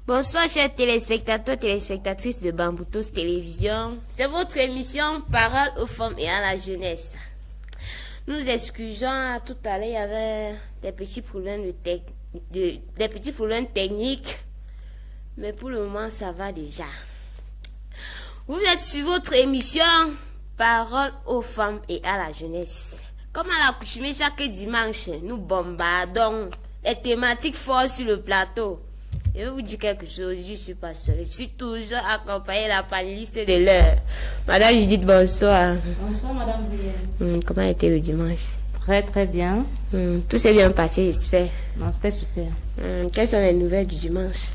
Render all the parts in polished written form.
Bonsoir chers téléspectateurs, téléspectatrices de Bamboutos Télévision. C'est votre émission Parole aux femmes et à la jeunesse. Nous nous excusons, tout à l'heure il y avait des petits problèmes techniques, mais pour le moment ça va déjà. Vous êtes sur votre émission Parole aux femmes et à la jeunesse. Comme à l'accoutumée, chaque dimanche, nous bombardons les thématiques fortes sur le plateau. Je vais vous dire quelque chose, je ne suis pas seule. Je suis toujours accompagnée de la panéliste de l'heure. Madame Judith, bonsoir. Bonsoir, Madame Brienne. Comment a été le dimanche? Très, très bien. Tout s'est bien passé, j'espère. Non, c'était super. Quelles sont les nouvelles du dimanche?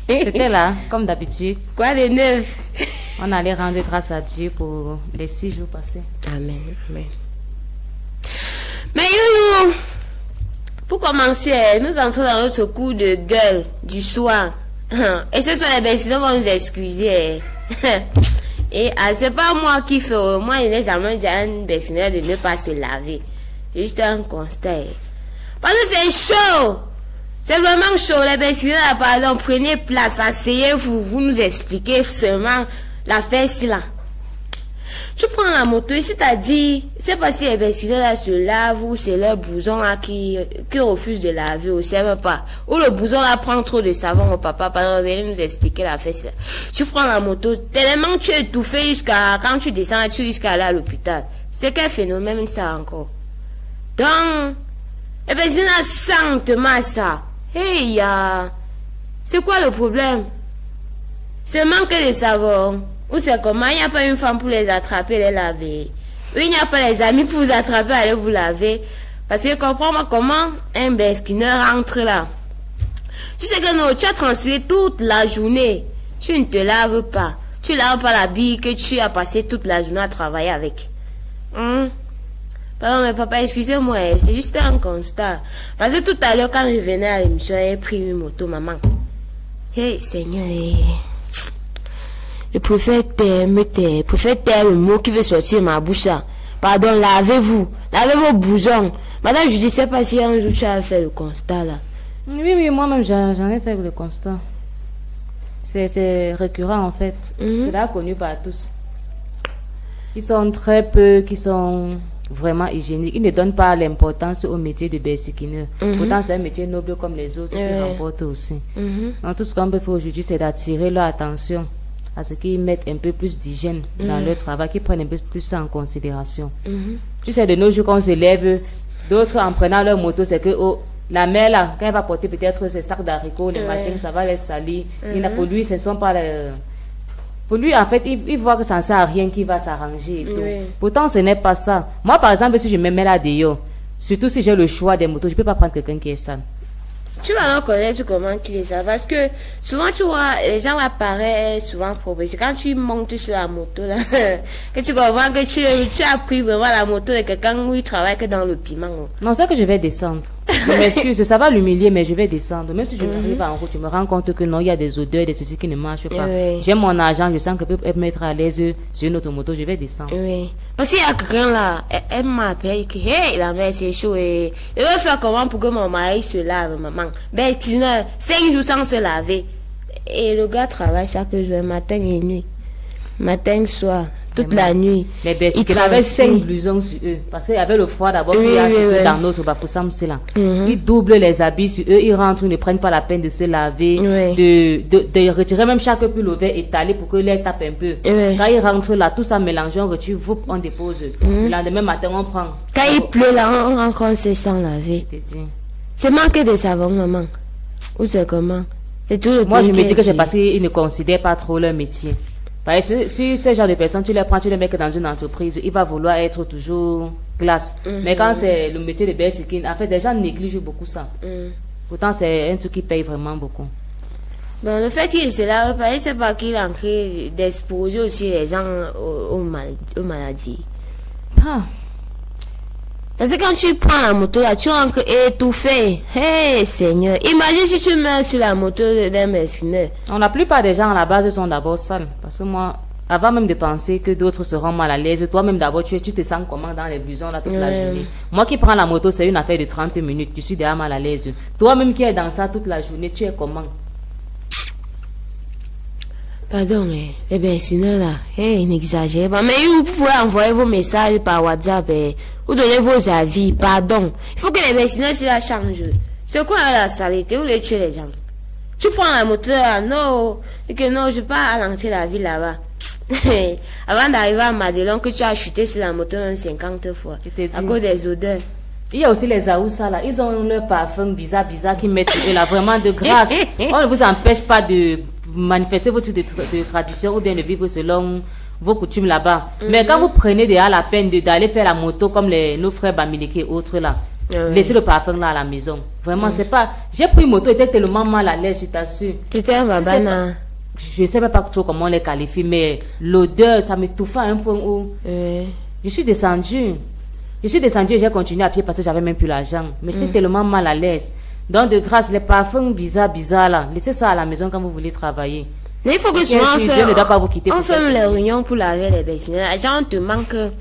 C'était là, comme d'habitude. Quoi de neuf? On allait rendre grâce à Dieu pour les 6 jours passés. Amen, amen. Mais Youyou, pour commencer, nous entrons dans notre cours de gueule du soir. Et ce sont les bêtises vont nous excuser. Et c'est pas moi qui fais. Moi, il n'est jamais dit à un bessineur de ne pas se laver. C'est juste un constat. Parce que c'est chaud. C'est vraiment chaud. Les bessineurs, pardon, prenez place, asseyez-vous, vous nous expliquez seulement l'affaire si là. Tu prends la moto, ici t'as dit, c'est pas si les bessineurs là se lavent ou c'est leur blouson là qui refuse de laver ou c'est même pas. Ou le blouson là prend trop de savon au papa, pardon, venez nous expliquer l'affaire si là. Tu prends la moto, tellement tu es étouffé jusqu'à, quand tu descends, tu risques d'aller à l'hôpital. C'est quel phénomène ça encore? Donc, les bessineurs sentent ça. Hey, c'est quoi le problème? C'est manque de savon. Ou c'est comment? Il n'y a pas une femme pour les attraper, les laver. Ou il n'y a pas les amis pour vous attraper, aller vous laver. Parce que comprends-moi comment un beskineur rentre là. Tu sais que non, tu as transpiré toute la journée. Tu ne te laves pas. Tu ne laves pas la bille que tu as passé toute la journée à travailler avec. Pardon, mais papa, excusez-moi, c'est juste un constat. Parce que tout à l'heure, quand je venais à l'émission, j'ai pris une moto, maman. Hey, Seigneur, je préfère taire le mot qui veut sortir de ma bouche. Pardon, lavez-vous. Lavez vos blousons. Madame, je ne sais pas si un jour tu as fait le constat là. Oui, moi-même j'en ai fait le constat. C'est récurrent en fait. C'est là connu par tous. Ils sont très peu, qui sont vraiment hygiéniques. Ils ne donnent pas l'importance au métier de bersikineur. Pourtant, c'est un métier noble comme les autres qui remportent aussi. Donc, tout ce qu'on peut faire aujourd'hui, c'est d'attirer leur attention à ce qu'ils mettent un peu plus d'hygiène dans leur travail, qu'ils prennent un peu plus ça en considération. Tu sais, de nos jours, quand on se lève, d'autres en prenant leur moto, c'est que la mère là, quand elle va porter peut-être ses sacs d'haricots, les machines, ça va les salir. Pour lui, ce ne sont pas les... Pour lui, en fait, il voit que ça ne sert à rien, qu'il va s'arranger. Pourtant, ce n'est pas ça. Moi, par exemple, si je me mets là dehors, surtout si j'ai le choix des motos, je ne peux pas prendre quelqu'un qui est sale. Tu vas donc connaître comment qu'il est ça. Parce que souvent, tu vois, les gens apparaissent souvent progressés. Quand tu montes sur la moto, là, que tu comprends que tu as pris vraiment la moto de quelqu'un où il travaille que dans le piment. Non, c'est que je vais descendre. Je m'excuse, ça va l'humilier, mais je vais descendre. Même si je m'arrive en route, je me rends compte que non, il y a des odeurs, des ceci qui ne marchent pas. J'ai mon argent, je sens que je peux me mettre à l'aise sur une autre moto, je vais descendre. Parce qu'il y a quelqu'un là, elle m'a appelé, que hey, la mer c'est chaud et je vais faire comment pour que mon mari se lave, maman. Ben, 5 jours sans se laver. Et le gars travaille chaque jour, matin et nuit. Matin, soir. Toute la nuit. Les bersikineurs avaient 5 blousons sur eux. Parce qu'il y avait le froid d'abord, puis il y a dans notre bafoussam, c'est là. Ils doublent les habits sur eux, ils rentrent, ils ne prennent pas la peine de se laver, de retirer même chaque pull au vert étalé pour que l'air tape un peu. Quand ils rentrent là, tout ça mélangé, on retire, on dépose. Le lendemain matin, on prend. Quand il pleut là, on rencontre ses sans laver. C'est manqué de savon, maman. Ou c'est comment? C'est tout le Moi, je me dis que c'est parce qu'ils ne considèrent pas trop leur métier. Parce que si ce genre de personnes, tu les prends, tu les mets dans une entreprise, il va vouloir être toujours classe. Mais quand c'est le métier de bersikin, en fait, les gens négligent beaucoup ça. Pourtant, c'est un truc qui paye vraiment beaucoup. Bon, le fait qu'il se lave pas, c'est pas qu'il est en train d'exposer aussi les gens aux maladies. Parce que quand tu prends la moto là, tu rentres étouffé. Hey Seigneur, imagine si tu meurs sur la moto d'un bersikineur. La plupart des gens à la base sont d'abord sales. Parce que moi, Avant même de penser que d'autres seront mal à l'aise, toi-même d'abord, tu te sens comment dans les blousons là toute la journée. Moi qui prends la moto, c'est une affaire de 30 minutes. Je suis déjà mal à l'aise. Toi-même qui es dans ça toute la journée, tu es comment? Pardon, mais eh bien, sinon là, n'exagérez pas. Mais vous pouvez envoyer vos messages par WhatsApp, ou donner vos avis, pardon. Il faut que les vaccinés là changent. C'est quoi la saleté? Où les tuer les gens? Tu prends la moto, non, et que non, je ne vais pas à l'entrée de la ville là-bas. Avant d'arriver à Madelon, que tu as chuté sur la moto 50 fois, à cause des odeurs. Il y a aussi les Aoussa là, ils ont leur parfum bizarre qu'ils mettent sur eux là, vraiment de grâce. On ne vous empêche pas de manifester votre de tradition ou bien de vivre selon vos coutumes là-bas. Mais quand vous prenez déjà la peine d'aller faire la moto comme nos frères Bamileke et autres là, laissez le parfum là à la maison. Vraiment, c'est pas. J'ai pris une moto, était tellement mal à l'aise, je t'assure. C'était un babana. Je ne sais même pas trop comment on les qualifie, mais l'odeur, ça m'étouffait à un point où je suis descendue. Je suis descendue et j'ai continué à pied parce que j'avais même plus l'argent. Mais j'étais tellement mal à l'aise. Donc, de grâce, les parfums bizarres là, laissez ça à la maison quand vous voulez travailler. Mais il faut que souvent on fait les réunions pour laver les bassines. Les gens te manquent.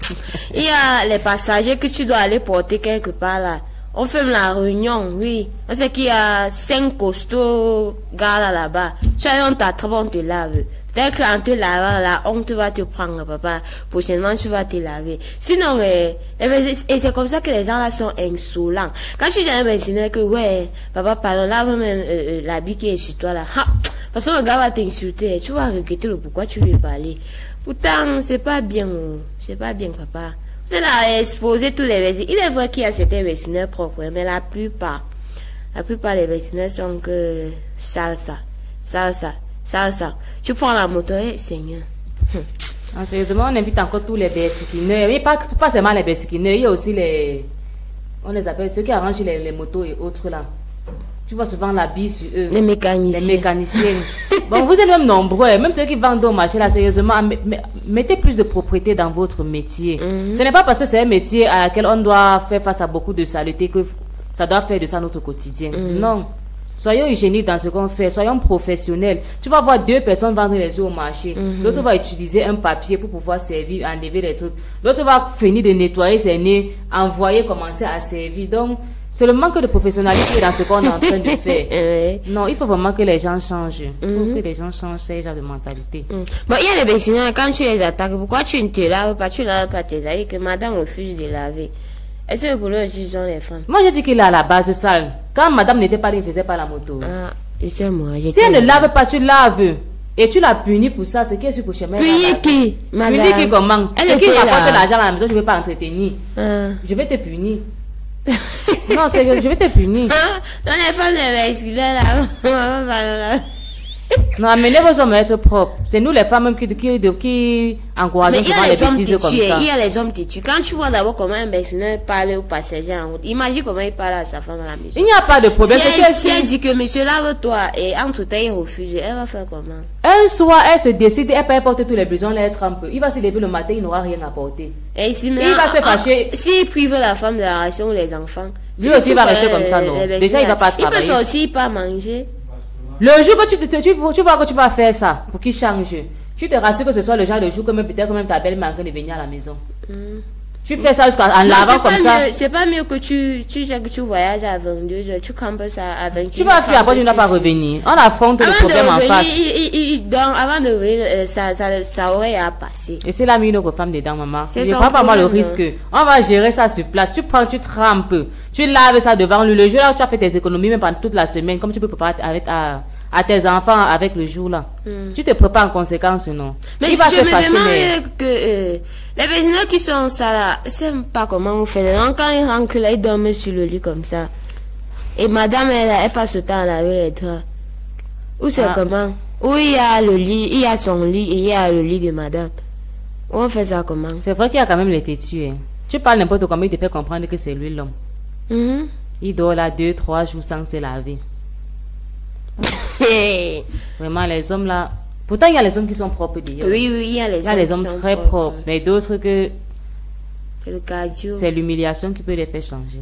Il y a les passagers que tu dois aller porter quelque part là. On fait la réunion, oui. On sait qu'il y a 5 costauds gars là-bas. Tu as on t'attrape, on te lave. Dès qu'on te lave, la honte va te prendre, papa. Prochainement, tu vas te laver. Sinon, et c'est comme ça que les gens là sont insolents. Quand tu dis à un médecin que, ouais, papa, pardon, lave même l'habit qui est sur toi là. Ha! Parce que le gars va t'insulter. Tu vas regretter le pourquoi tu lui parlais. Pourtant, c'est pas bien, c'est pas bien, papa. Vous allez exposer tous les vêtements. Il est vrai qu'il y a certains vêtements propres, mais la plupart des vêtements sont que salsa. Tu prends la moto, Seigneur. Sérieusement, on invite encore tous les bersikineurs. Mais pas seulement les bersikineurs, il y a aussi on les appelle ceux qui arrangent les motos et autres là. Tu vois souvent la bille sur eux. Les mécaniciens. Bon, vous êtes même nombreux. Même ceux qui vendent au marché là, sérieusement, mettez plus de propreté dans votre métier. Ce n'est pas parce que c'est un métier à laquelle on doit faire face à beaucoup de saleté que ça doit faire de ça notre quotidien. Non. Soyons hygiéniques dans ce qu'on fait, soyons professionnels. Tu vas voir 2 personnes vendre les œufs au marché. L'autre va utiliser un papier pour pouvoir servir, enlever les trucs. L'autre va finir de nettoyer ses nez, commencer à servir. Donc, c'est le manque de professionnalisme dans ce qu'on est en train de faire. Non, il faut vraiment que les gens changent. Il faut que les gens changent ces genres de mentalité. Bon, il y a les vaccinants, quand tu les attaques, pourquoi tu ne te laves pas, tu laves pas tes amis, que madame refuse de laver. Est-ce que pour eux aussi sont les femmes? Moi, j'ai dit qu'il est à la base sale. Quand madame n'était pas là, il ne faisait pas la moto. Ah, c'est moi. Si elle ne lave pas, tu laves. Et tu l'as punie pour ça, c'est qui est sur pour chemin. Punie qui? Madame. Punie qui comment? Elle qui t'apporte l'argent à la maison, je ne vais pas entretenir. Je vais te punir. Non, c'est je vais te punir. Dans les femmes de là. Non, amenez vos hommes à être propres. C'est nous les femmes même qui encourageons souvent les bêtises comme ça. Il y a les hommes têtus. Quand tu vois d'abord comment un personnel parle au passager en route, imagine comment il parle à sa femme à la maison. Il n'y a pas de problème. Si elle dit que monsieur lave-toi et entre temps il refuse, elle va faire comment? Un soir, elle se décide, elle peut porter tous les besoins, elle trempe. Il va se lever le matin, il n'aura rien à porter. Et ici, il va se fâcher. S'il prive la femme de la ration ou les enfants, lui aussi va rester comme ça, non? Déjà, il va pas travailler. Il peut sortir, pas manger. Le jour que tu vois que tu vas faire ça, pour qu'il change, tu te rassures que ce soit le genre de jour que peut-être que même ta belle manque de venir à la maison. Tu fais ça en lavant comme ça. C'est pas mieux que tu sais que tu voyages à 22h, tu campes ça à 28h. Tu vas fuir, après tu n'as pas revenir. On affronte le problème en face. Donc, avant de revenir, ça aurait à passer. Et c'est la mis notre femme dedans, maman. Je prends pas moi le risque. On va gérer ça sur place. Tu prends, tu trempes. Tu laves ça devant lui. Le jour là où tu as fait tes économies, même pendant toute la semaine, comme tu peux préparer à tes enfants avec le jour là. Tu te prépares en conséquence, non? Mais je me demande que les vésineurs qui sont ça là, c'est pas comment on fait. Quand ils rentrent là, ils dorment sur le lit comme ça. Et madame, elle passe le temps à laver les draps. Ou c'est comment? Où il y a le lit, il y a son lit et il y a le lit de madame. Où on fait ça comment? C'est vrai qu'il y a quand même les têtus. Hein. Tu parles n'importe comment, il te fait comprendre que c'est lui l'homme. Il dort là 2-3 jours sans se laver. Vraiment, les hommes là. Pourtant, il y a les hommes qui sont propres d'ailleurs. Oui, il y a les hommes très propres. Mais d'autres que. C'est le cardio. C'est l'humiliation qui peut les faire changer.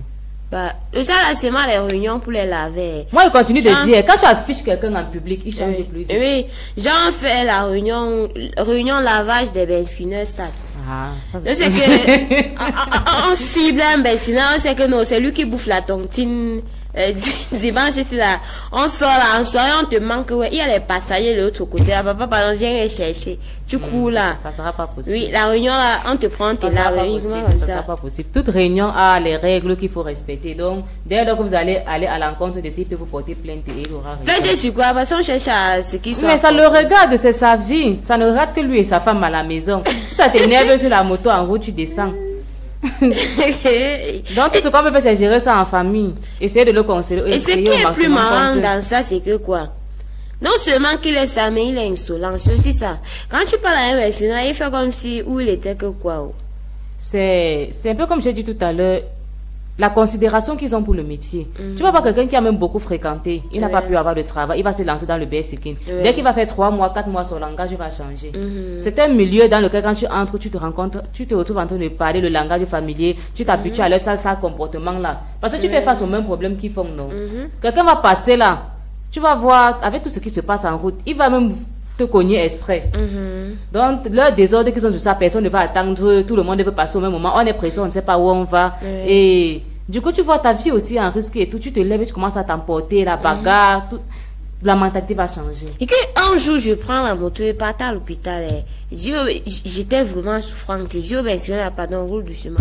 Bah, ça là, c'est mal les réunions pour les laver. Moi, il continue de dire, quand tu affiches quelqu'un en public, il change plus vite. Oui, j'en fais la réunion lavage des bensineurs sales. Ah, ça c'est que, on cible un bensineur, on sait que non, c'est lui qui bouffe la tontine. Dimanche, c'est là, on sort là, en soirée, on te manque, ouais, il y a les passagers de l'autre côté, là, papa, pardon, viens les chercher. Tu cours là. Ça sera pas possible. Oui, la réunion là, on te prend, t'es là, ça sera pas possible. Toute réunion a les règles qu'il faut respecter. Donc, dès lors que vous allez aller à l'encontre de s'il peut vous porter plainte et il aura plainte sur quoi? Parce qu'on cherche à ce qui soit. Mais ça le regarde, c'est sa vie. Ça ne regarde que lui et sa femme à la maison. Si ça t'énerve sur la moto, en route, tu descends. Donc tout ce qu'on peut faire, c'est gérer ça en famille, essayer de le conseiller. Et ce qui est plus marrant dans ça, c'est que quoi, non seulement qu'il est ça, mais il est insolent, c'est aussi ça. Quand tu parles à un médecin, il fait comme si où il était que quoi. C'est un peu comme j'ai dit tout à l'heure, la considération qu'ils ont pour le métier. Tu vas voir quelqu'un qui a même beaucoup fréquenté, il n'a pas pu avoir de travail, il va se lancer dans le BSC. Dès qu'il va faire 3 mois, 4 mois, son langage va changer. C'est un milieu dans lequel quand tu entres, tu te rencontres, tu te retrouves en train de parler le langage familier, tu t'habitues à leur ça comportement là. Parce que tu fais face au même problème qu'ils font, non? Quelqu'un va passer là, tu vas voir, avec tout ce qui se passe en route, il va même te cogner exprès. Donc, leur désordre qu'ils ont sur ça, personne ne va attendre, tout le monde veut passer au même moment, on est pressé, on ne sait pas où on va. Et du coup, tu vois ta vie aussi en risque et tout, tu te lèves et tu commences à t'emporter, la bagarre, tout, la mentalité va changer. Et qu'un jour, je prends la moto et part à l'hôpital, j'étais vraiment souffrante. Je dis, ben, si on n'a pas d'un roule doucement.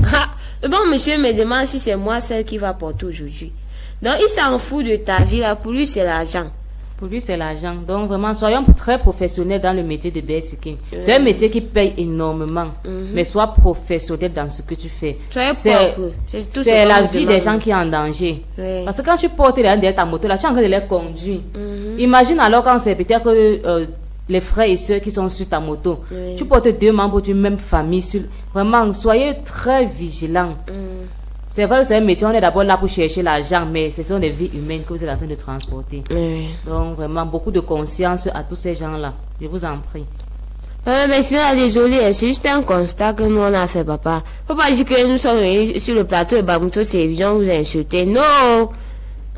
Le bon monsieur me demande si c'est moi celle qui va porter aujourd'hui. Donc, il s'en fout de ta vie, là, pour lui, c'est l'argent. Pour lui, c'est l'argent. Donc, vraiment, soyons très professionnels dans le métier de BSC. C'est un métier qui paye énormément. Mais sois professionnel dans ce que tu fais. C'est la vie des gens qui est en danger. Parce que quand tu portes derrière ta moto, là, tu es en train de les conduire. Imagine alors quand c'est peut-être les frères et sœurs qui sont sur ta moto. Tu portes 2 membres d'une même famille. Vraiment, soyez très vigilants. C'est vrai que c'est un métier, on est d'abord là pour chercher l'argent, mais ce sont des vies humaines que vous êtes en train de transporter. Donc, vraiment, beaucoup de conscience à tous ces gens-là. Je vous en prie. Mais sinon, désolé, c'est juste un constat que nous, on a fait, papa. Faut pas dire que nous sommes venus sur le plateau de Babouto Télévision, vous insulter. Non!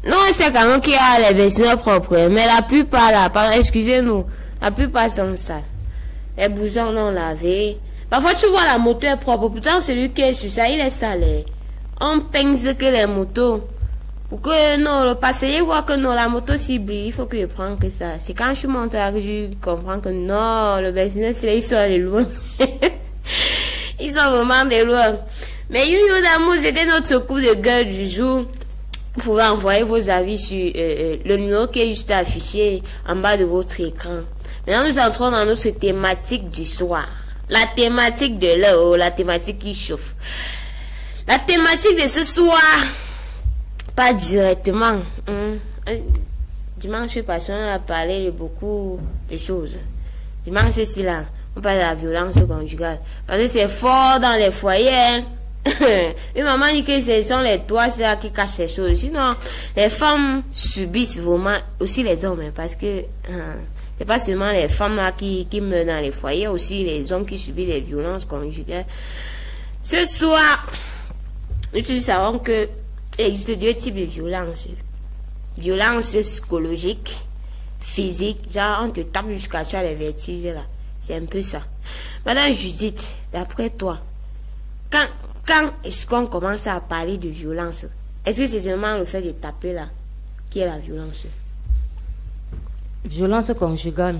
Non, c'est quand même qu'il y a les vêtements propres. Mais la plupart, là, excusez-nous, la plupart sont sales. Les blousons non lavés. Parfois, tu vois la moto est propre. Pourtant, celui qui est sur ça, il est sale. On pense que les motos, pour que non, le passager voit que non, la moto cible, il faut que je prenne que ça. C'est quand je suis montée là que je comprends que non, le business, ils sont allés loin. Ils sont vraiment de loin. Mais Yoyo d'amour, c'était notre coup de gueule du jour. Vous pouvez envoyer vos avis sur le numéro qui est juste affiché en bas de votre écran. Maintenant, nous entrons dans notre thématique du soir. La thématique de l'heure, la thématique qui chauffe. La thématique de ce soir, pas directement. Dimanche passé, on a parlé de beaucoup de choses. Dimanche, c'est là, on parle de la violence conjugale. Parce que c'est fort dans les foyers. Une maman dit que ce sont les toits là qui cachent les choses. Sinon, les femmes subissent vraiment, aussi les hommes, parce que c'est pas seulement les femmes là qui meurent dans les foyers, aussi les hommes qui subissent les violences conjugales. Ce soir, nous savons que il existe 2 types de violences. Violence psychologique, physique, genre on te tape jusqu'à tu as les vertiges là. C'est un peu ça. Madame Judith, d'après toi, quand est-ce qu'on commence à parler de violence? Est-ce que c'est seulement le fait de taper là qui est la violence? Violence conjugale.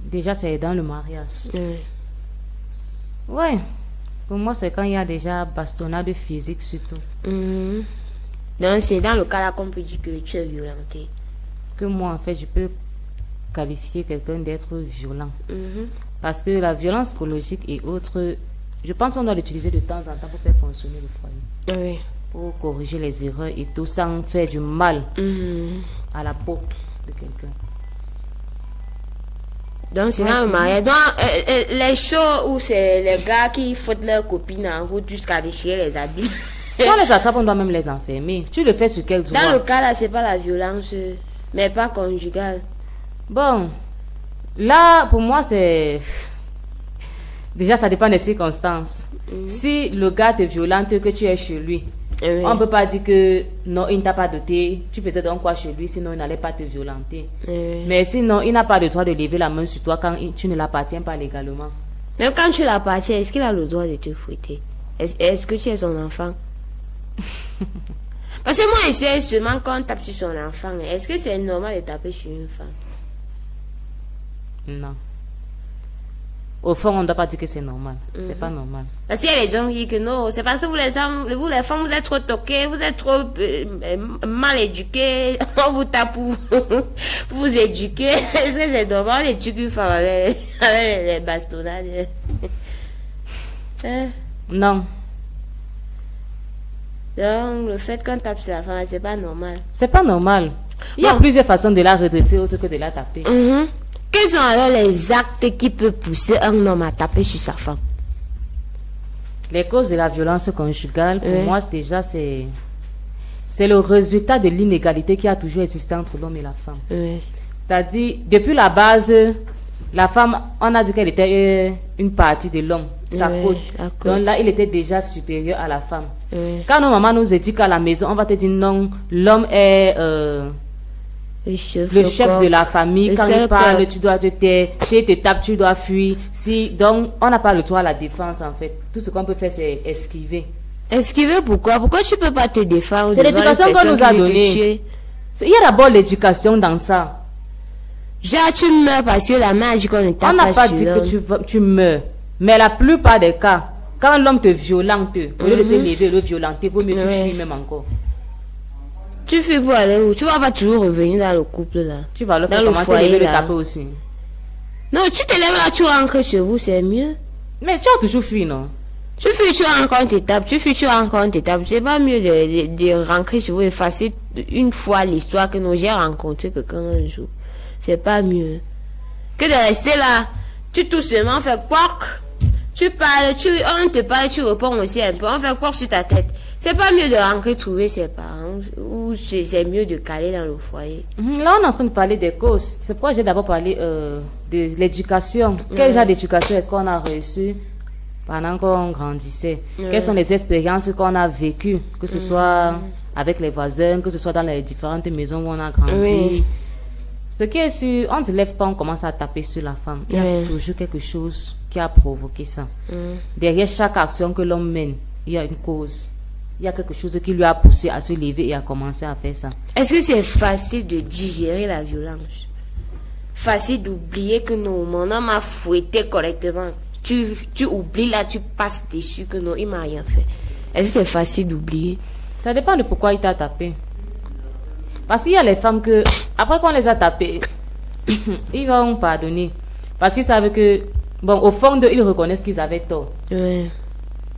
Déjà, c'est dans le mariage. Ouais. Pour moi, c'est quand il y a déjà bastonnade physique surtout. Donc, c'est dans le cas là qu'on peut dire que tu es violenté. Que moi, en fait, je peux qualifier quelqu'un d'être violent. Parce que la violence psychologique et autres, je pense qu'on doit l'utiliser de temps en temps pour faire fonctionner le foyer. Pour corriger les erreurs et tout sans faire du mal à la peau de quelqu'un. Donc, c'est dans le mariage. Donc, les shows où c'est les gars qui foutent leurs copines en route jusqu'à déchirer les habits. Si on les attrape, on doit même les enfermer. Tu le fais sur quel droit? Dans le cas là, c'est pas la violence, mais pas conjugale. Bon, là, pour moi, c'est... Déjà, ça dépend des circonstances. Si le gars est violent, que tu es chez lui, Oui. On ne peut pas dire que non, il ne t'a pas doté, tu faisais donc quoi chez lui, sinon il n'allait pas te violenter. Oui. Mais sinon, il n'a pas le droit de lever la main sur toi quand tu ne l'appartiens pas légalement. Mais quand tu l'appartiens, est-ce qu'il a le droit de te fouetter? Est-ce que tu es son enfant? Parce que moi, je sais seulement quand on tape sur son enfant. Est-ce que c'est normal de taper sur une femme? Non. Au fond, on ne doit pas dire que c'est normal. C'est pas normal. Parce qu'il y a les gens qui disent que non, c'est parce que vous les femmes, vous êtes trop toqués, vous êtes trop mal éduqués, on vous tape pour vous éduquer. Est-ce que c'est normal de tuer une femme avec les bastonnades? Non. Donc, le fait qu'on tape sur la femme, c'est pas normal. C'est pas normal. Il y a plusieurs façons de la redresser autre que de la taper. Quels sont alors les actes qui peuvent pousser un homme à taper sur sa femme? Les causes de la violence conjugale, pour moi, déjà, c'est le résultat de l'inégalité qui a toujours existé entre l'homme et la femme. C'est-à-dire, depuis la base, la femme, on a dit qu'elle était une partie de l'homme, sa côte. Donc là, il était déjà supérieur à la femme. Quand nos mamans nous éduquent à la maison, on va te dire non, l'homme est le chef de la famille. Quand il parle, tu dois te taire. Si il te tape, tu dois fuir. Donc, on n'a pas le droit à la défense, en fait. Tout ce qu'on peut faire, c'est esquiver. Esquiver pourquoi? Pourquoi tu ne peux pas te défendre? C'est l'éducation qu'on nous a donnée. Il y a d'abord l'éducation dans ça. Genre, tu meurs parce que la main a dit qu'on ne tape pas. On n'a pas dit que tu meurs. Mais la plupart des cas, quand l'homme te violente, au lieu de te lever, le violenter, vaut mieux tu fuis même encore. Tu fuis pour aller où? Tu vas pas toujours revenir dans le couple là. Tu vas le faire comment te lever, le taper aussi. Non, tu te lèves là, tu rentres chez vous, c'est mieux. Mais tu as toujours fui, non? Tu fuis, tu rencontres tes tables. Tu fuis, tu rencontres tes tables. C'est pas mieux de rentrer chez vous et effacer une fois l'histoire que nous j'ai rencontré quelqu'un un jour. C'est pas mieux. Que de rester là, tu tout seulement fais quoi? Tu parles, on te parle, tu réponds aussi un peu. On fait quoi sur ta tête? C'est pas mieux de rentrer trouver ses parents ou c'est mieux de caler dans le foyer. Là, on est en train de parler des causes. C'est pourquoi j'ai d'abord parlé de l'éducation. Quel genre d'éducation est-ce qu'on a reçu pendant qu'on grandissait? Quelles sont les expériences qu'on a vécues, que ce soit avec les voisins, que ce soit dans les différentes maisons où on a grandi? Ce qui est sûr, on ne se lève pas, on commence à taper sur la femme. Il y a toujours quelque chose qui a provoqué ça. Derrière chaque action que l'homme mène, il y a une cause. Il y a quelque chose qui lui a poussé à se lever et à commencer à faire ça. Est-ce que c'est facile de digérer la violence? Facile d'oublier que non, mon homme a fouetté correctement. Tu oublies là, tu passes dessus que non, il m'a rien fait. Est-ce que c'est facile d'oublier? Ça dépend de pourquoi il t'a tapé. Parce qu'il y a les femmes que, après qu'on les a tapées, ils vont pardonner. Parce qu'ils savent que, bon, au fond d'eux, ils reconnaissent qu'ils avaient tort.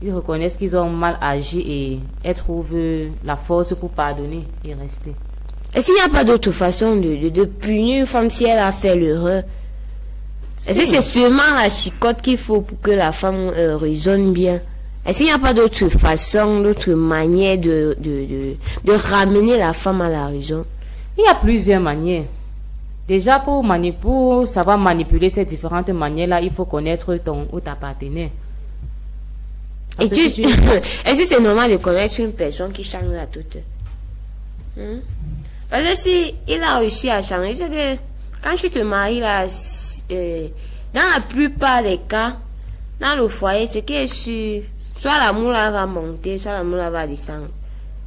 Ils reconnaissent qu'ils ont mal agi et elles trouvent la force pour pardonner et rester. Est-ce qu'il n'y a pas d'autre façon de punir une femme si elle a fait l'erreur? Est-ce que c'est seulement la chicotte qu'il faut pour que la femme raisonne bien? Est-ce qu'il n'y a pas d'autre façon, d'autre manière de ramener la femme à la raison? Il y a plusieurs manières. Déjà, pour savoir manipuler ces différentes manières-là, il faut connaître ton ou ta partenaire. Et est-ce que c'est normal de connaître une personne qui change à toute heure? Parce que si il a réussi à changer, c'est que quand tu te maries là, dans la plupart des cas, dans le foyer, ce qui est sûr, soit l'amour là va monter, soit l'amour là va descendre.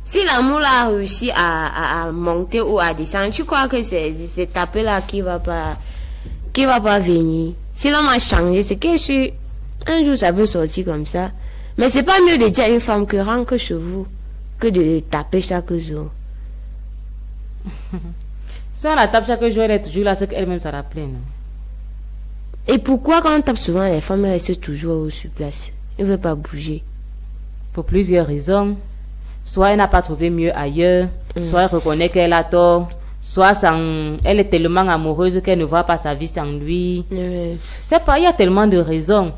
Si l'amour là a réussi à monter ou à descendre, tu crois que c'est tapé là qui va pas venir. Si l'homme a changé, c'est que sûr, un jour ça peut sortir comme ça. Mais c'est pas mieux de dire à une femme que rentre chez vous que de taper chaque jour. Si on la tape chaque jour, elle est toujours là, c'est qu'elle-même ça la plaît, non? Et pourquoi quand on tape souvent, les femmes restent toujours sur place? Elles ne veulent pas bouger. Pour plusieurs raisons. Soit elle n'a pas trouvé mieux ailleurs, soit elle reconnaît qu'elle a tort, soit elle est tellement amoureuse qu'elle ne voit pas sa vie sans lui. C'est pas, il y a tellement de raisons.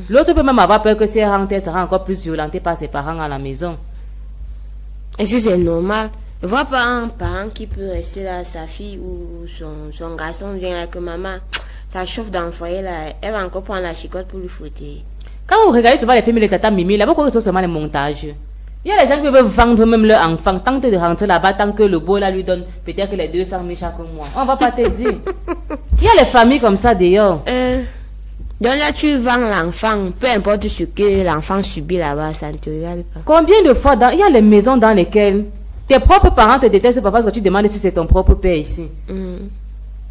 L'autre peut même avoir peur que si elle rentre, elle sera encore plus violentée par ses parents à la maison. Est-ce que c'est normal? Je vois pas un parent qui peut rester là, sa fille ou son garçon vient là que maman, ça chauffe dans le foyer là, elle va encore prendre la chicotte pour lui fouetter. Quand vous regardez souvent les films de Tata Mimi, là, pourquoi ce sont seulement les montages? Il y a des gens qui peuvent vendre même leur enfant, tenter de rentrer là-bas, tant que le beau là lui donne peut-être que les 200 000 chaque mois. On va pas te dire. Il y a les familles comme ça d'ailleurs. Donc là, tu vends l'enfant, peu importe ce que l'enfant subit là-bas, ça ne te regarde pas. Combien de fois, il y a les maisons dans lesquelles tes propres parents te détestent pas parce que tu demandes si c'est ton propre père ici.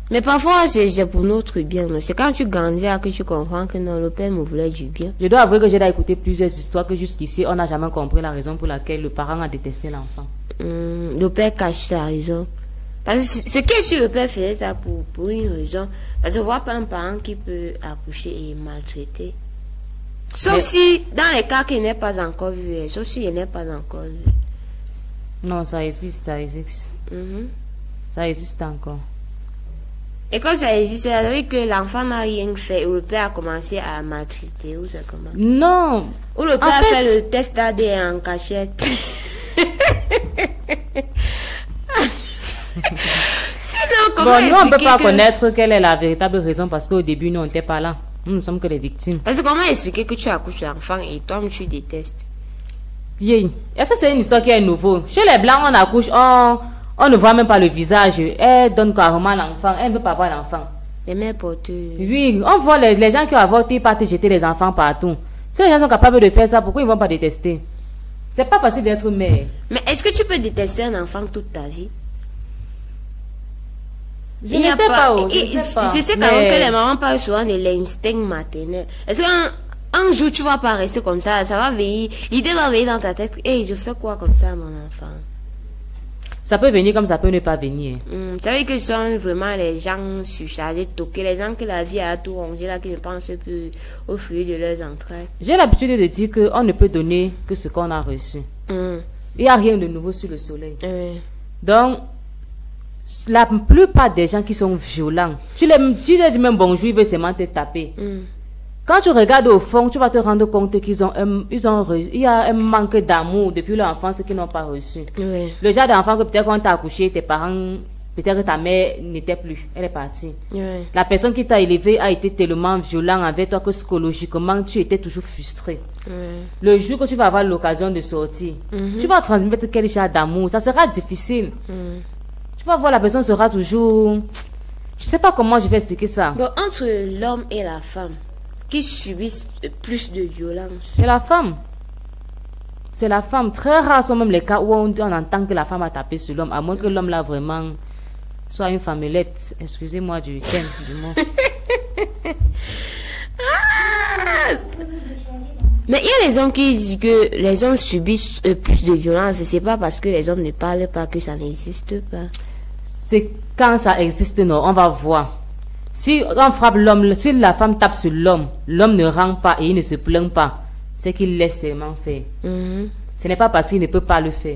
Mais parfois, c'est pour notre bien. C'est quand tu grandis que tu comprends que non, le père me voulait du bien. Je dois avouer que j'ai écouté plusieurs histoires que jusqu'ici, on n'a jamais compris la raison pour laquelle le parent a détesté l'enfant. Le père cache la raison. Parce que c'est que si le père faisait ça pour une raison, parce que je vois pas un parent qui peut accoucher et maltraiter. Sauf si, dans les cas qu'il n'est pas encore vu, sauf s'il n'est pas encore vu. Non, ça existe, ça existe. Ça existe encore. Et comme ça existe, ça veut dire que l'enfant n'a rien fait, ou le père a commencé à maltraiter, ou c'est comment? Non. Ou le père a fait le test d'ADN en cachette. Sinon, comment nous, on ne peut pas connaître quelle est la véritable raison parce qu'au début, nous, on n'était pas là. Nous ne sommes que les victimes. Parce que comment expliquer que tu accouches l'enfant et toi, tu détestes? Est-ce que c'est une histoire qui est nouveau? Chez les Blancs, on accouche, on ne voit même pas le visage. Elle donne carrément l'enfant. Elle ne veut pas voir l'enfant. Les mères porteuses. Oui, on voit les gens qui ont avorté, ils partent jeter les enfants partout. Si les gens sont capables de faire ça, pourquoi ils ne vont pas détester? C'est pas facile d'être mère. Mais est-ce que tu peux détester un enfant toute ta vie? Je ne sais pas. Je sais quand même que les mamans parlent souvent de l'instinct maternel. Est-ce qu'un jour tu vas pas rester comme ça va venir, l'idée va venir dans ta tête, hey, je fais quoi comme ça à mon enfant? Ça peut venir comme ça peut ne pas venir. Ça veut dire que ce sont vraiment les gens surchargés, toqués, les gens que la vie a tout rongé là, qui ne pensent plus au fruit de leurs entrailles. J'ai l'habitude de dire qu'on ne peut donner que ce qu'on a reçu. Il n'y a rien de nouveau sur le soleil. Donc, la plupart des gens qui sont violents, tu leur dis même bonjour, ils veulent seulement te taper. Quand tu regardes au fond, tu vas te rendre compte qu'il y a un manque d'amour depuis l'enfance qu'ils n'ont pas reçu. Le genre d'enfant que peut-être quand tu as accouché, tes parents, peut-être que ta mère n'était plus, elle est partie. La personne qui t'a élevé a été tellement violent avec toi que psychologiquement, tu étais toujours frustré. Le jour que tu vas avoir l'occasion de sortir, tu vas transmettre quel genre d'amour, ça sera difficile. Tu vas voir, la personne sera toujours... Je sais pas comment je vais expliquer ça. Bon, entre l'homme et la femme, qui subissent plus de violence? C'est la femme. C'est la femme. Très rares sont même les cas où on entend que la femme a tapé sur l'homme, à moins que l'homme là vraiment soit une femmelette. Excusez-moi du thème du mot. Mais il y a les hommes qui disent que les hommes subissent plus de violence. C'est pas parce que les hommes ne parlent pas que ça n'existe pas. C'est quand ça existe, non, on va voir. Si on frappe l'homme, si la femme tape sur l'homme, l'homme ne rentre pas et il ne se plaint pas, c'est qu'il laisse seulement faire. Ce n'est pas parce qu'il ne peut pas le faire.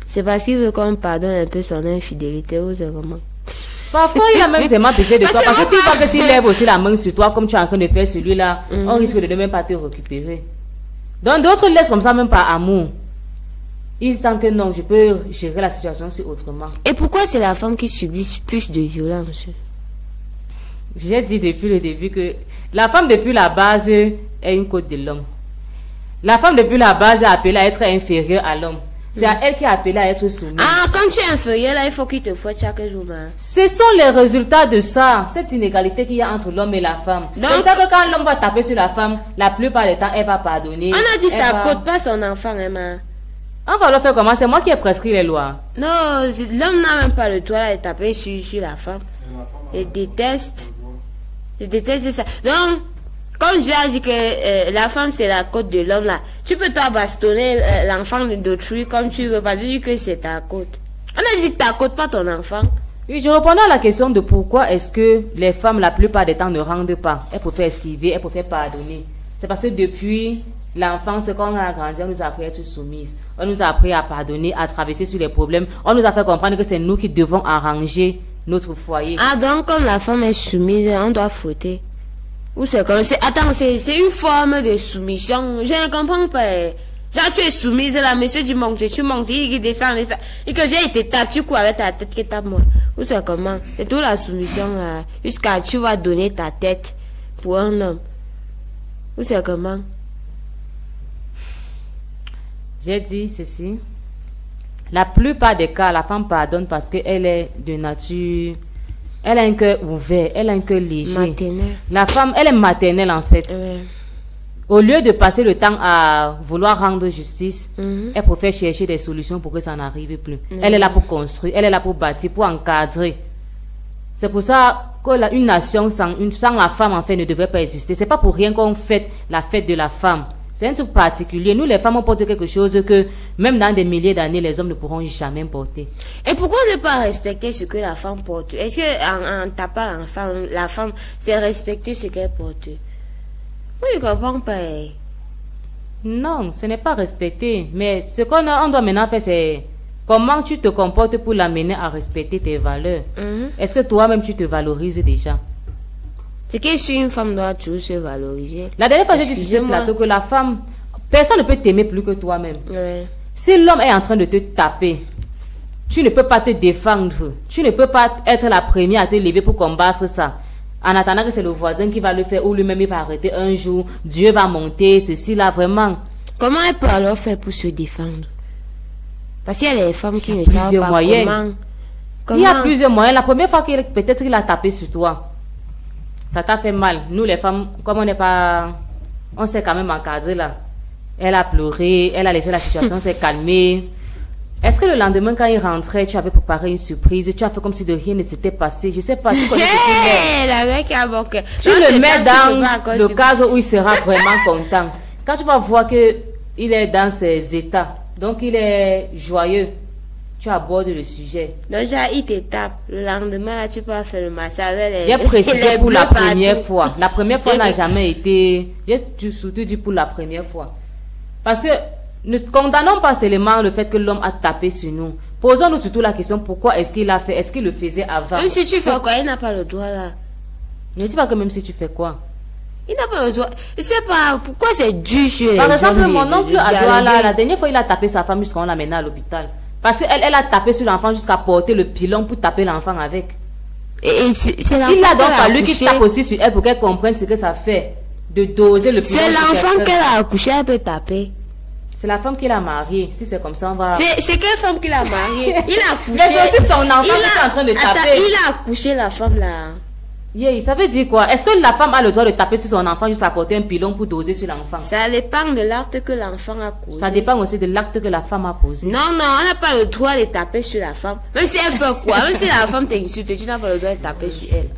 C'est parce qu'il veut qu'on pardonne un peu son infidélité ou c'est comment? Parfois, il a même seulement péché de toi. Parce que s'il voit que s'il lève aussi la main sur toi, comme tu es en train de faire celui-là, on risque de ne même pas te récupérer. Donc d'autres laissent comme ça même par amour. Ils sentent que non, je peux gérer la situation aussi autrement. Et pourquoi c'est la femme qui subit plus de violence? J'ai dit depuis le début que la femme depuis la base est une côte de l'homme. La femme depuis la base est appelée à être inférieure à l'homme. C'est à elle qui est appelée à être soumise. Ah, comme tu es inférieur là, il faut qu'il te fouette chaque jour. Ce sont les résultats de ça, cette inégalité qu'il y a entre l'homme et la femme. Donc, c'est ça que quand l'homme va taper sur la femme, la plupart du temps, elle va pardonner. On a dit ça côte pas son enfant, Emma. On va le faire comment? C'est moi qui ai prescrit les lois. Non, l'homme n'a même pas le droit de taper sur la femme. Je déteste. Je déteste ça. Donc, comme Dieu a dit que la femme c'est la côte de l'homme là, tu peux toi bastonner l'enfant d'autrui comme tu veux, parce que c'est ta côte. On a dit ta côte, pas ton enfant. Oui, je répondais à la question de pourquoi est-ce que les femmes la plupart des temps ne rendent pas. Elles préfèrent esquiver, elles préfèrent pardonner. C'est parce que depuis l'enfance, quand on a grandi, on nous a appris à être soumise. On nous a appris à pardonner, à traverser sur les problèmes. On nous a fait comprendre que c'est nous qui devons arranger notre foyer. Ah, donc comme la femme est soumise, on doit fouetter. Ou c'est comme... Attends, c'est une forme de soumission. Je ne comprends pas. Genre, tu es soumise, là, monsieur, tu montes, il descend, et que viens, il te tape, tu cours avec ta tête qui tape moi. Ou c'est comment? C'est toute la soumission, jusqu'à tu vas donner ta tête pour un homme. Ou c'est comment? J'ai dit ceci. La plupart des cas, la femme pardonne parce qu'elle est de nature... Elle a un cœur ouvert, elle a un cœur léger. Maternelle. La femme, elle est maternelle en fait. Au lieu de passer le temps à vouloir rendre justice, elle préfère chercher des solutions pour que ça n'arrive plus. Elle est là pour construire, elle est là pour bâtir, pour encadrer. C'est pour ça qu'une nation sans la femme en fait ne devrait pas exister. C'est pas pour rien qu'on fête la fête de la femme. C'est un truc particulier. Nous, les femmes, on porte quelque chose que, même dans des milliers d'années, les hommes ne pourront jamais porter. Et pourquoi ne pas respecter ce que la femme porte? Est-ce que en tapant la femme, c'est respecter ce qu'elle porte? Moi, je ne comprends pas. Non, ce n'est pas respecter. Mais ce qu'on doit maintenant faire, c'est comment tu te comportes pour l'amener à respecter tes valeurs. Est-ce que toi-même, tu te valorises déjà? C'est que si une femme doit toujours se valoriser. La dernière fois, j'ai dit sur ce plateau que la femme, personne ne peut t'aimer plus que toi-même. Ouais. Si l'homme est en train de te taper, tu ne peux pas te défendre. Tu ne peux pas être la première à te lever pour combattre ça. En attendant que c'est le voisin qui va le faire ou lui-même il va arrêter un jour. Dieu va monter, ceci là, vraiment. Comment elle peut alors faire pour se défendre? Parce qu'il y a des femmes qui ne savent pas comment. Il y a plusieurs moyens. La première fois peut-être qu'il a tapé sur toi, ça t'a fait mal. Nous les femmes, comme on n'est pas... On s'est quand même encadré là. Elle a pleuré, elle a laissé la situation s'est calmée. Est-ce que le lendemain quand il rentrait, tu avais préparé une surprise, tu as fait comme si de rien ne s'était passé? Je sais pas, tu connais la mec a bon cœur. Tu le mets dans le cadre où il sera vraiment content. Quand tu vas voir que il est dans ses états, donc il est joyeux, tu abordes le sujet. Donc, il te tape. Le lendemain, là, tu peux faire le massage avec les... J'ai précisé pour la première fois. La première fois n'a jamais été... J'ai surtout dit pour la première fois. Parce que ne condamnons pas seulement le fait que l'homme a tapé sur nous. Posons-nous surtout la question, pourquoi est-ce qu'il l'a fait? Est-ce qu'il le faisait avant? Même si tu fais quoi, il n'a pas le droit, là. Ne dis pas que même si tu fais quoi? Il n'a pas le droit. Je sais pas, pourquoi c'est dur sur les Par exemple, hommes, mon oncle Adoua, la dernière fois, il a tapé sa femme jusqu'à on l'a mené à l'hôpital. Parce qu'elle a tapé sur l'enfant jusqu'à porter le pilon pour taper l'enfant avec. Il a donc fallu qu'il tape aussi sur elle pour qu'elle comprenne ce que ça fait de doser le pilon. C'est l'enfant qu'elle a accouché, elle peut taper. C'est la femme qui l'a mariée. Si c'est comme ça, on va... C'est quelle femme qui l'a mariée? Il a accouché. Mais aussi son enfant qui est en train de taper. Attends, il a accouché la femme là. Yeah, ça veut dire quoi? Est-ce que la femme a le droit de taper sur son enfant jusqu'à porter un pilon pour doser sur l'enfant? Ça dépend de l'acte que l'enfant a posé. Ça dépend aussi de l'acte que la femme a posé. Non, on n'a pas le droit de taper sur la femme. Même si elle fait quoi? Même si la femme t'insulte, tu n'as pas le droit de taper sur elle.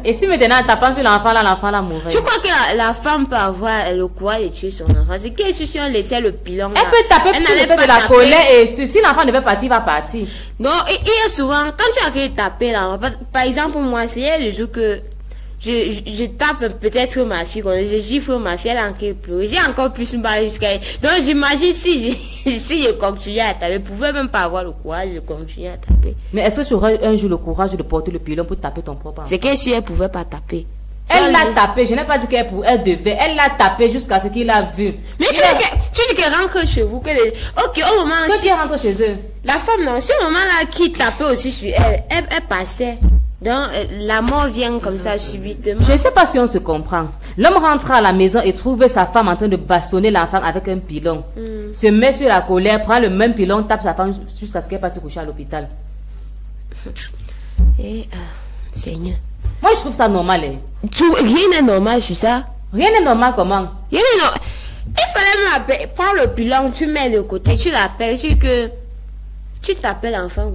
Et si maintenant en tapant sur l'enfant l'a mourir? Je crois que la femme peut avoir le courage de tuer son enfant. C'est que si on laissait le pilon là, elle peut taper pour le fait de la colère et si l'enfant devait partir, il va partir. Non, il y a souvent, quand tu as qu'à taper là, par exemple moi, c'est le jour que je tape peut-être ma fille, quand je gifle ma fille, elle a encore pleuré. J'ai encore plus mal jusqu'à... Donc j'imagine si je continuais à taper, je ne pouvais même pas avoir le courage de continuer à taper. Mais est-ce que tu aurais un jour le courage de porter le pilon pour taper ton propre enfant? C'est que si elle ne pouvait pas taper. Elle l'a tapé, je n'ai pas dit qu'elle devait. Elle l'a tapé jusqu'à ce qu'il a vu. Mais tu dis qu'elle rentre chez vous, ok, au moment où... Qui rentre chez eux? La femme, non, ce moment-là qui tapait aussi sur elle passait. Donc, la mort vient comme ça subitement. Je ne sais pas si on se comprend. L'homme rentre à la maison et trouve sa femme en train de bastonner l'enfant avec un pilon. Se met sur la colère, prend le même pilon, tape sa femme jusqu'à ce qu'elle passe se coucher à l'hôpital. Seigneur. Moi, je trouve ça normal. Rien n'est normal sur ça. Rien n'est normal comment? Rien n'est normal. Il fallait même prendre le pilon, tu mets de côté, tu l'appelles, tu t'appelles l'enfant.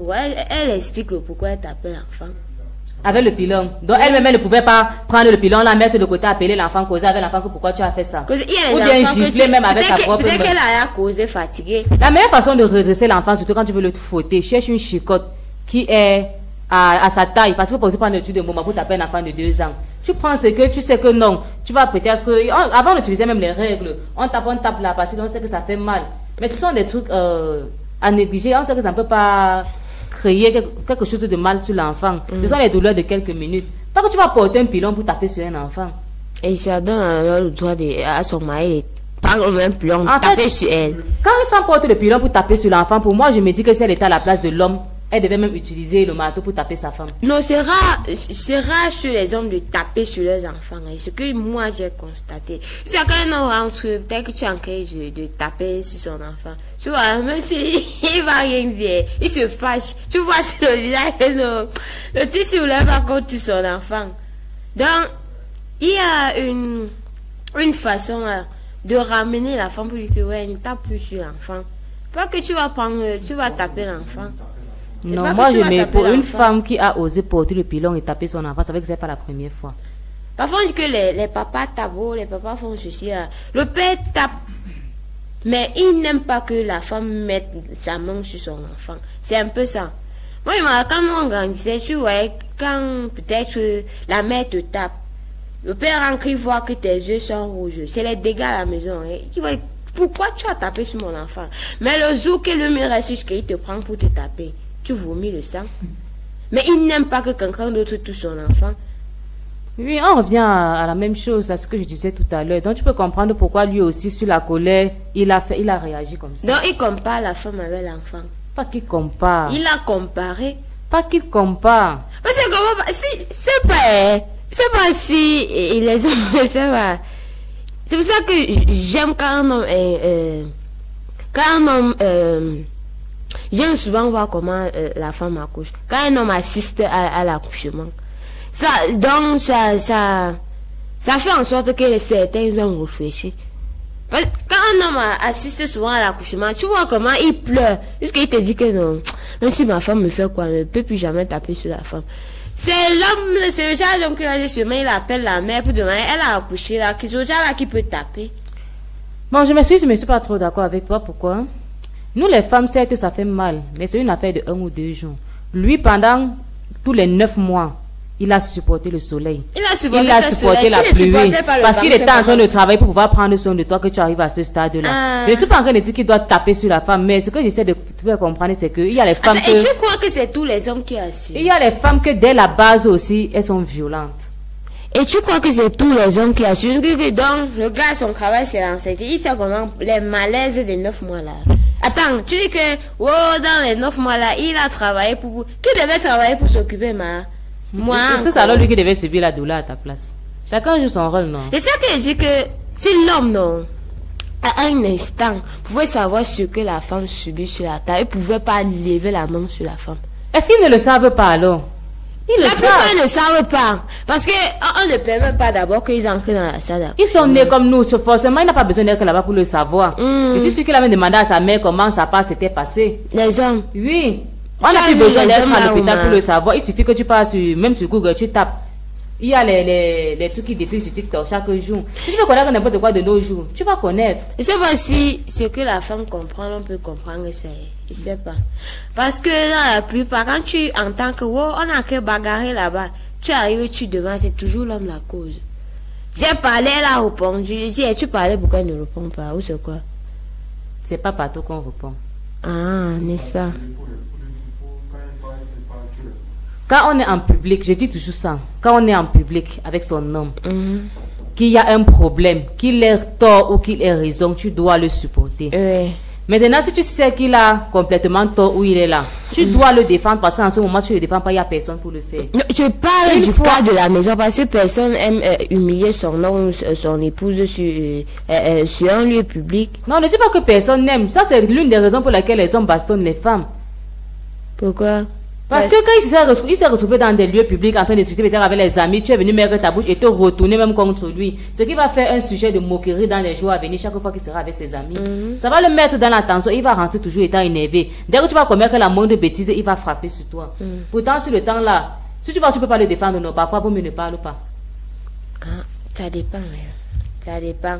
Elle explique le pourquoi elle t'appelle l'enfant. Avec le pilon. Donc elle-même, elle ne pouvait pas prendre le pilon, la mettre de côté, appeler l'enfant, causer avec l'enfant que pourquoi tu as fait ça. Ou bien gifler même avec sa propre main. Peut-être qu'elle a causé fatiguée. La meilleure façon de redresser l'enfant, surtout quand tu veux le fouetter, cherche une chicotte qui est à sa taille. Parce qu'il faut pas prendre l'étude de moment pour taper un enfant de 2 ans. Tu prends ce que tu sais que non. Tu vas peut-être... Avant, on utilisait même les règles. On tape la partie, on sait que ça fait mal. Mais ce sont des trucs à négliger. On sait que ça ne peut pas... créer quelque chose de mal sur l'enfant. Ce sont les douleurs de quelques minutes. Pas que tu vas porter un pilon pour taper sur un enfant. Et ça donne alors le droit à son mari de prendre le même pilon, taper sur elle. Quand une femme porte le pilon pour taper sur l'enfant, pour moi, je me dis que si elle était à la place de l'homme, Elle devait même utiliser le marteau pour taper sa femme. Non, c'est rare chez les hommes de taper sur leurs enfants. Et ce que moi j'ai constaté. Si quand un homme rentre, peut-être que tu es en train de taper sur son enfant. Tu vois, même s'il va rien dire, il se fâche. Tu vois sur le visage, le petit soulève pas contre son enfant. Donc, il y a une façon de ramener la femme pour dire que ouais, ne tape plus sur l'enfant. Pas que tu vas taper l'enfant. Non, moi je mets pour une femme qui a osé porter le pilon et taper son enfant, ça veut dire que c'est pas la première fois. Parfois on dit que les papas tapent, les papas font ceci là. Le père tape, mais il n'aime pas que la femme mette sa main sur son enfant. C'est un peu ça. Moi, quand on grandissait, tu vois, quand peut-être la mère te tape, le père rentre, il voit que tes yeux sont rouges. C'est les dégâts à la maison. Hein. Tu vois, pourquoi tu as tapé sur mon enfant? Mais le jour que le mur reste, qu'il te prend pour te taper, tu vomis le sang. Mais il n'aime pas que quelqu'un d'autre touche son enfant. Oui, on revient à la même chose, à ce que je disais tout à l'heure. Donc tu peux comprendre pourquoi lui aussi, sur la colère, il a réagi comme ça. Donc il compare la femme avec l'enfant. Pas qu'il compare. Il a comparé. Pas qu'il compare. Parce que comment, c'est pas si les hommes, c'est pas. C'est pour ça que j'aime quand un homme, j'aime souvent voir comment la femme accouche. Quand un homme assiste à l'accouchement, ça fait en sorte que certains hommes réfléchissent. Parce que quand un homme assiste souvent à l'accouchement, tu vois comment il pleure. Jusqu'il te dit que non, même si ma femme me fait quoi, je ne peux plus jamais taper sur la femme. C'est l'homme, c'est le genre d'homme qui va dire, il appelle la mère pour demander, elle a accouché là, c'est le genre là qui peut taper. Bon, je me suis pas trop d'accord avec toi. Pourquoi? Nous les femmes, certes, ça fait mal, mais c'est une affaire de 1 ou 2 jours. Lui, pendant tous les 9 mois, il a supporté le soleil. Il a supporté la pluie. Parce qu'il était en train de travailler pour pouvoir prendre soin de toi que tu arrives à ce stade-là. Je ne suis pas en train de dire qu'il doit taper sur la femme, mais ce que j'essaie de faire comprendre, c'est qu'il y a les femmes Et tu crois que c'est tous les hommes qui assurent? Il y a les femmes que dès la base aussi, elles sont violentes. Et tu crois que c'est tous les hommes qui assurent? Donc, le gars, son travail, c'est l'enseigner. Il sait comment les malaises des 9 mois là. Attends, tu dis que, oh, dans les 9 mois là, il a travaillé pour... Qui devait travailler pour s'occuper, ma? Moi. C'est alors lui qui devait subir la douleur à ta place. Chacun joue son rôle, non? C'est ça que je dis que si l'homme, non, à un instant, pouvait savoir ce que la femme subit sur la table, il pouvait pas lever la main sur la femme. Est-ce qu'ils ne le savent pas alors? La plupart ne savent pas. Parce que on ne permet pas d'abord qu'ils entrent dans la salle. Ils sont nés comme nous. Forcément, il n'a pas besoin d'être là-bas pour le savoir. Je suis sûr qu'il avait demandé à sa mère comment ça s'était passé. Les hommes? Oui. On n'a plus besoin d'être à l'hôpital pour le savoir. Il suffit que tu passes même sur Google, tu tapes. Il y a les trucs qui défilent sur TikTok chaque jour. Si tu veux connaître n'importe quoi de nos jours, tu vas connaître. Je sais pas si ce que la femme comprend, on peut comprendre ça. Je sais pas. Parce que dans la plupart, quand tu entends que oh, on a que bagarrer là-bas, tu arrives, tu demandes, c'est toujours l'homme la cause. J'ai parlé, elle a répondu. J'ai dit, tu parlais, pourquoi elle ne répond pas? Ou c'est quoi? C'est pas partout qu'on répond. Ah, n'est-ce pas? Quand on est en public, je dis toujours ça, quand on est en public avec son homme, qu'il y a un problème, qu'il ait tort ou qu'il ait raison, tu dois le supporter. Maintenant, si tu sais qu'il a complètement tort où il est là, tu dois le défendre parce qu'en ce moment, tu ne le défends pas, il n'y a personne pour le faire. Non, je parle du cas de la maison parce que personne aime humilier son homme, son épouse sur un lieu public. Non, ne dis pas que personne n'aime. Ça, c'est l'une des raisons pour lesquelles les hommes bastonnent les femmes. Pourquoi? Parce que quand il s'est retrouvé dans des lieux publics en train de discuter peut-être avec les amis, tu es venu mettre ta bouche et te retourner même contre lui. Ce qui va faire un sujet de moquerie dans les jours à venir chaque fois qu'il sera avec ses amis. Ça va le mettre dans l'attention, il va rentrer toujours étant énervé. Dès que tu vas commettre la moindre bêtise, il va frapper sur toi. Pourtant, sur le temps là, si tu vois, tu peux pas le défendre, non, parfois, vous ne parle pas. Ah, ça dépend, ça dépend.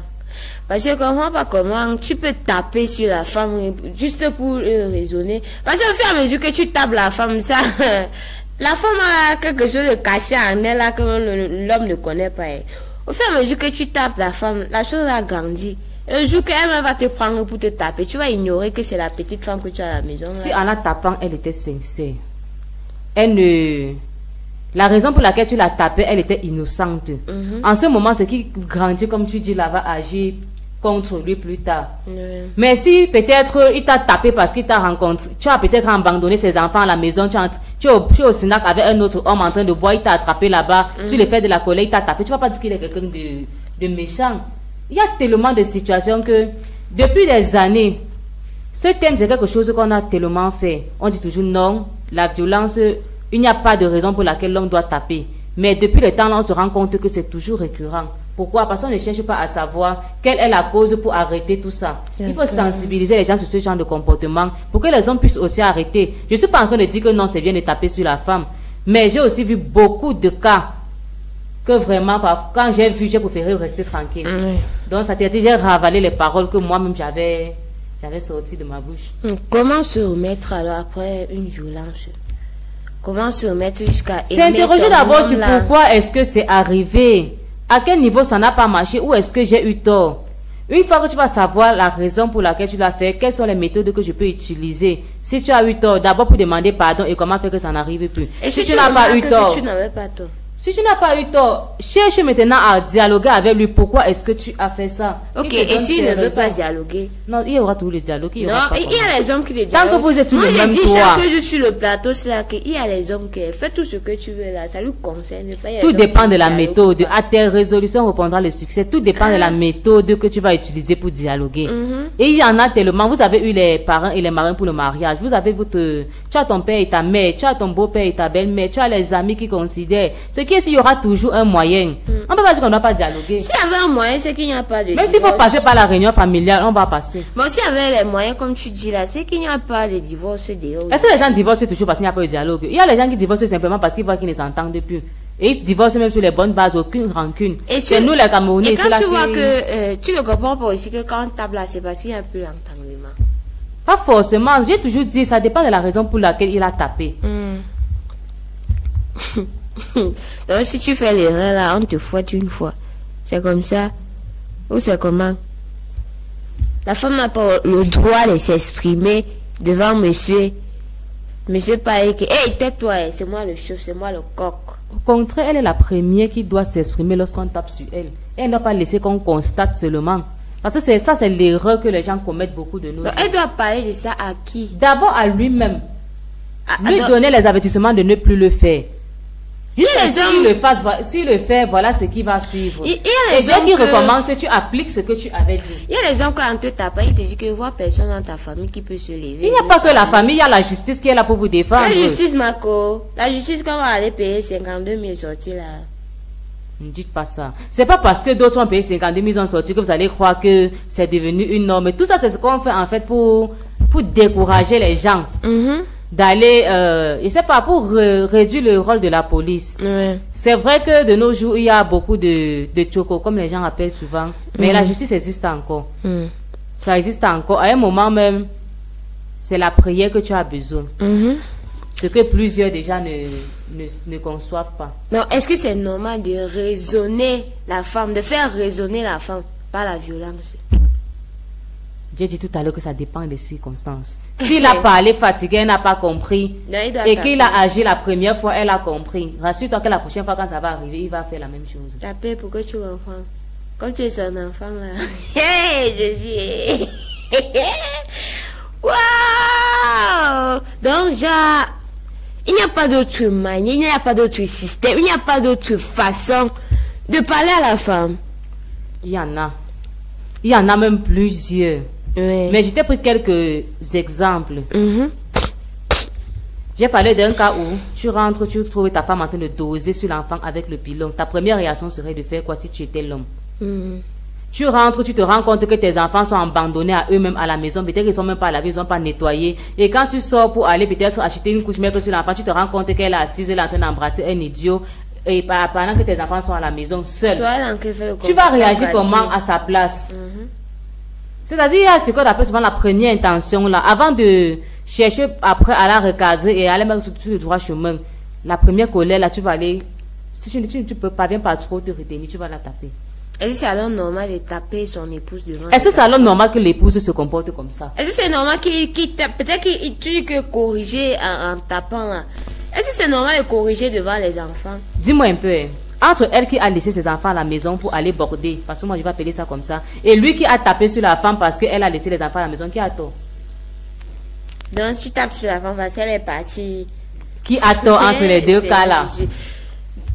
Parce que je comprends pas comment tu peux taper sur la femme juste pour raisonner. Parce que au fur et à mesure que tu tapes la femme, ça, la femme a quelque chose de caché en elle là que l'homme ne connaît pas. Au fur et à mesure que tu tapes la femme, la chose a grandi. Et le jour qu'elle va te prendre pour te taper, tu vas ignorer que c'est la petite femme que tu as à la maison. Si en la tapant, elle était sincère. La raison pour laquelle tu l'as tapée, elle était innocente. En ce moment, c'est qui grandit, comme tu dis, là, va agir contre lui plus tard. Mais si peut-être il t'a tapé parce qu'il t'a rencontré, tu as peut-être abandonné ses enfants à la maison, tu es au Sinac avec un autre homme en train de boire, il t'a attrapé là-bas, sur le fait de la colère, il t'a tapé, tu vas pas dire qu'il est quelqu'un de méchant. Il y a tellement de situations que, depuis des années, ce thème c'est quelque chose qu'on a tellement fait. On dit toujours non, la violence, il n'y a pas de raison pour laquelle l'homme doit taper. Mais depuis le temps, là, on se rend compte que c'est toujours récurrent. Pourquoi? Parce qu'on ne cherche pas à savoir quelle est la cause pour arrêter tout ça. Il faut sensibiliser les gens sur ce genre de comportement pour que les hommes puissent aussi arrêter. Je ne suis pas en train de dire que non, c'est bien de taper sur la femme. Mais j'ai aussi vu beaucoup de cas que vraiment, quand j'ai vu, j'ai préféré rester tranquille. Donc, ça j'ai ravalé les paroles que moi-même j'avais sorties de ma bouche. Comment se remettre alors après une violence? Comment se remettre jusqu'à... S'interroger d'abord sur pourquoi est-ce que c'est arrivé. À quel niveau ça n'a pas marché? Où est-ce que j'ai eu tort? Une fois que tu vas savoir la raison pour laquelle tu l'as fait, quelles sont les méthodes que je peux utiliser? Si tu as eu tort, d'abord pour demander pardon et comment faire que ça n'arrive plus. Et si tu n'as pas eu tort? Tu n'avais pas tort. Si tu n'as pas eu tort, cherche maintenant à dialoguer avec lui. Pourquoi est-ce que tu as fait ça? Ok, et s'il ne veut pas dialoguer? Non, il y aura toujours le dialogue. Non, il y a les hommes qui le dialoguent. Tant que vous êtes sur le même toit. Moi, je dis chaque jour sur le plateau, c'est là qu'il y a les hommes qui font tout ce que tu veux là. Ça lui concerne pas. Tout dépend de la méthode. À tes résolutions répondra le succès. Tout dépend de la méthode que tu vas utiliser pour dialoguer. Et il y en a tellement. Vous avez eu les parents et les marraines pour le mariage. Vous avez tu as ton père et ta mère, tu as ton beau-père et ta belle-mère, tu as les amis qui considèrent. Ce qui est sûr, il y aura toujours un moyen. On ne peut pas dire qu'on ne doit pas dialoguer. S'il y avait un moyen, c'est qu'il n'y a pas de divorce. Même s'il faut passer par la réunion familiale, on va passer. Bon, s'il y avait les moyens, comme tu dis là, c'est qu'il n'y a pas de divorce dehors. Est-ce que les gens divorcent toujours parce qu'il n'y a pas de dialogue? Il y a les gens qui divorcent simplement parce qu'ils voient qu'ils ne s'entendent plus. Et ils se divorcent même sur les bonnes bases, aucune rancune. C'est nous les Camerounais. Et quand tu vois que tu ne comprends pas aussi que quand on tape là, c'est parce qu'il y a un peu d'entendement. Pas forcément. J'ai toujours dit, ça dépend de la raison pour laquelle il a tapé. Donc si tu fais l'erreur là, on te fouette une fois. C'est comme ça. Ou c'est comment? La femme n'a pas le droit de s'exprimer devant monsieur. Monsieur parle que, hey, tais-toi, c'est moi le chef, c'est moi le coq. Au contraire, elle est la première qui doit s'exprimer lorsqu'on tape sur elle. Elle ne doit pas laisser qu'on constate seulement. Parce que c'est l'erreur que les gens commettent beaucoup de nous. Donc, elle doit parler de ça à qui? D'abord à lui-même. Lui donner les avertissements de ne plus le faire. S'il le fait, voilà ce qui va suivre. Et dès qu'il recommence, tu appliques ce que tu avais dit. Il y a les gens quand on te tape, ils te disent que vois personne dans ta famille qui peut se lever. Il n'y a pas que la famille, il y a la justice qui est là pour vous défendre. La justice, Marco. La justice, quand on va aller payer 52 000 sorties là. Ne dites pas ça. C'est pas parce que d'autres ont payé 52 000 en sortie que vous allez croire que c'est devenu une norme. Tout ça, c'est ce qu'on fait en fait pour décourager les gens. D'aller, je sais pas, pour réduire le rôle de la police. C'est vrai que de nos jours, il y a beaucoup de choco, comme les gens appellent souvent. Mais la justice existe encore. Ça existe encore. À un moment même, c'est la prière que tu as besoin. Ce que plusieurs déjà ne conçoivent pas. Non, est-ce que c'est normal de raisonner la femme, de faire raisonner la femme par la violence? J'ai dit tout à l'heure que ça dépend des circonstances. S'il a parlé fatigué, elle n'a pas compris. Non, et qu'il a agi la première fois, elle a compris. Rassure-toi que la prochaine fois, quand ça va arriver, il va faire la même chose. Taper pour que tu comprends. Comme tu es son enfant là. Hey, je suis. Waouh! Donc, genre, il n'y a pas d'autre manière, il n'y a pas d'autre système, il n'y a pas d'autre façon de parler à la femme. Il y en a. Il y en a même plusieurs. Mais je t'ai pris quelques exemples. J'ai parlé d'un cas où tu rentres, tu trouves ta femme en train de doser sur l'enfant avec le pilon. Ta première réaction serait de faire quoi si tu étais l'homme? Tu rentres, tu te rends compte que tes enfants sont abandonnés à eux-mêmes à la maison. Peut-être qu'ils ne sont même pas lavés, ils ne sont pas nettoyés. Et quand tu sors pour aller peut-être acheter une couche maigre sur l'enfant, tu te rends compte qu'elle est assise, elle est en train d'embrasser un idiot. Et pendant que tes enfants sont à la maison seuls. Tu vas réagir comment à sa place? C'est-à-dire, il y a ce qu'on appelle souvent la première intention là. Avant de chercher après à la recadrer et aller mettre sur le droit chemin, la première colère là, tu vas aller. Si tu peux pas bien pas trop te retenir, tu vas la taper. Est-ce que c'est alors normal de taper son épouse devant? Est-ce que c'est alors normal que l'épouse se comporte comme ça? Est-ce que c'est normal qu'il tape? Peut-être qu'il dit que corriger en tapant là. Est-ce que c'est normal de corriger devant les enfants? Dis-moi un peu. entre elle qui a laissé ses enfants à la maison pour aller border, parce que moi je vais appeler ça comme ça, et lui qui a tapé sur la femme parce qu'elle a laissé les enfants à la maison, qui a tort? Donc tu tapes sur la femme parce qu'elle est partie. Qui a tort entre les deux cas là?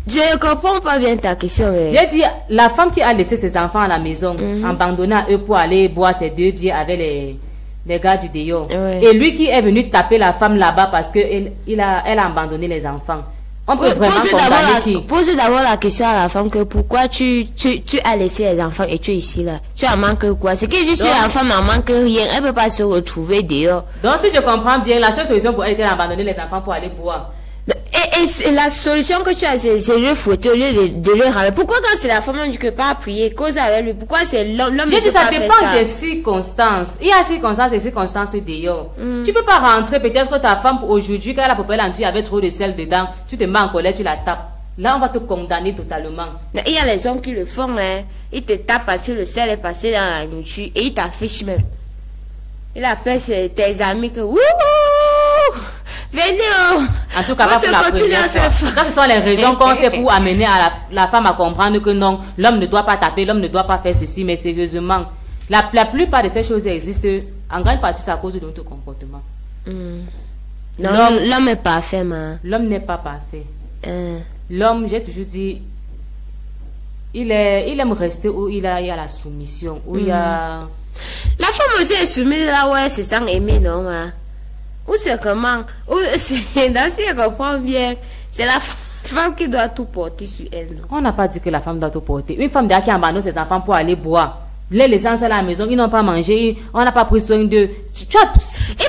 Je ne comprends pas bien ta question. J'ai dit, la femme qui a laissé ses enfants à la maison, abandonnée à eux pour aller boire ses 2 bières avec les gars du dehors. Et lui qui est venu taper la femme là-bas parce qu'elle a abandonné les enfants. On peut vraiment condamner qui? Pose d'abord la question à la femme que pourquoi tu as laissé les enfants et tu es ici là. Tu en manques quoi? C'est que juste la femme en manque rien. Elle ne peut pas se retrouver dehors. Donc si je comprends bien, la seule solution pour elle était d'abandonner les enfants pour aller boire. Et la solution que tu as, c'est le fauteuil, de le ramener. Pourquoi quand c'est la femme, on ne dit que pas prier, cause avec lui? Pourquoi c'est l'homme? J'ai dit, ça dépend des circonstances. Il y a circonstances et circonstances dehors. Tu peux pas rentrer, peut-être que ta femme, aujourd'hui, quand elle a préparé l'entrée, il y avait trop de sel dedans, tu te mets en colère, tu la tapes. Là, on va te condamner totalement. Il y a les hommes qui le font, hein. Ils te tapent parce que le sel est passé dans la nourriture et ils t'affichent même. Il appelle tes amis que, wouhou! Venez, oh. En tout cas, pas pour la première fois. Ça, ce sont les raisons qu'on fait pour amener à la femme à comprendre que non, l'homme ne doit pas taper, l'homme ne doit pas faire ceci, mais sérieusement, la plupart de ces choses existent, en grande partie, c'est à cause de notre comportement. L'homme est parfait, man. L'homme n'est pas parfait. L'homme, j'ai toujours dit, il aime rester où il y a la soumission, où il y a... La femme aussi est soumise là où elle se sent aimée, non, man? Ou c'est comment? Ou c'est, dans si je comprends bien, c'est la femme qui doit tout porter sur elle, non? On n'a pas dit que la femme doit tout porter. Une femme d'ailleurs qui abandonne ses enfants pour aller boire. Les laissant à la maison, ils n'ont pas mangé, on n'a pas pris soin d'eux. Il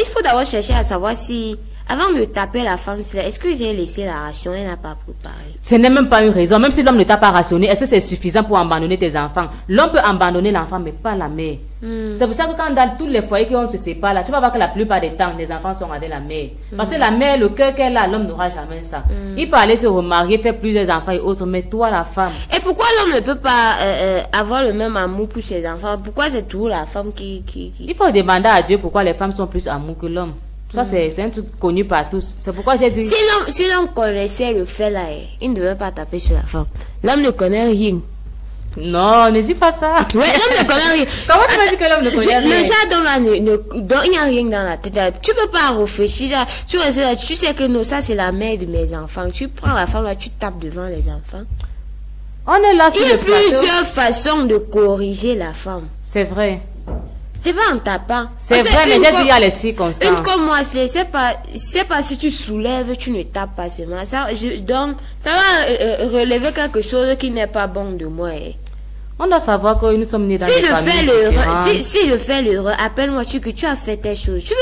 faut d'abord chercher à savoir si, avant de taper la femme, est-ce que j'ai laissé la ration, elle n'a pas préparé? Ce n'est même pas une raison. Même si l'homme ne t'a pas rationné, est-ce que c'est suffisant pour abandonner tes enfants? L'homme peut abandonner l'enfant, mais pas la mère. C'est pour ça que quand dans tous les foyers qu'on se sépare, là, tu vas voir que la plupart des temps, les enfants sont avec la mère. Parce que la mère, le cœur qu'elle a, l'homme n'aura jamais ça. Il peut aller se remarier, faire plusieurs enfants et autres, mais toi, la femme. Et pourquoi l'homme ne peut pas avoir le même amour pour ses enfants? Pourquoi c'est toujours la femme qui... Il faut demander à Dieu pourquoi les femmes sont plus amour que l'homme. Ça, c'est un truc connu par tous. C'est pourquoi j'ai dit... Si l'homme connaissait le fait là, il ne devait pas taper sur la femme. L'homme ne connaît rien. Non, ne dis pas ça. Ouais, l'homme ne connaît rien. Comment tu m'as dit que l'homme ne connaît rien? Le genre là, il n'y a rien dans la tête. Tu peux pas réfléchir là. Tu sais que non, ça c'est la mère de mes enfants. Tu prends la femme là, tu tapes devant les enfants. On est là sur il y a plusieurs façons de corriger la femme. C'est vrai. C'est pas en tapant. C'est vrai, mais j'ai dit il y a les circonstances. Une comme moi, c'est pas si tu soulèves, tu ne tapes pas seulement. Donc, ça va relever quelque chose qui n'est pas bon de moi. On doit savoir que nous sommes nés dans des familles. Si je fais l'erreur, appelle-moi que tu as fait telle chose. Tu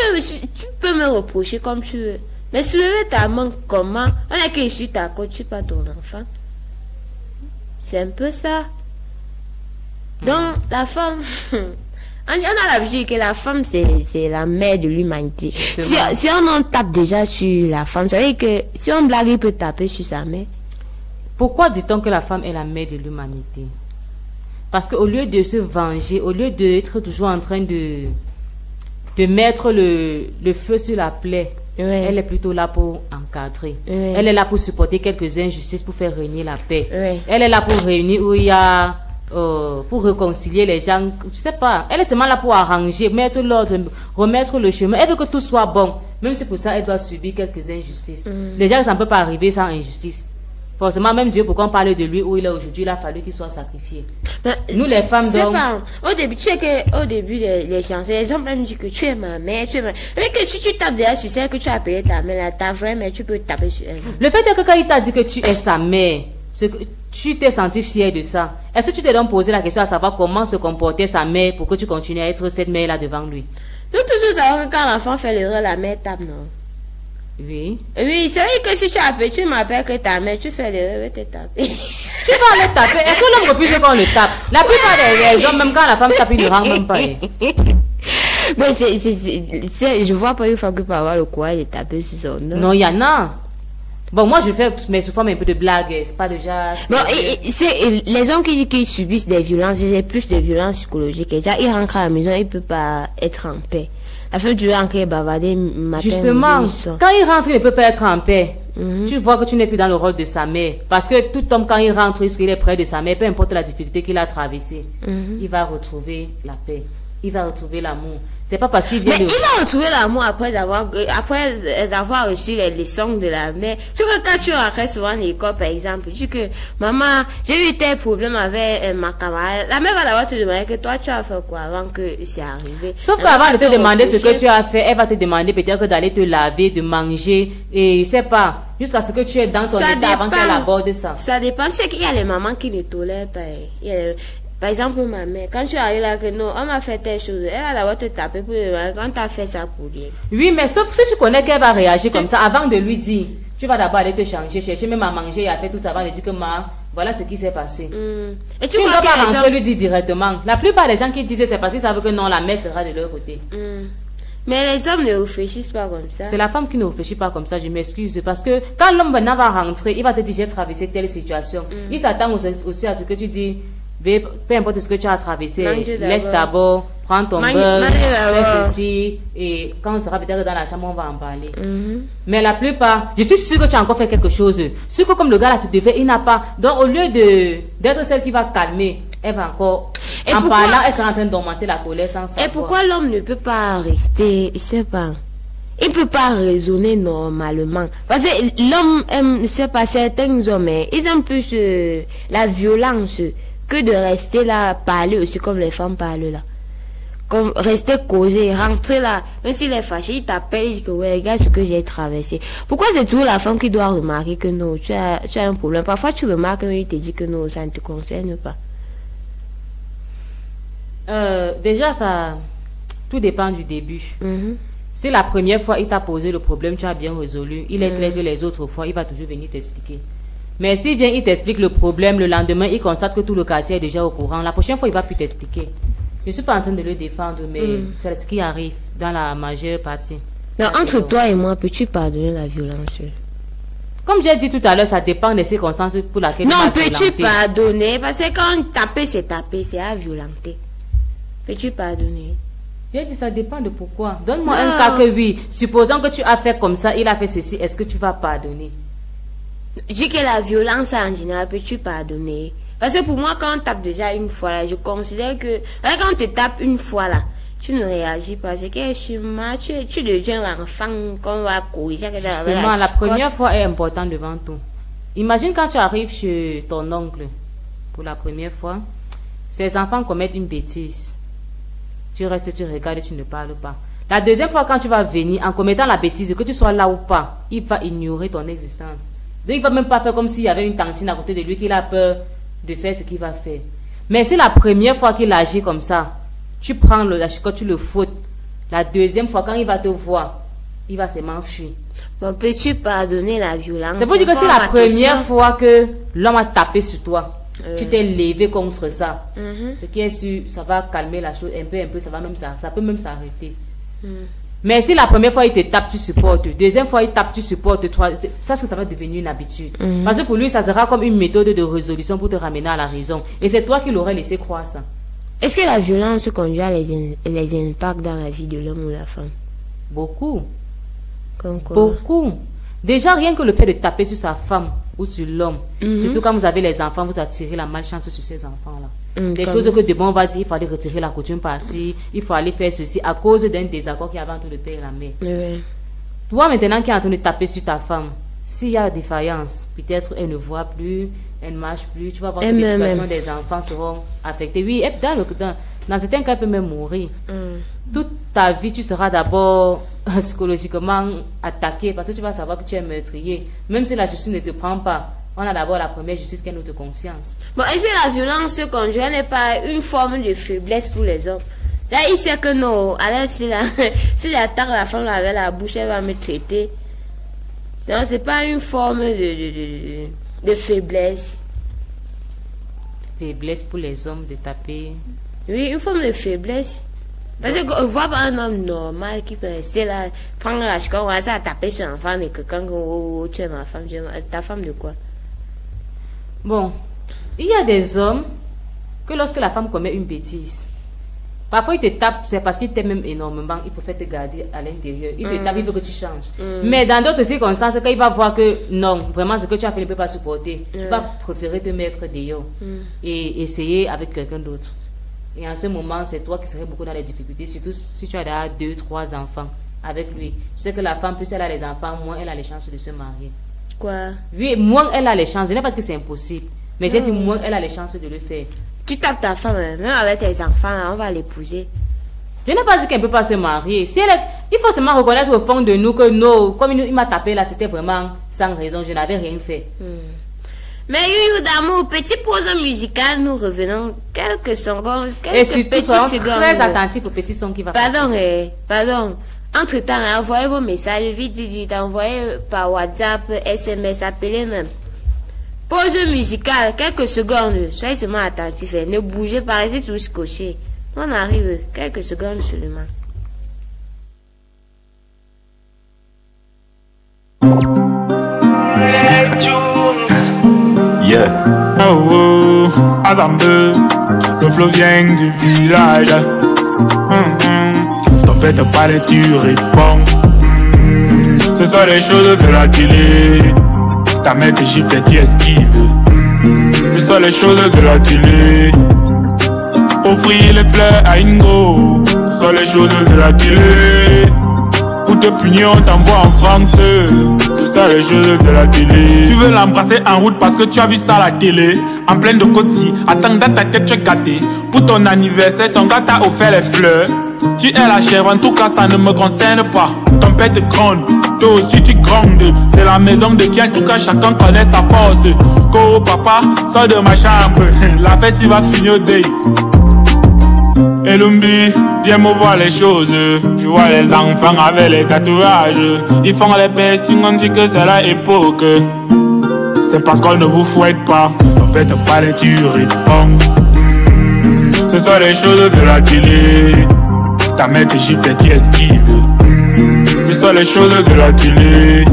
peux me reprocher comme tu veux. Mais soulever ta main comment? On est que je suis ta côte, tu pas ton enfant. C'est un peu ça. Donc, la femme... On a l'habitude que la femme, c'est la mère de l'humanité. Si on tape déjà sur la femme, ça veut dire que si on blague, il peut taper sur sa mère. Pourquoi dit-on que la femme est la mère de l'humanité? Parce qu'au lieu de se venger, au lieu d'être toujours en train de mettre le feu sur la plaie, elle est plutôt là pour encadrer. Elle est là pour supporter quelques injustices, pour faire régner la paix. Elle est là pour réunir où il y a... pour réconcilier les gens, je sais pas, elle est tellement là pour arranger, mettre l'ordre, remettre le chemin, elle veut que tout soit bon, même si pour ça elle doit subir quelques injustices. Les gens, ça ne peut pas arriver sans injustice. Forcément, même Dieu, pour qu'on parle de lui où il est aujourd'hui, il a fallu qu'il soit sacrifié. Nous les femmes, donc... Au début, les chansons, les hommes même disent que tu es ma mère, mais que si tu tapes déjà sur celle que tu as appelée ta mère, ta vraie mère, tu peux taper sur elle. Le fait est que quand il t'a dit que tu es sa mère, tu t'es senti fier de ça. Est-ce que tu t'es donc posé la question à savoir comment se comportait sa mère pour que tu continues à être cette mère-là devant lui? Nous toujours savons que quand l'enfant fait l'erreur, la mère tape, non? Oui. Oui, c'est vrai que si tu appelles, tu m'appelles que ta mère, tu fais l'erreur, elle va te taper. Tu vas aller taper. Est-ce que l'homme refuse qu'on le tape? La plupart des hommes, même quand la femme tape, ils ne rendent même pas. Mais je vois pas une fois que peut avoir le courage de taper sur son nom. Non, il y en a. Bon, moi je fais, mais souvent un peu de blague, c'est pas déjà... Bon, les hommes qui subissent des violences, c'est plus de violences psychologiques. Et déjà, ils rentrent à la maison, ils ne peuvent pas être en paix. La femme du rentre et bavarder matin. Justement, quand ils rentrent, ils ne peuvent pas être en paix. tu vois que tu n'es plus dans le rôle de sa mère. Parce que tout homme, quand il rentre, il est près de sa mère, peu importe la difficulté qu'il a traversée, il va retrouver la paix. Il va retrouver l'amour. C'est pas parce qu'il vient il va retrouver l'amour après avoir reçu les leçons de la mère. Parce que quand tu rentres souvent à l'école, par exemple, tu dis que maman, j'ai eu tel problème avec ma camarade. La mère va d'abord te demander que toi, tu as fait quoi avant que c'est arrivé. Sauf qu'avant de te demander ce que tu as fait, elle va te demander peut-être d'aller te laver, de manger, et je sais pas, jusqu'à ce que tu es dans ton état avant qu'elle aborde ça. Ça dépend. C'est qu'il y a les mamans qui ne tolèrent pas. Par exemple, ma mère, quand tu arrives là que non, on m'a fait telle chose, elle va d'abord te taper pour quand tu as fait ça pour rien. Oui, mais sauf si tu connais qu'elle va réagir comme ça, avant de lui dire, tu vas d'abord aller te changer, chercher même à manger et à faire tout ça avant de dire que voilà ce qui s'est passé. Et tu ne dois pas rentrer lui dire directement. La plupart des gens qui disent c'est parce qu'ils savent que non, la mère sera de leur côté. Mais les hommes ne réfléchissent pas comme ça. C'est la femme qui ne réfléchit pas comme ça, je m'excuse. Parce que quand l'homme maintenant va rentrer, il va te dire j'ai traversé telle situation. Il s'attend aussi à ce que tu dis. Peu importe ce que tu as traversé, laisse d'abord, prends ton beurre, fais ceci, et quand on sera peut-être dans la chambre, on va en parler. Mais la plupart, je suis sûre que tu as encore fait quelque chose. Sûr que comme le gars là, tu devais, il n'a pas. Donc au lieu d'être celle qui va calmer, elle va encore, parlant, elle sera en train d'augmenter la colère sans savoir. Et pourquoi l'homme ne peut pas rester, je sais pas. Il peut pas raisonner normalement. Parce que l'homme aime, je sais pas, certains hommes, ils aiment plus la violence que de rester là, parler aussi comme les femmes parlent là. Comme rester causer, rentrer là, même s'il est fâché, il t'appelle, il dit que ouais, regarde ce que j'ai traversé. Pourquoi c'est toujours la femme qui doit remarquer que non, tu as un problème. Parfois tu remarques, mais il te dit que non, ça ne te concerne pas. Déjà, ça, tout dépend du début. Si la première fois il t'a posé le problème, tu as bien résolu, il est clair que les autres fois, il va toujours venir t'expliquer. Mais s'il vient, il t'explique le problème, le lendemain, il constate que tout le quartier est déjà au courant. La prochaine fois, il va plus t'expliquer. Je ne suis pas en train de le défendre, mais c'est ce qui arrive dans la majeure partie. Donc, entre toi et moi, peux-tu pardonner la violence? Comme j'ai dit tout à l'heure, ça dépend des circonstances pour lesquelles non, peux-tu pardonner? Parce que quand taper, c'est à violenter. Peux-tu pardonner? J'ai dit ça dépend de pourquoi. Donne-moi un cas que oui. Supposons que tu as fait comme ça, il a fait ceci, est-ce que tu vas pardonner? Je dis que la violence en général, peux-tu pardonner? Parce que pour moi, quand on tape déjà une fois là, je considère que quand on te tape une fois là, tu ne réagis pas. C'est que tu deviens l'enfant qu'on va corriger. Justement, la première fois est importante devant tout. Imagine quand tu arrives chez ton oncle pour la première fois, ses enfants commettent une bêtise. Tu restes, tu regardes et tu ne parles pas. La deuxième fois, quand tu vas venir, en commettant la bêtise, que tu sois là ou pas, il va ignorer ton existence. Donc, il ne va même pas faire comme s'il y avait une tantine à côté de lui qu'il a peur de faire ce qu'il va faire. Mais c'est la première fois qu'il agit comme ça, tu prends la chicotte, tu le fautes. La deuxième fois, quand il va te voir, il va se m'enfuir. Bon, peux-tu pardonner la violence? C'est pour dire que c'est la première fois que l'homme a tapé sur toi. Tu t'es levé contre ça. Ce qui est sûr, ça va calmer la chose un peu, ça peut même s'arrêter. Mais si la première fois il te tape, tu supportes. Deuxième fois il tape, tu supportes. Sache que ça va devenir une habitude. Parce que pour lui, ça sera comme une méthode de résolution pour te ramener à la raison. Et c'est toi qui l'aurais laissé croire ça. Est-ce que la violence conjugale les impacte dans la vie de l'homme ou la femme? Beaucoup. Comme quoi? Beaucoup. Déjà, rien que le fait de taper sur sa femme ou sur l'homme, surtout quand vous avez les enfants, vous attirez la malchance sur ces enfants-là. Des choses que de bon on va dire, il fallait retirer la coutume par-ci, il faut aller faire ceci à cause d'un désaccord qui avait entre le père et la mère. Toi maintenant qui es en train de taper sur ta femme, s'il y a défaillance, peut-être elle ne voit plus, elle ne marche plus, tu vas voir que l'éducation des enfants seront affectées. Oui, dans certains cas, elle peut même mourir. Toute ta vie, tu seras d'abord psychologiquement attaqué parce que tu vas savoir que tu es meurtrier. Même si la justice ne te prend pas, on a d'abord la première justice qui est notre conscience. Bon, est-ce que la violence conjugale n'est pas une forme de faiblesse pour les hommes? Là, il sait que non, alors si j'attaque la femme avec la bouche, elle va me traiter. Non, c'est pas une forme de faiblesse. Faiblesse pour les hommes de taper. Oui, une forme de faiblesse. Parce qu'on voit pas un homme normal qui peut rester là, prendre la chicotte, on va taper sur l'enfant et que quand tu es ma femme, ta femme de quoi? Bon, il y a des hommes que lorsque la femme commet une bêtise, Parfois, il te tape, c'est parce qu'il t'aime même énormément. Il préfère te garder à l'intérieur. Il te tape, il veut que tu changes. Mais dans d'autres circonstances, quand il va voir que non, vraiment, ce que tu as fait, il ne peut pas supporter, il va préférer te mettre dehors et essayer avec quelqu'un d'autre. Et en ce moment, c'est toi qui serais beaucoup dans les difficultés, surtout si tu as déjà 2, 3 enfants avec lui. Tu sais que la femme, plus elle a les enfants, moins elle a les chances de se marier. Quoi? Oui, moins elle a les chances. Je n'ai pas dit que c'est impossible, mais j'ai dit moins elle a les chances de le faire. Tu tapes ta femme, même avec tes enfants, là, on va l'épouser. Je n'ai pas dit qu'elle ne peut pas se marier. Si elle est... Il faut seulement reconnaître au fond de nous que non, comme il m'a tapé là, c'était vraiment sans raison, je n'avais rien fait. Mais Youyou d'amour, petite pause musicale, nous revenons quelques secondes. Et surtout, soyons très attentifs aux petits sons qui vont passer. Pardon. Entre-temps, envoyez vos messages vite, envoyez par WhatsApp, SMS, appelez même. Pause musicale, quelques secondes. Soyez seulement attentifs. Ne bougez pas, restez tous cochés. On arrive, quelques secondes seulement. Yeah. Oh, oh, Azambe, le flot vient du village. T'embête pas les tu réponds. Ce sont les choses de la télé. Ta mère te gifle et tu esquives. Ce sont les choses de la télé. Offrir les fleurs à Ingo. Ce sont les choses de la télé. Pour te punir on t'envoie en France. C'est ça les choses de la télé. Tu veux l'embrasser en route parce que tu as vu ça à la télé. En pleine de côté, attends dans ta tête tu es gâté. Pour ton anniversaire, ton gars t'a offert les fleurs. Tu es la chèvre, en tout cas ça ne me concerne pas. Ton père te gronde, toi aussi tu grondes. C'est la maison de qui en tout cas chacun connaît sa force. Go papa, sors de ma chambre. La fête il va finir au day. Elumbi, viens me voir les choses. Je vois les enfants avec les tatouages. Ils font les piercings, on dit que c'est la époque. C'est parce qu'on ne vous fouette pas. En fait, pas les tu réponds. Ce sont les choses de la télé. Ta mère te gifle et tu esquives. Ce sont les choses de la télé.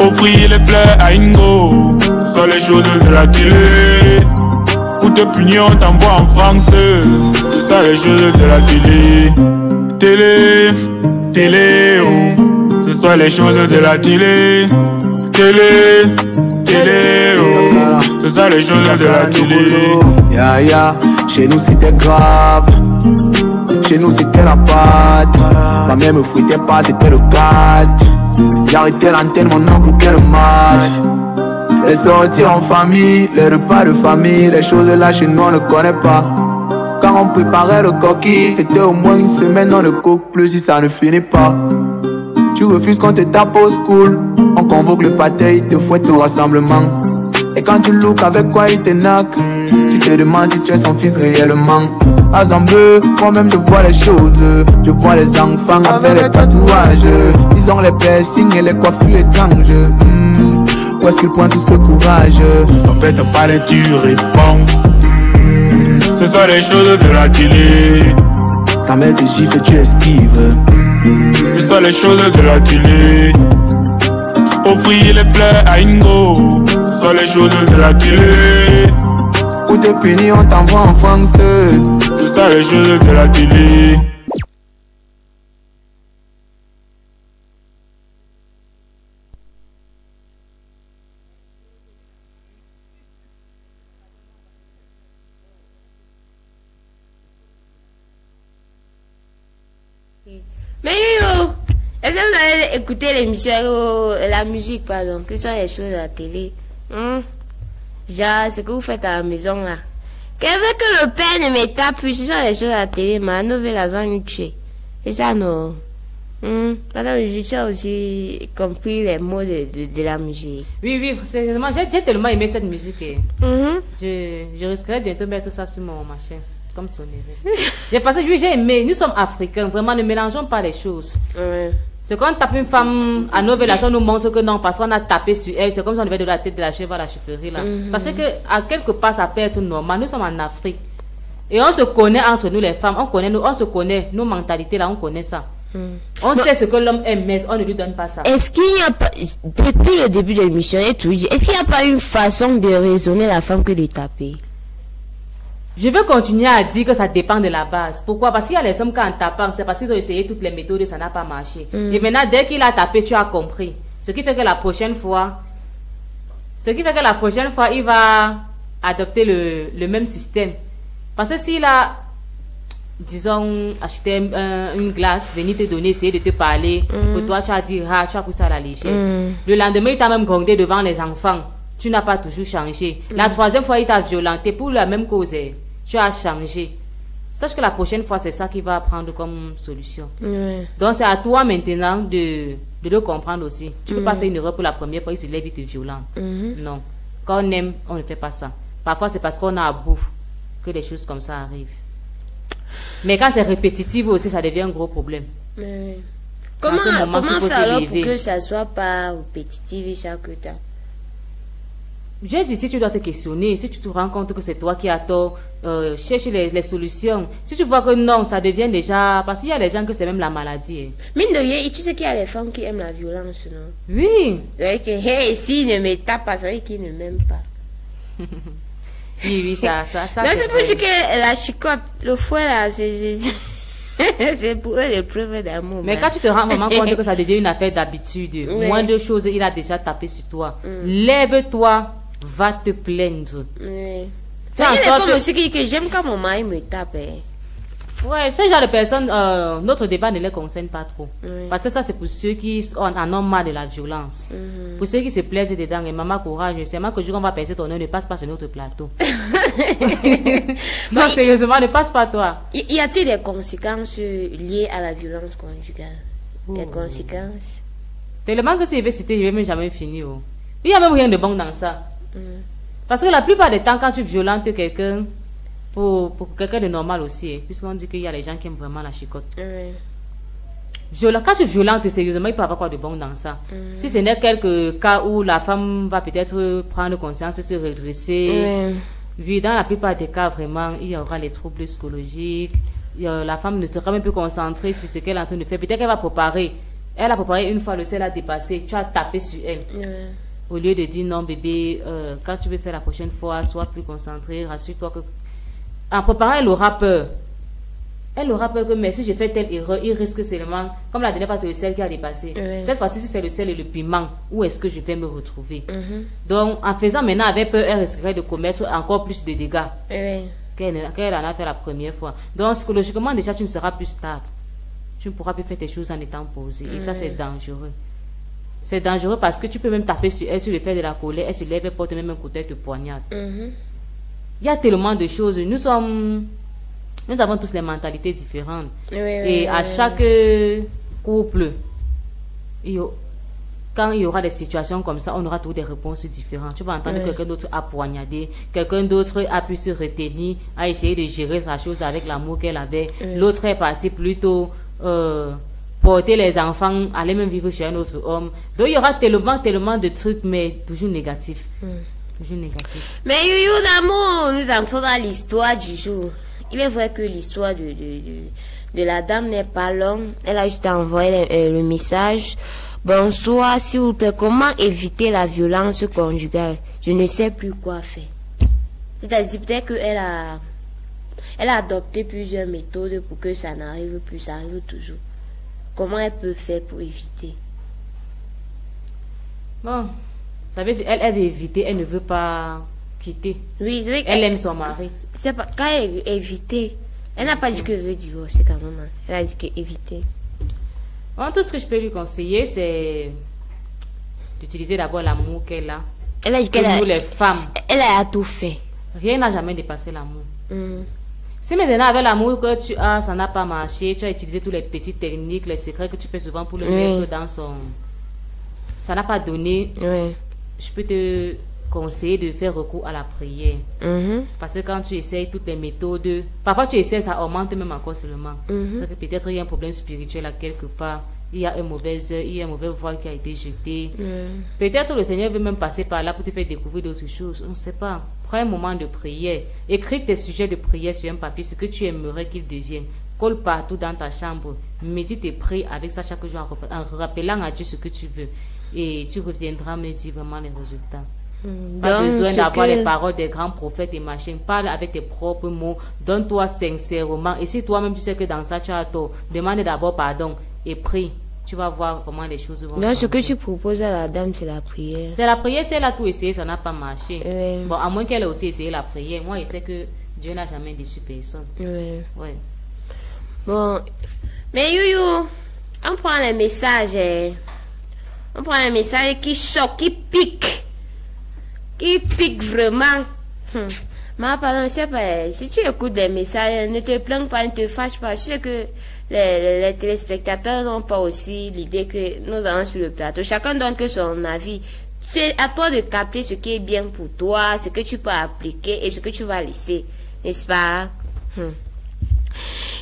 Offrir les fleurs à Ingo. Ce sont les choses de la télé. Pour te punir on t'envoie en France. C'est ça les choses de la télé. Télé, oh. Ce sont les choses de la télé. Télé, oh. Ce sont les choses de la télé. Chez nous c'était grave. Chez nous c'était la pâte. Ma mère me fouettait pas, c'était le 4. J'arrêtais l'antenne, mon oncle quel match. Les sorties en famille, les repas de famille, les choses là chez nous on ne connaît pas. Quand on préparait le coquille, c'était au moins une semaine, on ne coque plus si ça ne finit pas. Tu refuses qu'on te tape au school, on convoque le pâté, il te fouette au rassemblement. Et quand tu look avec quoi il te knock, tu te demandes si tu es son fils réellement. Azambe, moi-même je vois les choses. Je vois les enfants avec les tatouages. Ils ont les piercings et les coiffures étranges. Où est-ce qu'il prend tout ce courage? En fait, pas les tu réponds. Ce sont les choses de la télé. Ta mère te gifle et tu esquives. Ce sont les choses de la télé. Offrir les fleurs à Ingo. Ce sont les choses de la télé. Pour te punir, on t'envoie en France. Ce sont les choses de la télé. Mais yo, est-ce que vous allez écouter l'émission, la musique, pardon, que sont les choses à la télé? Genre, ce que vous faites à la maison là. Qu'elle veut que le père ne me tape plus, ce sont les choses à la télé, mais nous veut la zone nous tuer. C'est ça, non? Madame, j'ai aussi compris les mots de la musique. Oui, sérieusement, j'ai tellement aimé cette musique. Je risquerais bientôt de mettre ça sur ma chaîne. Comme sonnerie. J'ai passé, j'ai aimé. Nous sommes africains, vraiment, ne mélangeons pas les choses. C'est quand on tape une femme à Nouvelle, on nous montre que non, parce qu'on a tapé sur elle, c'est comme si on devait de la tête de la chèvre à la chefferie là. Sachez que à quelque part ça peut être normal. Nous sommes en Afrique et on se connaît entre nous les femmes, on se connaît nos mentalités là, on connaît ça. On sait ce que l'homme aime, mais on ne lui donne pas ça. Est-ce qu'il n'y a pas, depuis le début de l'émission, est-ce qu'il n'y a pas une façon de raisonner la femme que de taper? Je veux continuer à dire que ça dépend de la base. Pourquoi? Parce qu'il y a les hommes qui en tapant, c'est parce qu'ils ont essayé toutes les méthodes et ça n'a pas marché. Et maintenant, dès qu'il a tapé, tu as compris. Ce qui fait que la prochaine fois, il va adopter le même système. Parce que s'il a, disons, acheté une glace, venir te donner, essayer de te parler, pour toi, tu as dit, tu as pris ça à la légère. Le lendemain, il t'a même grondé devant les enfants. Tu n'as pas toujours changé. La troisième fois, il t'a violenté pour la même cause. Tu as changé. Sache que la prochaine fois, c'est ça qu'il va prendre comme solution. Donc, c'est à toi maintenant de le comprendre aussi. Tu ne peux pas faire une erreur pour la première fois, il se lève, il te violente. Non. Quand on aime, on ne fait pas ça. Parfois, c'est parce qu'on a à bout que des choses comme ça arrivent. Mais quand c'est répétitif aussi, ça devient un gros problème. Comment faire alors pour que ça soit pas répétitif chaque temps? J'ai dit, si tu dois te questionner, si tu te rends compte que c'est toi qui as tort, cherche les solutions. Si tu vois que non, ça devient déjà... Parce qu'il y a des gens que c'est même la maladie. Mine de rien, tu sais qu'il y a les femmes qui aiment la violence, non? Oui. Que, hey, s'il ne me tape pas, ça veut dire qu'il ne m'aime pas. Oui, ça non, c'est pour dire que la chicotte, le fouet là, c'est pour eux les preuves d'amour. Mais quand tu te rends vraiment compte que ça devient une affaire d'habitude, moins de choses, il a déjà tapé sur toi. Lève-toi, va te plaindre. Fais en sorte que j'aime quand mon mari me tape. Ouais, ce genre de personnes, notre débat ne les concerne pas trop. Parce que ça, c'est pour ceux qui en ont marre de la violence. Pour ceux qui se plaisent dedans, et maman, courage, c'est moi que je va passer ton nom, ne passe pas sur notre plateau. Non, sérieusement, ne passe pas toi. Y a-t-il des conséquences liées à la violence conjugale? Des conséquences? Tellement que si je vais citer, je ne vais même jamais finir. Il n'y a même rien de bon dans ça. Parce que la plupart des temps, quand tu violentes quelqu'un, pour quelqu'un de normal aussi, puisqu'on dit qu'il y a les gens qui aiment vraiment la chicotte. Quand tu violentes sérieusement, il peut y avoir quoi de bon dans ça. Si ce n'est quelques cas où la femme va peut-être prendre conscience, se redresser. Oui, dans la plupart des cas, vraiment, il y aura les troubles psychologiques. La femme ne sera même plus concentrée sur ce qu'elle est en train de faire. Peut-être qu'elle va préparer. Elle a préparé une fois, le sel a dépassé. Tu as tapé sur elle. Au lieu de dire non, bébé, quand tu veux faire la prochaine fois, sois plus concentré, rassure-toi que. En préparant, elle aura peur. Elle aura peur que, mais si je fais telle erreur, il risque seulement, comme la dernière fois, c'est le sel qui a dépassé. Cette fois-ci, si c'est le sel et le piment, où est-ce que je vais me retrouver? Donc, en faisant maintenant avec peur, elle risquerait de commettre encore plus de dégâts qu'elle en a fait la première fois. Donc, psychologiquement, déjà, tu ne seras plus stable. Tu ne pourras plus faire tes choses en étant posé. Et ça, c'est dangereux. C'est dangereux parce que tu peux même taper sur elle, sur le fait de la colère, elle se lève, elle porte même un couteau, elle te poignarde. Il y a tellement de choses. Nous avons tous les mentalités différentes. Et à chaque couple, quand il y aura des situations comme ça, on aura toujours des réponses différentes. Tu vas entendre quelqu'un d'autre a poignardé, quelqu'un d'autre a pu se retenir, a essayé de gérer la chose avec l'amour qu'elle avait. L'autre est parti plutôt porter les enfants, aller même vivre chez un autre homme. Donc il y aura tellement de trucs, mais toujours négatifs. Toujours négatif. Mais Youyou d'amour, nous entrons dans l'histoire du jour. Il est vrai que l'histoire de la dame n'est pas longue. Elle a juste envoyé le message. Bonsoir, s'il vous plaît, comment éviter la violence conjugale? Je ne sais plus quoi faire. C'est-à-dire peut-être qu'elle a adopté plusieurs méthodes pour que ça n'arrive plus, ça arrive toujours. Comment elle peut faire pour éviter? Bon. Ça veut dire elle veut éviter, elle ne veut pas quitter. Oui, c'est vrai elle aime son mari. C'est pas quand elle veut éviter. Elle n'a pas dit qu'elle veut divorcer quand même. Elle a dit qu'éviter. Bon, tout ce que je peux lui conseiller, c'est d'utiliser d'abord l'amour qu'elle a. Elle a dit qu'elle a. Nous les femmes. Elle a tout fait. Rien n'a jamais dépassé l'amour. Si maintenant avec l'amour que tu as, ça n'a pas marché, tu as utilisé toutes les petites techniques, les secrets que tu fais souvent pour le mettre dans son. Ça n'a pas donné. Je peux te conseiller de faire recours à la prière. Parce que quand tu essayes toutes les méthodes, parfois tu essaies, ça augmente même encore seulement. Ça fait peut-être il y a un problème spirituel à quelque part. Il y a un mauvais voile qui a été jeté. Peut-être le Seigneur veut même passer par là pour te faire découvrir d'autres choses. On ne sait pas. Prends un moment de prière. Écris tes sujets de prière sur un papier, ce que tu aimerais qu'il devienne. Colle partout dans ta chambre. Médite et prie avec ça chaque jour en rappelant à Dieu ce que tu veux. Et tu reviendras me dire vraiment les résultats. Pas besoin d'avoir les paroles des grands prophètes et machin. Parle avec tes propres mots. Donne-toi sincèrement. Et si toi-même tu sais que dans ça tu as tort, demande d'abord pardon et prie. Tu vas voir comment les choses vont changer. Ce que tu proposes à la dame, c'est la prière. C'est la prière, si elle a tout essayé, ça n'a pas marché. Bon, à moins qu'elle ait aussi essayé la prière. Moi, je sais que Dieu n'a jamais déçu personne. Ouais. Bon, mais Youyou, on prend les messages. On prend les messages qui choquent, qui piquent. Qui piquent vraiment. Mais pardon, je sais pas, si tu écoutes des messages, ne te plains pas, ne te fâche pas. Je sais que les téléspectateurs n'ont pas aussi l'idée que nous allons sur le plateau. Chacun donne que son avis. C'est à toi de capter ce qui est bien pour toi, ce que tu peux appliquer et ce que tu vas laisser. N'est-ce pas?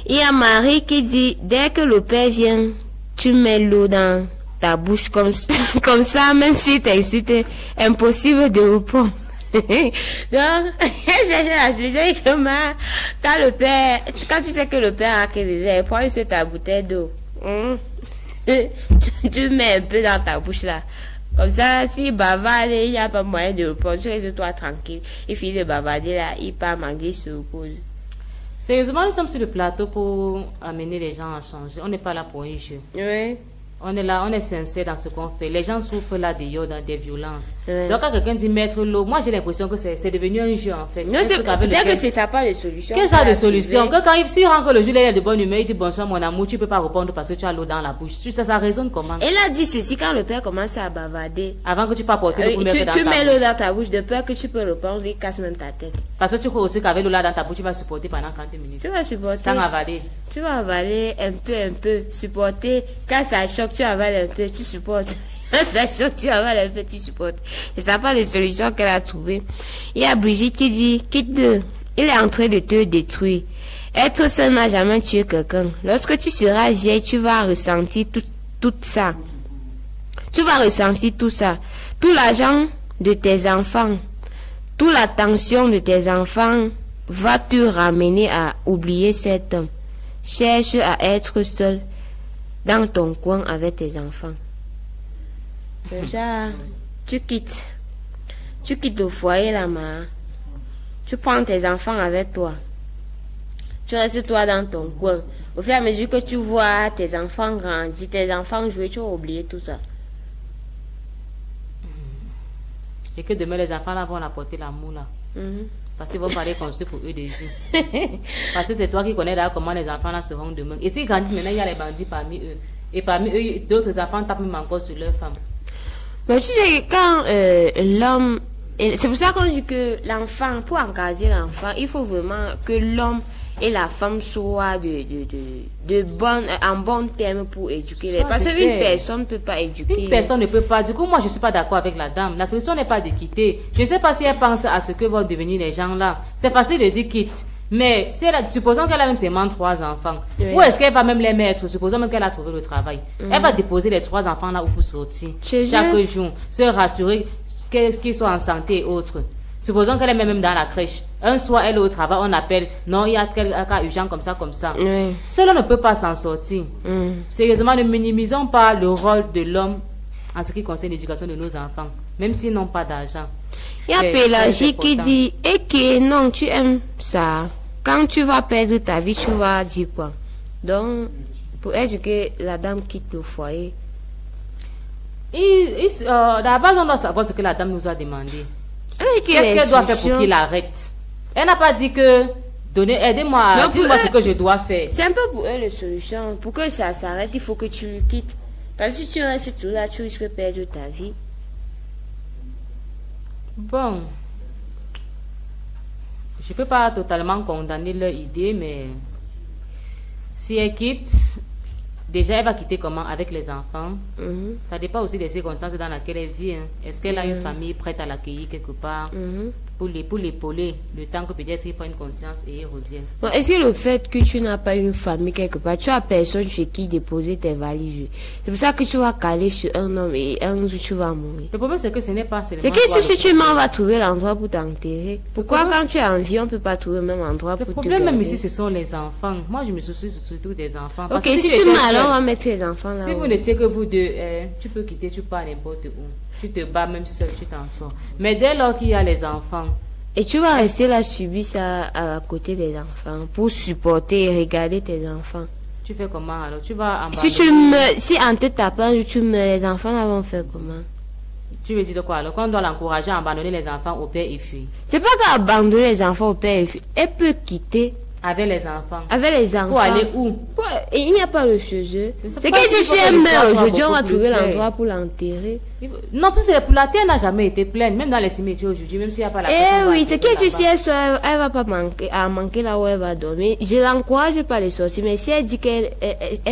Il y a Marie qui dit, dès que le père vient, tu mets l'eau dans ta bouche comme ça, même si tu es insulté, impossible de reprendre. Donc, j'ai la solution quand tu sais que le père a créé, prends sur ta bouteille d'eau. Tu mets un peu dans ta bouche là. Comme ça, si bavarde, il n'y a pas moyen de reprendre. Tu restes toi tranquille. Il finit de bavarder là, il part manger sur le coude. Sérieusement, nous sommes sur le plateau pour amener les gens à changer. On n'est pas là pour un jeu. Oui. On est là, on est sincère dans ce qu'on fait. Les gens souffrent là d'ailleurs dans des violences. Donc quand quelqu'un dit mettre l'eau, moi j'ai l'impression que c'est devenu un jeu en fait. Non, peut-être que c'est ça pas de solution. Quel genre de solution? Quand il rentre le jour, il est de bonne humeur, il dit bonsoir mon amour, tu peux pas répondre parce que tu as l'eau dans la bouche. Ça résonne comment? Elle a dit ceci quand le père commence à bavarder. Avant que tu peux apporter l'eau pour mettre dans ta bouche. Tu mets l'eau dans ta bouche de peur que tu peux répondre, il casse même ta tête. Parce que tu crois aussi qu'avec l'eau là dans ta bouche, tu vas supporter pendant 40 minutes. Tu vas supporter. Sans avaler. Tu vas avaler un peu, supporter. Quand ça choque, tu avales un peu, tu supportes. Quand ça choque, tu avales un peu, tu supportes. C'est ça pas de solution qu'elle a trouvé. Il y a Brigitte qui dit, quitte-le. Il est en train de te détruire. Être seul n'a jamais tué quelqu'un. Lorsque tu seras vieille, tu vas ressentir tout ça. Tu vas ressentir tout ça. Tout l'argent de tes enfants, toute l'attention de tes enfants va te ramener à oublier cet homme. Cherche à être seul dans ton coin avec tes enfants. Déjà, tu quittes le foyer là-bas. Tu prends tes enfants avec toi. Tu restes toi dans ton coin. Au fur et à mesure que tu vois tes enfants grandir, tes enfants jouer, tu vas oublier tout ça. Et que demain les enfants là vont apporter l'amour là. Parce qu'ils vont parler construire pour eux dessus. Parce que c'est toi qui connais là comment les enfants là seront demain. Et s'ils grandissent maintenant, il y a les bandits parmi eux. Et parmi eux, d'autres enfants tapent même encore sur leurs femmes. Mais tu sais, quand l'homme... C'est pour ça qu'on dit que l'enfant, pour encadrer l'enfant, il faut vraiment que l'homme et la femme soient en bon terme pour éduquer. Parce qu'une personne ne peut pas éduquer. Une personne ne peut pas. Du coup, moi, je ne suis pas d'accord avec la dame. La solution n'est pas de quitter. Je ne sais pas si elle pense à ce que vont devenir les gens là. C'est facile de dire quitte. Mais si supposons qu'elle a même seulement 3 enfants. Oui. Où est-ce qu'elle va même les mettre? Supposons même qu'elle a trouvé le travail. Elle va déposer les 3 enfants là où pour sortir. Chaque jour. Se rassurer qu'ils soient en santé et autres. Supposons qu'elle est même dans la crèche. Un soir, elle est au travail, on appelle. Non, il y a quelqu'un cas urgent comme ça. Oui. Cela ne peut pas s'en sortir. Sérieusement, ne minimisons pas le rôle de l'homme en ce qui concerne l'éducation de nos enfants. Même s'ils n'ont pas d'argent. Il y a Pélagie qui dit, et que non, tu aimes ça. Quand tu vas perdre ta vie, tu vas dire quoi? Donc, pour est-ce que la dame quitte le foyer? D'abord, on doit savoir ce que la dame nous a demandé. Qu'est-ce qu'elle doit faire pour qu'il arrête? Elle n'a pas dit que aidez-moi, dis-moi ce que je dois faire. C'est un peu pour elle la solution. Pour que ça s'arrête, il faut que tu le quittes. Parce que si tu restes tout là, tu risques de perdre ta vie. Bon, je ne peux pas totalement condamner leur idée, mais si elle quitte, déjà elle va quitter comment? Avec les enfants. Ça dépend aussi des circonstances dans lesquelles elle vit. Est-ce qu'elle a une famille prête à l'accueillir quelque part pour l'épauler, le temps que peut-être il prenne conscience et il revienne. Bon, est-ce que le fait que tu n'as pas une famille quelque part, tu as personne chez qui déposer tes valises? C'est pour ça que tu vas caler sur un homme et un jour tu vas mourir. Le problème c'est que ce n'est pas seulement... C'est que si tu m'en vas trouver l'endroit pour t'enterrer. Pourquoi quand tu es en vie, on ne peut pas trouver le même endroit pour te garder? Le problème même ici, ce sont les enfants. Moi, je me soucie surtout des enfants. Ok, si tu es malade, on va mettre les enfants là. Si vous n'étiez que vous deux, tu peux quitter, tu pars n'importe où. tu te bats même seul, tu t'en sors. Mais dès lors qu'il y a les enfants... Et tu vas rester là, subir ça à côté des enfants, pour supporter et regarder tes enfants. Tu fais comment alors? Tu vas abandonner. Si en te tapant, tu meurs, les enfants là vont faire comment? Tu veux dire de quoi alors? Qu'on doit l'encourager à abandonner les enfants au père et fuir? C'est pas qu'abandonner les enfants au père et fuir. Elle peut quitter. Avec les enfants. Avec les enfants. Pour aller où? Et il n'y a pas le chez eux. C'est que si elle meurt aujourd'hui, on va trouver l'endroit pour l'enterrer. Non, plus la terre n'a jamais été pleine, même dans les cimetières aujourd'hui, même s'il n'y a pas la personne. Eh oui, c'est que si elle va pas manquer là où elle va dormir. Je l'encourage pas les sortir, mais si elle dit qu'elle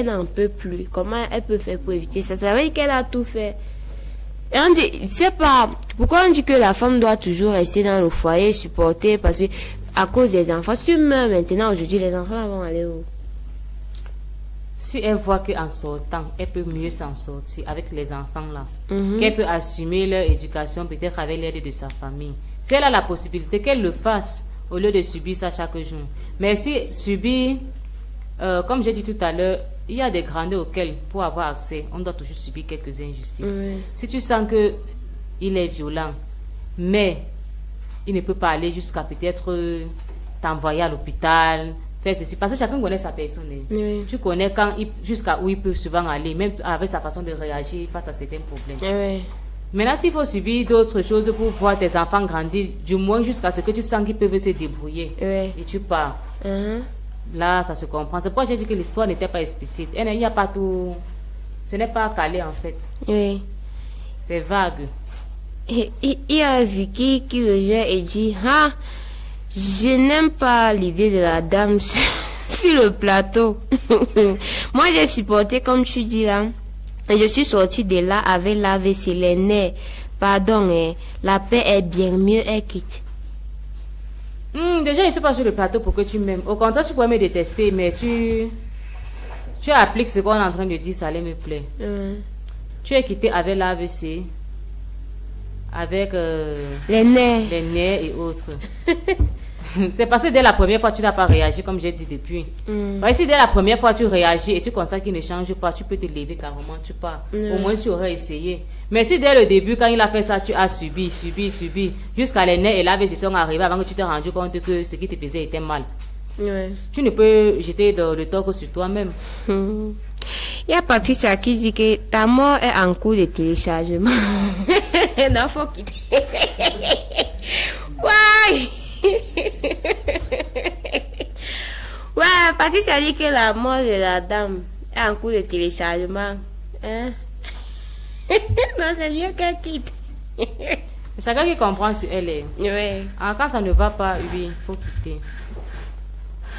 n'en peut plus, comment elle peut faire pour éviter ça? Ça veut dire qu'elle a tout fait. Et on dit, c'est pas, pourquoi on dit que la femme doit toujours rester dans le foyer, supporter, parce que à cause des enfants, si tu meurs maintenant, aujourd'hui, les enfants vont aller où? Si elle voit qu'en sortant, elle peut mieux s'en sortir avec les enfants là, qu'elle peut assumer leur éducation peut-être avec l'aide de sa famille. Si elle a la possibilité, qu'elle le fasse au lieu de subir ça chaque jour. Mais si subir, comme j'ai dit tout à l'heure, il y a des grandeurs auxquelles, pour avoir accès, on doit toujours subir quelques injustices. Si tu sens que il est violent, mais il ne peut pas aller jusqu'à peut-être t'envoyer à l'hôpital, faire ceci. Parce que chacun connaît sa personne. Tu connais jusqu'à où il peut souvent aller, même avec sa façon de réagir face à certains problèmes. Maintenant, s'il faut subir d'autres choses pour voir tes enfants grandir, du moins jusqu'à ce que tu sens qu'ils peuvent se débrouiller, et tu pars. Là, ça se comprend. C'est pourquoi j'ai dit que l'histoire n'était pas explicite. Il n'y a pas tout... Ce n'est pas calé, en fait. C'est vague. Il y a Vicky qui revient et dit, ah, je n'aime pas l'idée de la dame sur le plateau. Moi, j'ai supporté, comme tu dis là, et je suis sortie de là avec l'AVC, les nerfs. Pardon, la paix est bien mieux, elle quitte. Déjà, je ne suis pas sur le plateau pour que tu m'aimes. Au contraire, tu pourrais me détester, mais tu appliques ce qu'on est en train de dire, ça allait me plaire. Tu es quitté avec l'AVC. Avec les nerfs et autres. C'est parce que dès la première fois, tu n'as pas réagi comme j'ai dit depuis. Si dès la première fois, tu réagis et tu constates qu'il ne change pas, tu peux te lever carrément, tu pars. Au moins, tu aurais essayé. Mais si dès le début, quand il a fait ça, tu as subi, jusqu'à les nerfs et là, ils sont arrivés avant que tu t'es rendu compte que ce qui te faisait était mal. Tu ne peux jeter le tort sur toi-même. Il y a Patricia qui dit que ta mort est en cours de téléchargement. Non, faut quitter. Ouais. Ouais, Patricia dit que la mort de la dame est en cours de téléchargement. Hein? Non, c'est mieux qu'elle quitte. Chacun qui comprend sur elle. Quand ça ne va pas, oui, il faut quitter.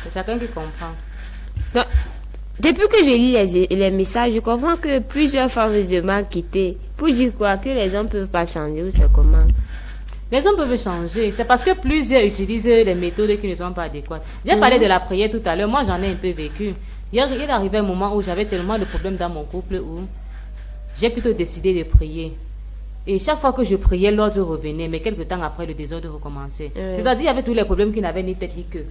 C'est chacun qui comprend. Non. Depuis que je lis les messages, je comprends que plusieurs femmes me demandent quitter. Pour dire quoi? Que les hommes ne peuvent pas changer ou c'est comment? Les hommes peuvent changer. C'est parce que plusieurs utilisent des méthodes qui ne sont pas adéquates. J'ai parlé de la prière tout à l'heure. Moi, j'en ai un peu vécu. Il est arrivé un moment où j'avais tellement de problèmes dans mon couple où j'ai plutôt décidé de prier. Et chaque fois que je priais, l'ordre revenait, mais quelques temps après, le désordre recommençait. C'est-à-dire qu'il y avait tous les problèmes qui n'avaient ni tête ni queue.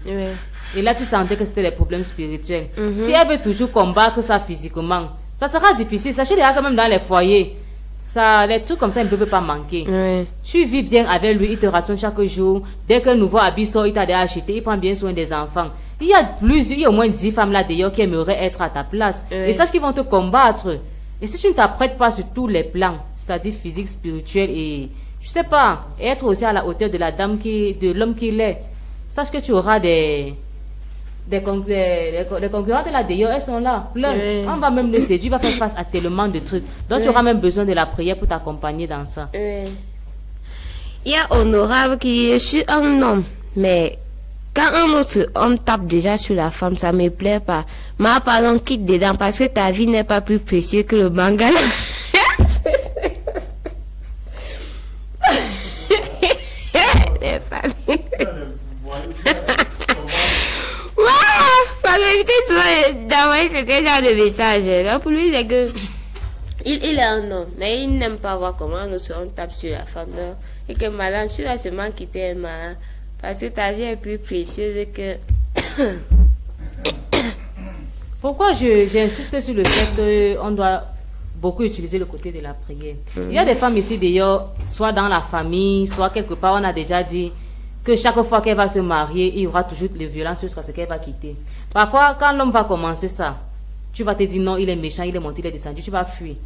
Et là, tu sentais que c'était des problèmes spirituels. Si elle veut toujours combattre ça physiquement, ça sera difficile. Sachez déjà quand même dans les foyers, les trucs comme ça, ils ne peuvent pas manquer. Tu vis bien avec lui, il te rationne chaque jour. Dès qu'un nouveau habit sort, il t'a déjà acheté, il prend bien soin des enfants. Il y a au moins 10 femmes là d'ailleurs qui aimeraient être à ta place. Et sache qu'ils vont te combattre. Et si tu ne t'apprêtes pas sur tous les plans, c'est-à-dire physique, spirituel et, je sais pas, être aussi à la hauteur de la dame de l'homme qu'il est, sache que tu auras des concurrents de la d'ailleurs, elles sont là, plein. On va même le séduire, va faire face à tellement de trucs. Donc tu auras même besoin de la prière pour t'accompagner dans ça. Il y a Honorable qui est sur un homme, mais quand un autre homme tape déjà sur la femme, ça me plaît pas. Ma pardon, quitte dedans parce que ta vie n'est pas plus précieuse que le bangala. Parce que éviter souvent d'envoyer ce genre de message. Donc pour lui, c'est que il est un homme, mais il n'aime pas voir comment nous on tape sur la femme. Donc, et que madame, je suis là seulement qui t'aime, hein, parce que ta vie est plus précieuse que... Pourquoi j'insiste sur le fait qu'on doit beaucoup utilisé le côté de la prière. Il y a des femmes ici d'ailleurs, soit dans la famille, soit quelque part, on a déjà dit que chaque fois qu'elle va se marier, il y aura toujours les violences jusqu'à ce qu'elle va quitter. Parfois, quand l'homme va commencer ça, tu vas te dire non, il est méchant, il est monté, il est descendu, tu vas fuir.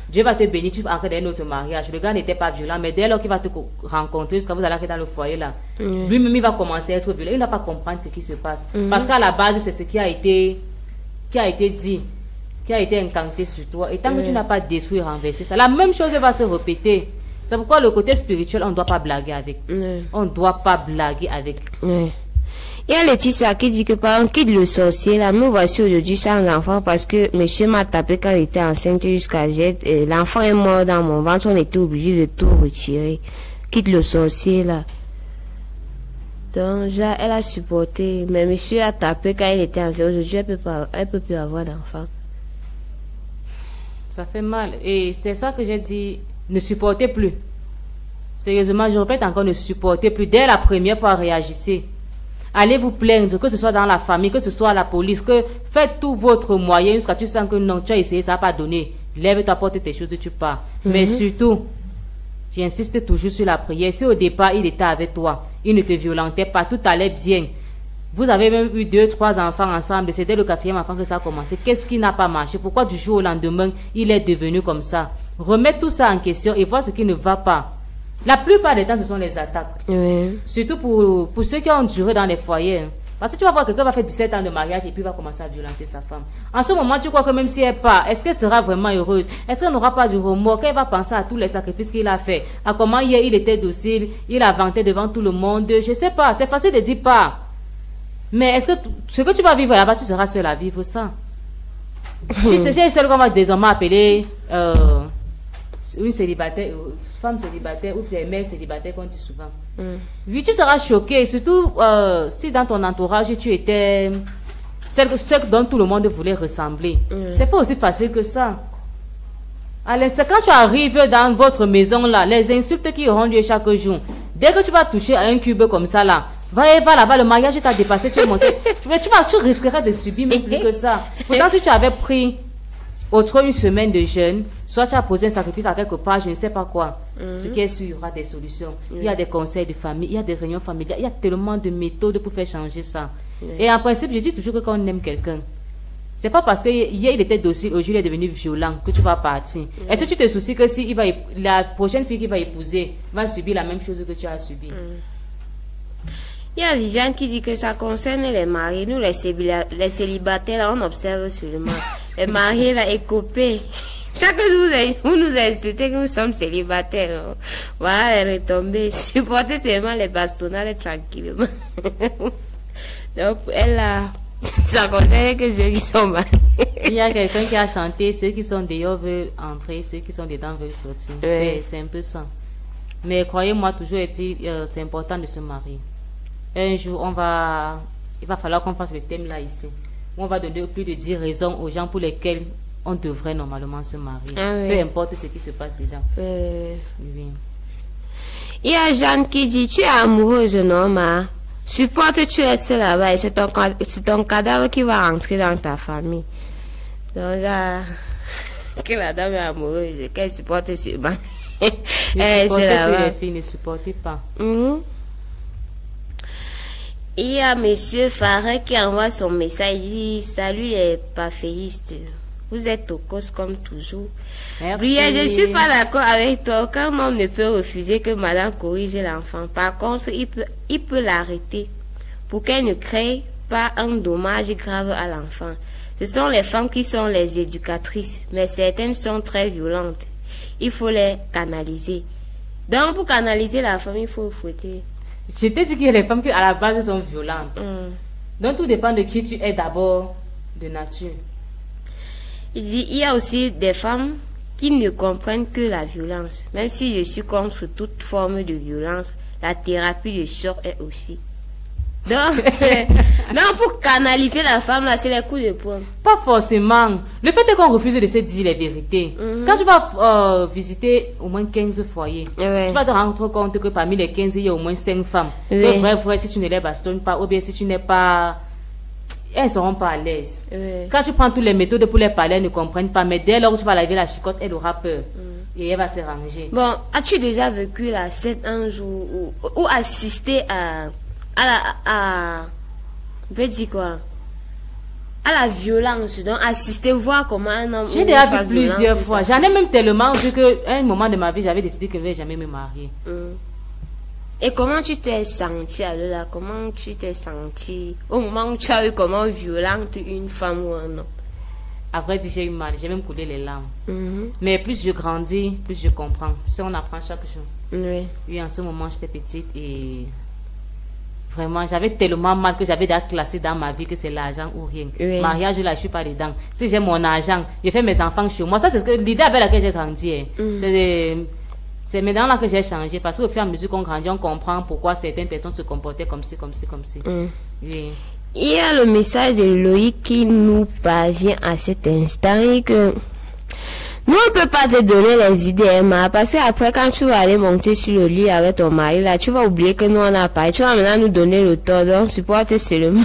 Dieu va te bénir, tu vas entrer dans un autre mariage. Le gars n'était pas violent, mais dès lors qu'il va te rencontrer, jusqu'à vous allez arriver dans le foyer là, lui-même il va commencer à être violent. Il ne va pas comprendre ce qui se passe. Parce qu'à la base, c'est ce qui a été dit, qui a été incanté sur toi. Et tant que tu n'as pas détruit, renversé ça, la même chose va se répéter. C'est pourquoi le côté spirituel, on ne doit pas blaguer avec. On ne doit pas blaguer avec. Il y a Laetitia qui dit que par exemple, quitte le sorcier, là, me voici aujourd'hui sans enfant parce que monsieur m'a tapé quand il était enceinte jusqu'à l'enfant est mort dans mon ventre, on était obligé de tout retirer. Quitte le sorcier, là. Donc, là, elle a supporté, mais monsieur a tapé quand il était enceinte. Aujourd'hui, elle peut plus avoir d'enfant. Ça fait mal. Et c'est ça que j'ai dit, ne supportez plus. Sérieusement, je répète encore, ne supportez plus. Dès la première fois, réagissez. Allez vous plaindre, que ce soit dans la famille, que ce soit à la police, que faites tout votre moyen jusqu'à tu sens que non, tu as essayé, ça n'a pas donné. Lève-toi, porte tes choses et tu pars. Mais surtout, j'insiste toujours sur la prière. Si au départ, il était avec toi, il ne te violentait pas, tout allait bien. Vous avez même eu 2, 3 enfants ensemble, c'était le 4e enfant que ça a commencé. Qu'est-ce qui n'a pas marché? Pourquoi du jour au lendemain, il est devenu comme ça? Remets tout ça en question et vois ce qui ne va pas. La plupart des temps, ce sont les attaques. Surtout pour ceux qui ont duré dans les foyers. Parce que tu vas voir quelqu'un va faire 17 ans de mariage et puis va commencer à violenter sa femme. En ce moment, tu crois que même si elle part, est-ce qu'elle sera vraiment heureuse? Est-ce qu'elle n'aura pas du remords? Qu'elle va penser à tous les sacrifices qu'il a fait? À comment hier il était docile, il a vanté devant tout le monde? Je sais pas, c'est facile de dire pas. Mais est-ce que ce que tu vas vivre là-bas, tu seras seul à vivre ça? Si c'est celle qu'on va désormais appeler une célibataire, femme célibataire ou les mères célibataires qu'on dit souvent. Oui, tu seras choqué, surtout si dans ton entourage tu étais celle dont tout le monde voulait ressembler. C'est pas aussi facile que ça. À l'instant, quand tu arrives dans votre maison là, les insultes qui auront lieu chaque jour, dès que tu vas toucher à un cube comme ça là, va là-bas, le mariage t'a dépassé, tu es monté. tu risqueras de subir même plus que ça. Pourtant, si tu avais pris autre une semaine de jeûne, soit tu as posé un sacrifice à quelque part, je ne sais pas quoi. Ce qui est sûr, il y aura des solutions. Il y a des conseils de famille, il y a des réunions familiales, il y a tellement de méthodes pour faire changer ça. Et en principe, je dis toujours que quand on aime quelqu'un, c'est pas parce que hier il était docile, aujourd'hui il est devenu violent que tu vas partir. Est-ce que tu te soucies que si la prochaine fille qu'il va épouser va subir la même chose que tu as subi? Il y a des gens qui disent que ça concerne les mariés. Nous, les célibataires, là, on observe seulement. Les mariés, là, écopés. Chaque jour, vous nous insultez que nous sommes célibataires. Voilà les retombées. Supportez seulement les bastonnades tranquillement. Donc, elle a... Ça concerne que ceux qui sont mariés. Il y a quelqu'un qui a chanté, ceux qui sont dehors veulent entrer, ceux qui sont dedans veulent sortir. C'est un peu ça. Mais croyez-moi, toujours c'est important de se marier. Un jour, il va falloir qu'on fasse le thème là ici. On va donner plus de 10 raisons aux gens pour lesquels on devrait normalement se marier. Peu importe ce qui se passe déjà. Oui. Il y a Jeanne qui dit, tu es amoureuse, non, ma? Supporte-tu rester là-bas et c'est ton cadavre qui va rentrer dans ta famille. Donc là, que la dame est amoureuse, qu'elle supporte ce banc. C'est là-bas. Les filles ne supportent pas. Il y a monsieur Farret qui envoie son message, il dit, salut les paféistes, vous êtes au cause comme toujours. Merci. Je ne suis pas d'accord avec toi, quand on ne peut refuser que madame corrige l'enfant. Par contre, il peut l'arrêter pour qu'elle ne crée pas un dommage grave à l'enfant. Ce sont les femmes qui sont les éducatrices, mais certaines sont très violentes. Il faut les canaliser. Donc pour canaliser la femme, il faut fouetter. Je t'ai dit qu'il y a les femmes qui à la base sont violentes. Donc tout dépend de qui tu es d'abord de nature. Il dit il y a aussi des femmes qui ne comprennent que la violence. Même si je suis contre toute forme de violence, la thérapie de choc est aussi. Donc, non, pour canaliser la femme, là, c'est les coups de poing. Pas forcément. Le fait est qu'on refuse de se dire les vérités. Quand tu vas visiter au moins 15 foyers, tu vas te rendre compte que parmi les 15, il y a au moins 5 femmes. Que vrai, si tu ne les bastonnes pas, ou bien si tu n'es pas... elles ne seront pas à l'aise. Ouais. Quand tu prends toutes les méthodes pour les parler, elles ne comprennent pas. Mais dès lors que tu vas laver la chicotte, elle aura peur. Et elle va se ranger. Bon, as-tu déjà vécu la scène un jour ou assisté on peut dire quoi? À la violence, donc assister, voir comment un homme... J'ai déjà vu plusieurs fois. J'en ai même tellement vu qu'à un moment de ma vie, j'avais décidé que je ne vais jamais me marier. Et comment tu t'es senti là? Comment tu t'es senti au moment où tu as eu comment violente une femme ou un homme? Après, j'ai eu mal. J'ai même coulé les larmes. Mais plus je grandis, plus je comprends. Tu sais, on apprend chaque jour. Oui. Oui, en ce moment, j'étais petite et... Vraiment, j'avais tellement mal que j'avais déjà classé dans ma vie que c'est l'argent ou rien. Oui. Mariage, là, je suis pas dedans. Si j'ai mon argent, je fais mes enfants chez moi. Ça, c'est l'idée avec laquelle j'ai grandi. C'est maintenant là que j'ai changé. Parce qu'au fur et à mesure qu'on grandit, on comprend pourquoi certaines personnes se comportaient comme ci. Oui. Il y a le message de Loïc qui nous parvient à cet instant et que... Nous, on ne peut pas te donner les idées, Emma, parce qu'après, quand tu vas aller monter sur le lit avec ton mari, là, tu vas oublier que nous, on a parlé. Tu vas maintenant nous donner le tort, donc supporte seulement.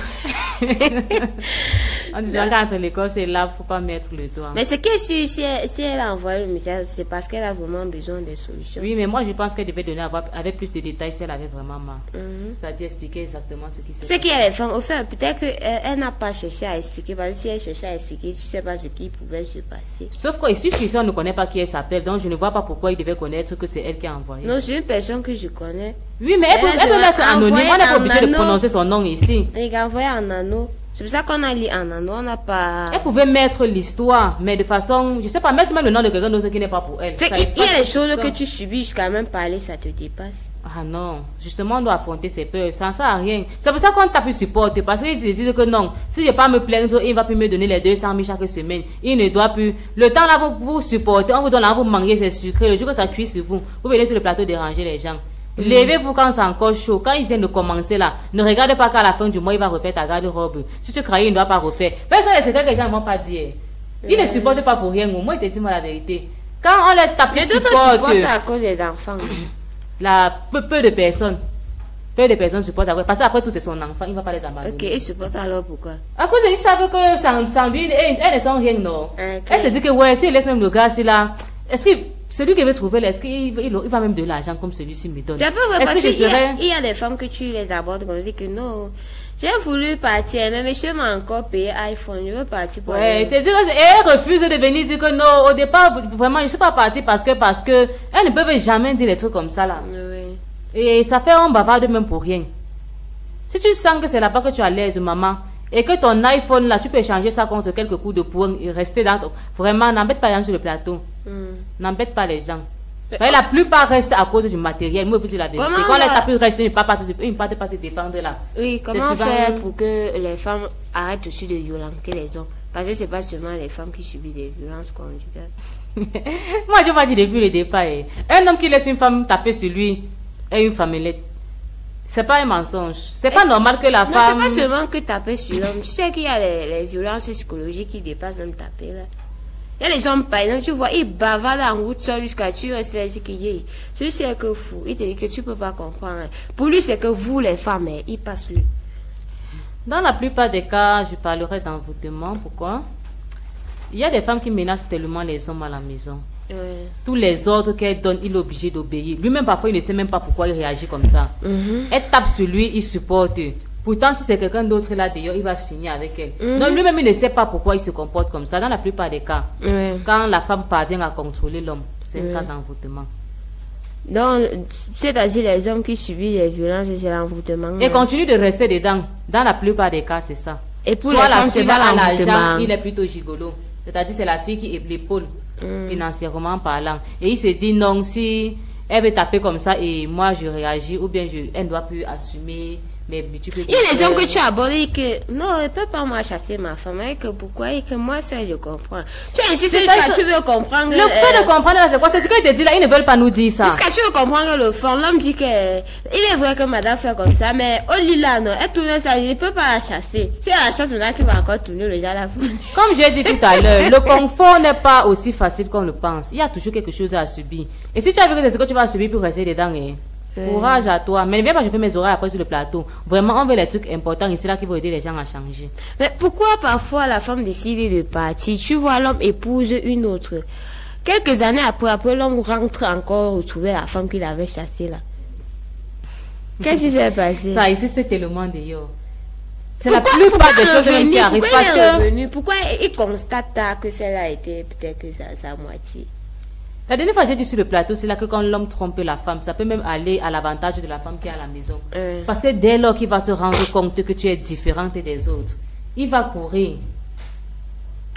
En disant qu'entre l'école, c'est là, il ne faut pas mettre le doigt. Mais c'est que si elle a envoyé le message, c'est parce qu'elle a vraiment besoin des solutions. Oui, mais moi, je pense qu'elle devait donner avec plus de détails si elle avait vraiment mal. C'est-à-dire expliquer exactement ce qui s'est passé. Ce qui est les femmes, au fait, peut-être qu'elle n'a pas cherché à expliquer, parce que si elle cherchait à expliquer, tu ne sais pas ce qui pouvait se passer. Sauf qu'ici, on ne connaît pas qui elle s'appelle, donc je ne vois pas pourquoi il devait connaître que c'est elle qui a envoyé. Non, c'est une personne que je connais. Oui, mais elle peut être anonyme, on n'est pas obligé de prononcer son nom ici. Elle a envoyé en anneau. C'est pour ça qu'on a lu en anneau, on n'a pas... Elle pouvait mettre l'histoire, mais de façon, je sais pas, mettre même le nom de quelqu'un d'autre qui n'est pas pour elle. Il y a des choses que tu subis jusqu'à même parler, ça te dépasse. Ah non, justement, on doit affronter ses peurs, ça ne sert à rien. C'est pour ça qu'on t'a pu supporter, parce qu'ils se disent que non, si je ne vais pas me plaindre, il ne va plus me donner les 200 000 chaque semaine. Il ne doit plus. Le temps là, vous supporter, on vous donne là, vous mangez, c'est sucré. Le jour que ça cuit sur vous, vous venez sur le plateau déranger les gens. Levez-vous quand c'est encore chaud. Quand il vient de commencer là, ne regarde pas qu'à la fin du mois, il va refaire ta garde-robe. Si tu crains, il ne doit pas refaire. Personne ne sait que les gens ne vont pas dire. Ils ne supportent pas pour rien. Moi, il te dit moi la vérité. Quand on les tape, mais d'autres supportent à cause des enfants. Peu de personnes. Peu de personnes supportent après. Parce qu'après tout, c'est son enfant. Il ne va pas les abandonner. Ok, ils supportent alors pourquoi? À cause ils savent que sans lui, elles ne sont rien, non. Okay. Elle se dit que ouais, si elle laisse même le gars, c'est là. Est-ce que celui qui veut trouver, est-ce qu'il va même de l'argent comme celui-ci me donne? C'est un peu vrai, parce qu'il y a des femmes que tu les abordes comme je dis que non. J'ai voulu partir, mais monsieur m'a encore payé iPhone. Je veux partir pour ouais, te dire elle refuse de venir dire que non. Au départ, vraiment, je ne suis pas partie parce que elles ne peuvent jamais dire des trucs comme ça là. Oui. Et ça fait un bavarde même pour rien. Si tu sens que c'est là-bas que tu as l'aise, maman, et que ton iPhone là, tu peux changer ça contre quelques coups de poing et rester dans ton... Vraiment, n'embête pas les gens sur le plateau. N'embête pas les gens. La plupart restent à cause du matériel. Moi, je dire la vérité. Quand les tapis restent, ils ne partent pas se défendre là. Oui, comment faire pour que les femmes arrêtent aussi de violenter les hommes? Parce que ce n'est pas seulement les femmes qui subissent des violences conjugales. Moi, je vais dire depuis le départ. Un homme qui laisse une femme taper sur lui est une femmelette. C'est pas un mensonge. C'est pas normal que la femme... Non, c'est pas seulement que taper sur l'homme. Tu sais qu'il y a les violences psychologiques qui dépassent même taper là. Il y a les hommes, par exemple, tu vois, ils bavardent en route seul jusqu'à tu restes là, tu dis, celui-ci est que fou. Il te dit que tu peux pas comprendre. Pour lui, c'est que vous, les femmes, ils passent lui. Dans la plupart des cas, je parlerai d'envoûtement. Pourquoi? Il y a des femmes qui menacent tellement les hommes à la maison. Ouais. Tous les ordres qu'elle donne, il est obligé d'obéir. Lui-même, parfois, il ne sait même pas pourquoi il réagit comme ça. Elle tape sur lui, il supporte. Pourtant, si c'est quelqu'un d'autre là d'ailleurs, il va finir avec elle. Donc lui-même, il ne sait pas pourquoi il se comporte comme ça. Dans la plupart des cas, quand la femme parvient à contrôler l'homme, c'est un cas d'envoûtement. Donc, c'est-à-dire les hommes qui subissent les violences, c'est l'envoûtement. Et continue de rester dedans. Dans la plupart des cas, c'est ça. Et pour soit les femmes, c'est pas l'envoûtement. Il est plutôt gigolo. C'est-à-dire c'est la fille qui l'épaule financièrement parlant. Et il se dit non, si elle veut taper comme ça et moi je réagis, ou bien elle ne doit plus assumer. Mais tu peux... Il y a des hommes que tu abordes et que non, elle ne peut pas moi chasser ma femme. Et que pourquoi? Et que moi, ça, je comprends. Tu insistes jusqu'à tu veux comprendre. Le fait de comprendre, c'est quoi? C'est ce qu'ils te disent là, ils ne veulent pas nous dire ça. Jusqu'à tu veux comprendre le fond. L'homme dit que il est vrai que madame fait comme ça, mais au lit là, non, elle tourne ça, je ne peux pas la chasser. Si elle la chasse maintenant, qui va encore tourner le là. Comme j'ai dit tout à l'heure, le confort n'est pas aussi facile qu'on le pense. Il y a toujours quelque chose à subir. Et si tu as vu que c'est ce que tu vas subir pour rester dedans, Courage à toi. Mais ne viens pas, je fais mes oreilles après sur le plateau. Vraiment, on veut les trucs importants ici là qui vont aider les gens à changer. Mais pourquoi parfois la femme décide de partir? Tu vois, l'homme épouse une autre. Quelques années après l'homme rentre encore retrouver la femme qu'il avait chassée là. Qu'est-ce qui s'est passé? Ça ici, c'est tellement d'ailleurs. C'est la plupart des choses même qui arrivent. Pourquoi il est revenu? Pourquoi il constate que celle-là était peut-être que sa moitié? La dernière fois, j'ai dit sur le plateau, c'est là que quand l'homme trompe la femme, ça peut même aller à l'avantage de la femme qui est à la maison. Parce que dès lors qu'il va se rendre compte que tu es différente des autres, il va courir.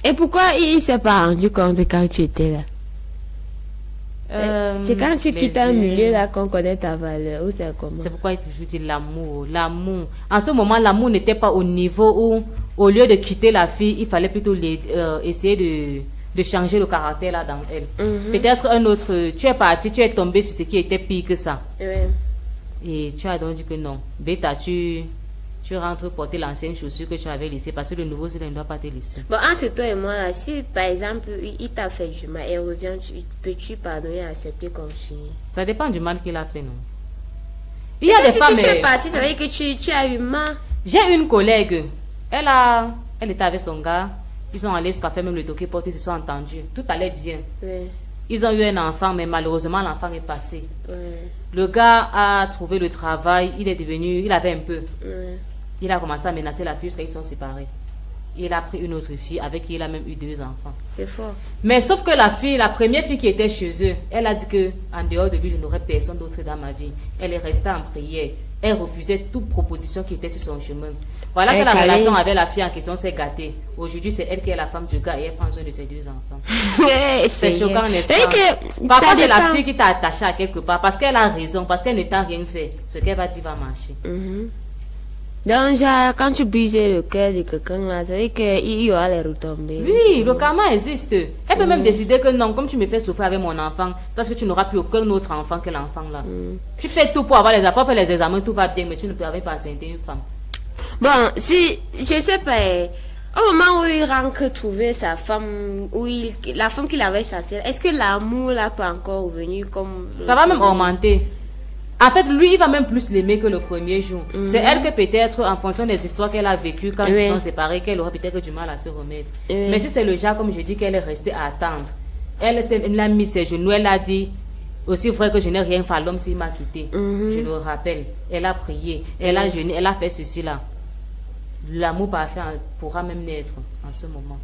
Et pourquoi il ne s'est pas rendu compte quand tu étais là? C'est quand tu quittes un milieu là qu'on connaît ta valeur, ou c'est comment? C'est pourquoi il toujours dit l'amour, l'amour. En ce moment, l'amour n'était pas au niveau où, au lieu de quitter la fille, il fallait plutôt essayer de changer le caractère là dans elle. Peut-être un autre, tu es parti, tu es tombé sur ce qui était pire que ça. Et tu as donc dit que non. Beta, tu rentres porter l'ancienne chaussure que tu avais laissée parce que le nouveau, il ne doit pas te laisser. Bon, entre toi et moi, là, si par exemple, il t'a fait du mal et revient, peux-tu pardonner et accepter continuer? Ça dépend du mal qu'il a fait, non? Il y a des femmes... Si tu es parti, ça veut dire que tu as eu mal. J'ai une collègue, elle était avec son gars. Ils sont allés jusqu'à faire même le toqué porte, ils se sont entendus. Tout allait bien. Ils ont eu un enfant, mais malheureusement, l'enfant est passé. Le gars a trouvé le travail, il avait un peu. Il a commencé à menacer la fille jusqu'à ils sont séparés. Il a pris une autre fille avec qui il a même eu 2 enfants. C'est fort. Mais sauf que la première fille qui était chez eux, elle a dit que en dehors de lui, je n'aurais personne d'autre dans ma vie. Elle est restée en prière. Elle refusait toute proposition qui était sur son chemin. Voilà que la relation avec la fille en question s'est gâtée. Aujourd'hui, c'est elle qui est la femme du gars et elle prend soin de ses 2 enfants. C'est choquant, n'est-ce pas? Parfois, c'est la fille qui t'a attaché à quelque part parce qu'elle a raison, parce qu'elle ne t'a rien fait. Ce qu'elle va dire va marcher. Donc, quand tu brises le cœur de quelqu'un, là, ça veut dire qu'il y aura les retombées. Oui, le karma existe. Elle peut même décider que non, comme tu me fais souffrir avec mon enfant, sache que tu n'auras plus aucun autre enfant que l'enfant là. Tu fais tout pour avoir les enfants, faire les examens, tout va bien, mais tu ne peux pas enceinte une femme. Bon, si, je sais pas, au moment où il rentre trouver sa femme, la femme qu'il avait chassée, est-ce que l'amour là peut encore revenir comme... Ça va même augmenter. En fait, lui, il va même plus l'aimer que le premier jour. C'est elle que peut-être, en fonction des histoires qu'elle a vécues quand ils sont séparés, qu'elle aura peut-être du mal à se remettre. Mais si c'est le genre, comme je dis, qu'elle est restée à attendre, elle a mis ses genoux, elle a dit, aussi vrai que je n'ai rien fait à l'homme s'il m'a quitté. Je le rappelle. Elle a prié, elle a jeûné, elle a fait ceci là. L'amour parfait pourra même naître en ce moment.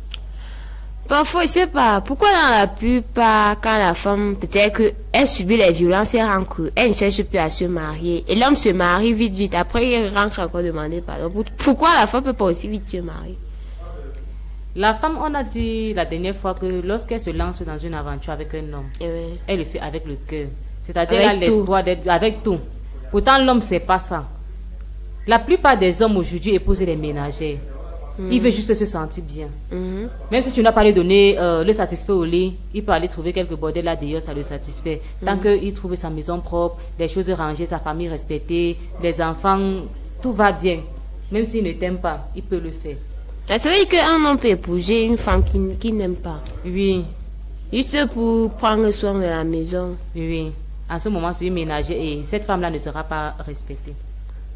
Parfois, je sais pas, pourquoi dans la plupart, quand la femme, peut-être qu'elle subit les violences, elle rentre, elle ne cherche plus à se marier. Et l'homme se marie vite, après il rentre encore demander pardon. Pourquoi la femme peut pas aussi vite se marier? La femme, on a dit la dernière fois que lorsqu'elle se lance dans une aventure avec un homme, elle le fait avec le cœur. C'est-à-dire elle a l'espoir d'être avec tout. Pourtant, l'homme, c'est pas ça. La plupart des hommes aujourd'hui épousent les ménagères. Il veut juste se sentir bien. Même si tu n'as pas lui donné le satisfait au lit, il peut aller trouver quelques bordels là d'ailleurs, ça le satisfait. Tant qu'il trouve sa maison propre, les choses rangées, sa famille respectée, les enfants, tout va bien. Même s'il ne t'aime pas, il peut le faire. Ça veut dire qu'un homme peut épouser une femme qui n'aime pas. Oui. Juste pour prendre soin de la maison. Oui. En ce moment, c'est une ménagère et cette femme-là ne sera pas respectée.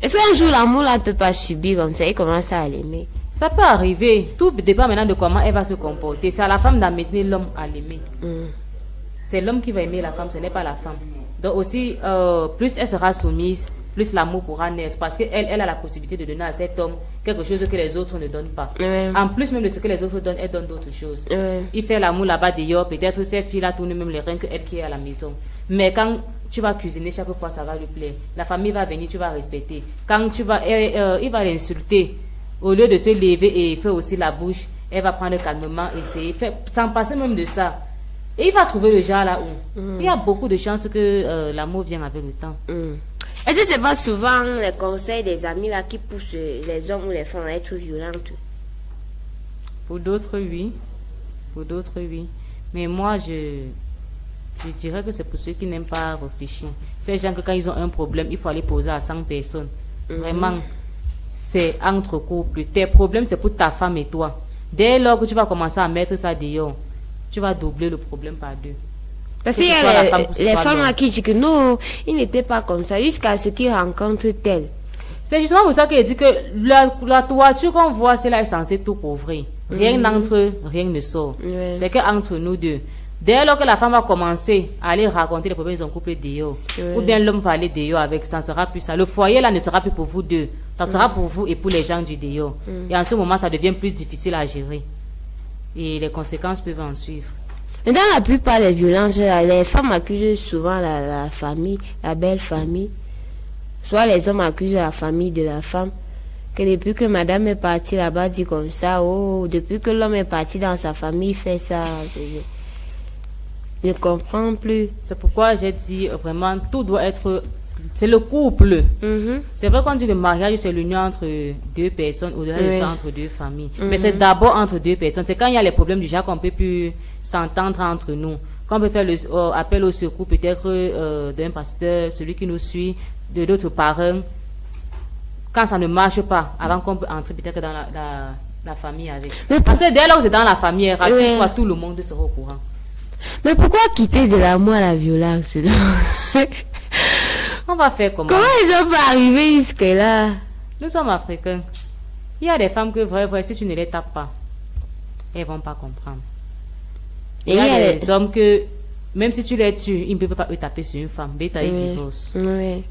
Est-ce qu'un jour l'amour là ne peut pas subir comme ça et commencer à l'aimer? Ça peut arriver. Tout dépend maintenant de comment elle va se comporter. C'est à la femme d'amener l'homme à l'aimer. C'est l'homme qui va aimer la femme, ce n'est pas la femme. Donc aussi, plus elle sera soumise, plus l'amour pourra naître. Parce qu'elle a la possibilité de donner à cet homme quelque chose que les autres ne donnent pas. En plus même de ce que les autres donnent, elle donne d'autres choses. Il fait l'amour là-bas d'ailleurs. Peut-être cette fille-là tourne même les reins que elle qui est à la maison. Mais quand tu vas cuisiner chaque fois, ça va lui plaire. La famille va venir, tu vas respecter. Quand tu vas, il va l'insulter. Au lieu de se lever et faire aussi la bouche, elle va prendre calmement, essayer, sans passer même de ça. Et il va trouver le genre là où. Il y a beaucoup de chances que l'amour vienne avec le temps. Est-ce que c'est pas souvent les conseils des amis là qui poussent les hommes ou les femmes à être violentes? Pour d'autres, oui. Pour d'autres, oui. Mais moi, je dirais que c'est pour ceux qui n'aiment pas réfléchir. Ces gens que quand ils ont un problème, il faut aller poser à 100 personnes. Vraiment, c'est entre couples. Tes problèmes, c'est pour ta femme et toi. Dès lors que tu vas commencer à mettre ça dehors, tu vas doubler le problème par 2. Parce qu'il y a les femmes à qui disent que non, il n'était pas comme ça, jusqu'à ce qu'ils rencontrent tel. C'est justement pour ça qu'il dit que la toiture qu'on voit, c'est là est censée tout couvrir. Rien n'entre, rien ne sort. C'est qu'entre nous deux. Dès lors que la femme va commencer à aller raconter les problèmes de son couple dehors, ou bien l'homme va aller dehors avec, ça ne sera plus ça. Le foyer là ne sera plus pour vous deux. Ça sera pour vous et pour les gens du dehors. Et en ce moment, ça devient plus difficile à gérer. Et les conséquences peuvent en suivre. Et dans la plupart des violences, les femmes accusent souvent la famille, la belle famille. Soit les hommes accusent la famille de la femme. Que depuis que madame est partie là-bas, dit comme ça, oh, depuis que l'homme est parti dans sa famille, il fait ça. Je ne comprends plus. C'est pourquoi j'ai dit vraiment, tout doit être... C'est le couple. C'est vrai qu'on dit le mariage, c'est l'union entre deux personnes, au-delà de ça, entre deux familles. Mais c'est d'abord entre deux personnes. C'est quand il y a les problèmes du genre qu'on peut plus s'entendre entre nous. Quand on peut faire l'appel au secours, peut-être d'un pasteur, celui qui nous suit, de d'autres parents. Quand ça ne marche pas, avant qu'on peut entrer peut-être dans la famille avec. Parce que dès lors que c'est dans la famille, rassure-toi, tout le monde sera au courant. Mais pourquoi quitter de l'amour à la violence? On va faire comment? Comment ils ont pas arrivé jusque-là? Nous sommes africains. Il y a des femmes que, vrai, si tu ne les tapes pas, elles ne vont pas comprendre. Et il y a des hommes que, même si tu les tues, ils ne peuvent pas taper sur une femme. Bêta, ils divorcent. Oui.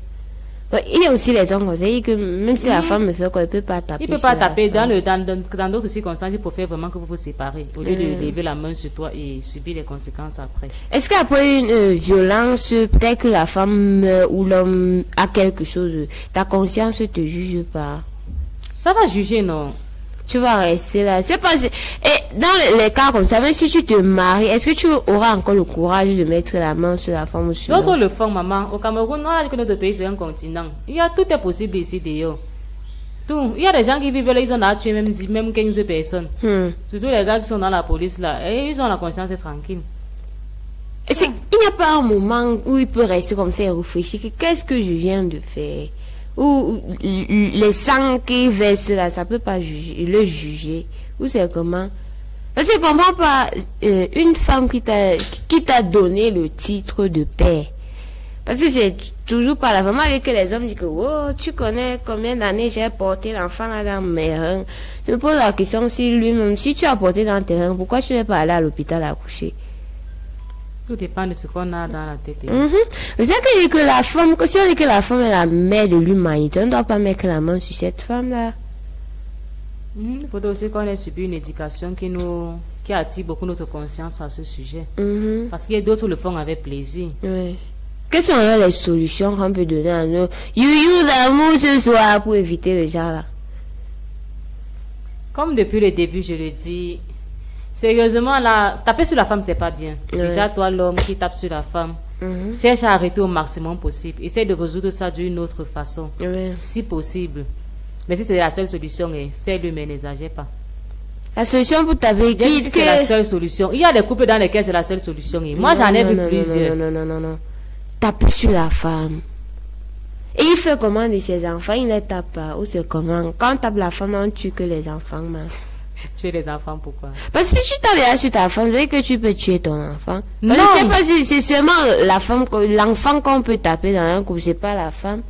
Il y a aussi les hommes comme ça, que même si la femme me fait quoi, il ne peut pas taper. Il ne peut pas taper. Dans d'autres circonstances, il faut faire vraiment que vous vous séparez. Au lieu de lever la main sur toi et subir les conséquences après. Est-ce qu'après une violence, peut-être que la femme ou l'homme a quelque chose, ta conscience te juge pas? Ça va juger, non? Tu vas rester là. C'est pas... Et dans les cas comme ça, même si tu te maries, est-ce que tu auras encore le courage de mettre la main sur la femme ou sur l'homme? D'autres le font, maman. Au Cameroun, on a dit que notre pays c'est un continent. Tout est possible ici d'ailleurs. Tout. Il y a des gens qui vivent là, ils ont tué même 15 personnes. Surtout les gars qui sont dans la police là. Et ils ont la conscience tranquille. Il n'y a pas un moment où il peut rester comme ça et réfléchir. Qu'est-ce que je viens de faire? Ou les sangs qui versent là, ça peut pas le juger. Ou c'est comment? Parce que je comprends pas une femme qui t'a donné le titre de père. Parce que c'est toujours pas la femme avec que les hommes disent que oh, tu connais combien d'années j'ai porté l'enfant là dans mes reins. Je me pose la question si lui-même, si tu as porté dans tes reins, pourquoi tu n'es pas allé à l'hôpital accoucher? Tout dépend de ce qu'on a dans la tête. Vous savez que la femme, si on dit que la femme est la mère de l'humanité, on ne doit pas mettre la main sur cette femme-là. Il faudrait aussi qu'on ait subi une éducation qui attire beaucoup notre conscience à ce sujet. Parce qu'il y a d'autres le font avec plaisir. Quelles sont les solutions qu'on peut donner à nous? You d'amour ce soir pour éviter le genre là. Comme depuis le début, je le dis. Sérieusement, là, taper sur la femme, c'est pas bien. Déjà, toi, l'homme qui tape sur la femme, cherche à arrêter au maximum possible. Essaye de résoudre ça d'une autre façon, si possible. Mais si c'est la seule solution, fais-le, mais n'exagère pas. La solution pour taper qui? Si c'est la seule solution. Il y a des couples dans lesquels c'est la seule solution. Moi, j'en ai vu plusieurs. Non. Taper sur la femme. Et il fait comment de ses enfants? Il ne tape pas. Ou c'est comment? Quand on tape la femme, on tue que les enfants. Tuer les enfants, pourquoi? Parce que si tu tapes sur ta femme, c'est que tu peux tuer ton enfant. Non. Je sais pas si c'est seulement l'enfant qu'on peut taper dans un couple, c'est pas la femme.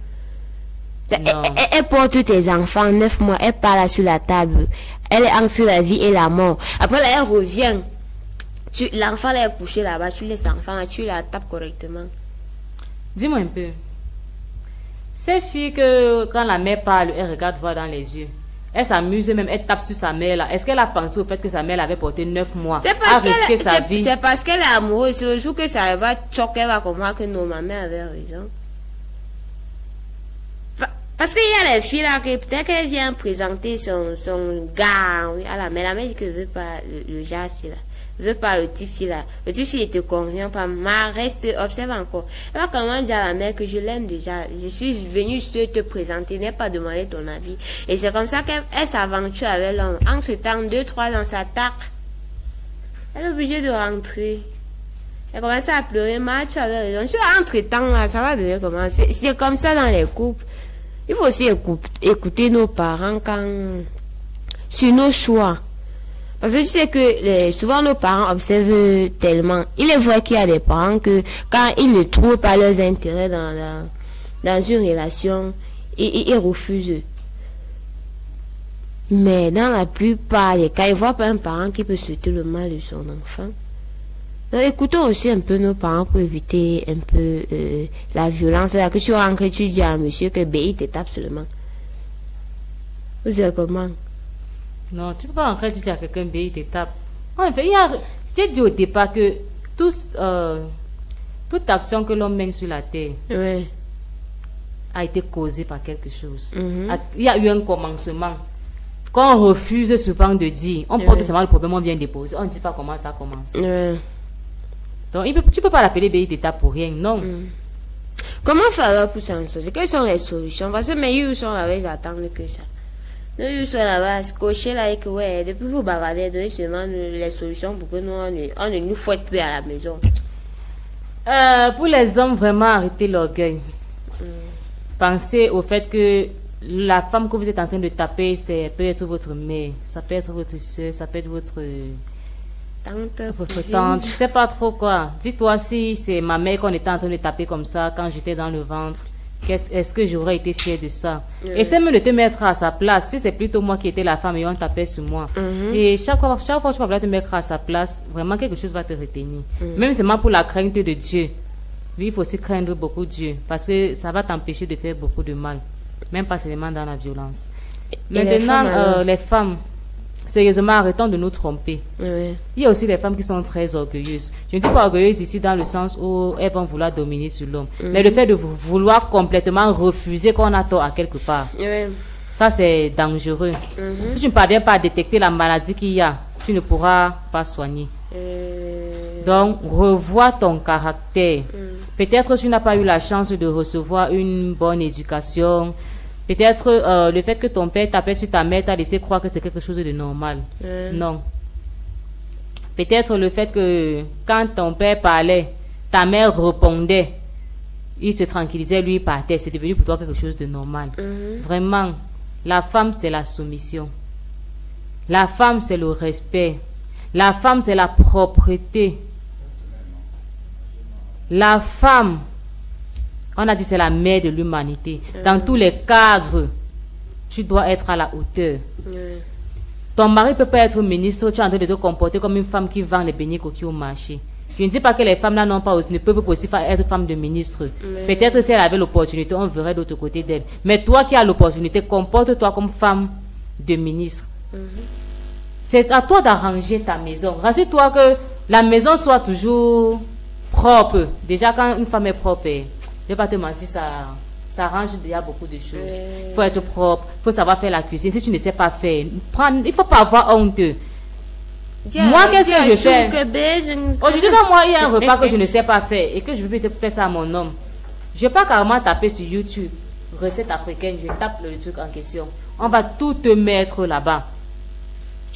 Elle porte tes enfants 9 mois, elle parle sur la table. Elle est entre la vie et la mort. Après, là, elle revient. L'enfant est couché là-bas, tu laisses l'enfant là, tu la tapes correctement. Dis-moi un peu. Ces filles que quand la mère parle, elle regarde voir dans les yeux. Elle s'amuse même, elle tape sur sa mère là. Est-ce qu'elle a pensé au fait que sa mère l'avait porté 9 mois à risquer sa vie? C'est parce qu'elle est amoureuse. C'est le jour que ça va choquer, elle va comprendre que non, ma mère avait raison. Parce qu'il y a les filles là, que peut-être qu'elle vient présenter son gars à la mère. La mère dit qu'elle veut pas le gars là. Veut pas le type là. Le type il te convient pas. Mais reste, observe encore. Elle va comment dire à la mère que je l'aime déjà. Je suis venue te présenter, n'ai pas demandé ton avis. Et c'est comme ça qu'elle s'aventure avec l'homme. En ce temps, 2-3 ans, ça tape. Elle est obligée de rentrer. Elle commence à pleurer. Mais tu avais raison. Entre temps là, ça va devenir comment? C'est comme ça dans les couples. Il faut aussi écouter nos parents sur nos choix. Parce que tu sais que souvent nos parents observent tellement. Il est vrai qu'il y a des parents que quand ils ne trouvent pas leurs intérêts dans une relation, ils refusent. Mais dans la plupart des cas, ils ne voient pas un parent qui peut souhaiter le mal de son enfant. Donc écoutons aussi un peu nos parents pour éviter un peu la violence. Là que tu rentres, tu dis à monsieur que il te tape seulement. Vous savez comment? Non, tu ne peux pas rentrer, tu dis à quelqu'un, il te tape. En fait, j'ai dit au départ que toute action que l'homme mène sur la terre a été causée par quelque chose. Il y a eu un commencement. Quand on refuse souvent de dire, on porte seulement le problème, on vient déposer. On ne dit pas comment ça commence. Donc, tu ne peux pas l'appeler il te tape pour rien, non. Comment faire alors pour s'en sortir? Quelles sont les solutions? Parce que mais ils sont là, ils attendent que ça. Nous sommes là-bas, cocher là et que ouais, depuis vous bavardez, donnez seulement les solutions pour que nous, on ne nous fouette plus à la maison. Pour les hommes, vraiment arrêtez l'orgueil. Pensez au fait que la femme que vous êtes en train de taper, c'est peut être votre mère, ça peut être votre soeur, ça peut être votre tante, je sais pas trop quoi. Dis-toi si c'est ma mère qu'on était en train de taper comme ça quand j'étais dans le ventre. Est-ce que j'aurais été fière de ça? Essaie même de te mettre à sa place. Si c'est plutôt moi qui étais la femme et on tapait sur moi. Et chaque fois tu vas vouloir te mettre à sa place, vraiment quelque chose va te retenir. Même seulement pour la crainte de Dieu. Oui, il faut aussi craindre beaucoup Dieu. Parce que ça va t'empêcher de faire beaucoup de mal. Même pas seulement dans la violence. Maintenant, les femmes, sérieusement, arrêtons de nous tromper. Il y a aussi des femmes qui sont très orgueilleuses. Je ne dis pas orgueilleuse ici dans le sens où elles vont vouloir dominer sur l'homme. Mais le fait de vouloir complètement refuser qu'on a tort à quelque part, ça c'est dangereux. Si tu ne parviens pas à détecter la maladie qu'il y a, tu ne pourras pas soigner. Donc, revois ton caractère. Peut-être tu n'as pas eu la chance de recevoir une bonne éducation. Peut-être le fait que ton père t'appelle sur ta mère t'a laissé croire que c'est quelque chose de normal. Non. Peut-être le fait que quand ton père parlait, ta mère répondait, il se tranquillisait, lui il partait. C'est devenu pour toi quelque chose de normal. Vraiment, la femme c'est la soumission. La femme c'est le respect. La femme c'est la propreté. La femme, on a dit c'est la mère de l'humanité. Dans tous les cadres, tu dois être à la hauteur. Ton mari peut pas être ministre, tu es en train de te comporter comme une femme qui vend les beignets coquilles au marché. Je ne dis pas que les femmes là ne peuvent pas aussi être femmes de ministre. Peut-être si elle avait l'opportunité, on verrait de l'autre côté d'elle. Mais toi qui as l'opportunité, comporte-toi comme femme de ministre. C'est à toi d'arranger ta maison. Rassure-toi que la maison soit toujours propre. Déjà quand une femme est propre, je ne vais pas te mentir, ça arrange déjà beaucoup de choses. Il faut être propre, il faut savoir faire la cuisine. Si tu ne sais pas faire, il ne faut pas avoir honte. Moi, qu'est-ce que je fais? Aujourd'hui, quand moi, il y a un repas que je ne sais pas faire et que je veux faire ça à mon homme, je ne vais pas carrément taper sur YouTube, recette africaine, je tape le truc en question. On va tout te mettre là-bas.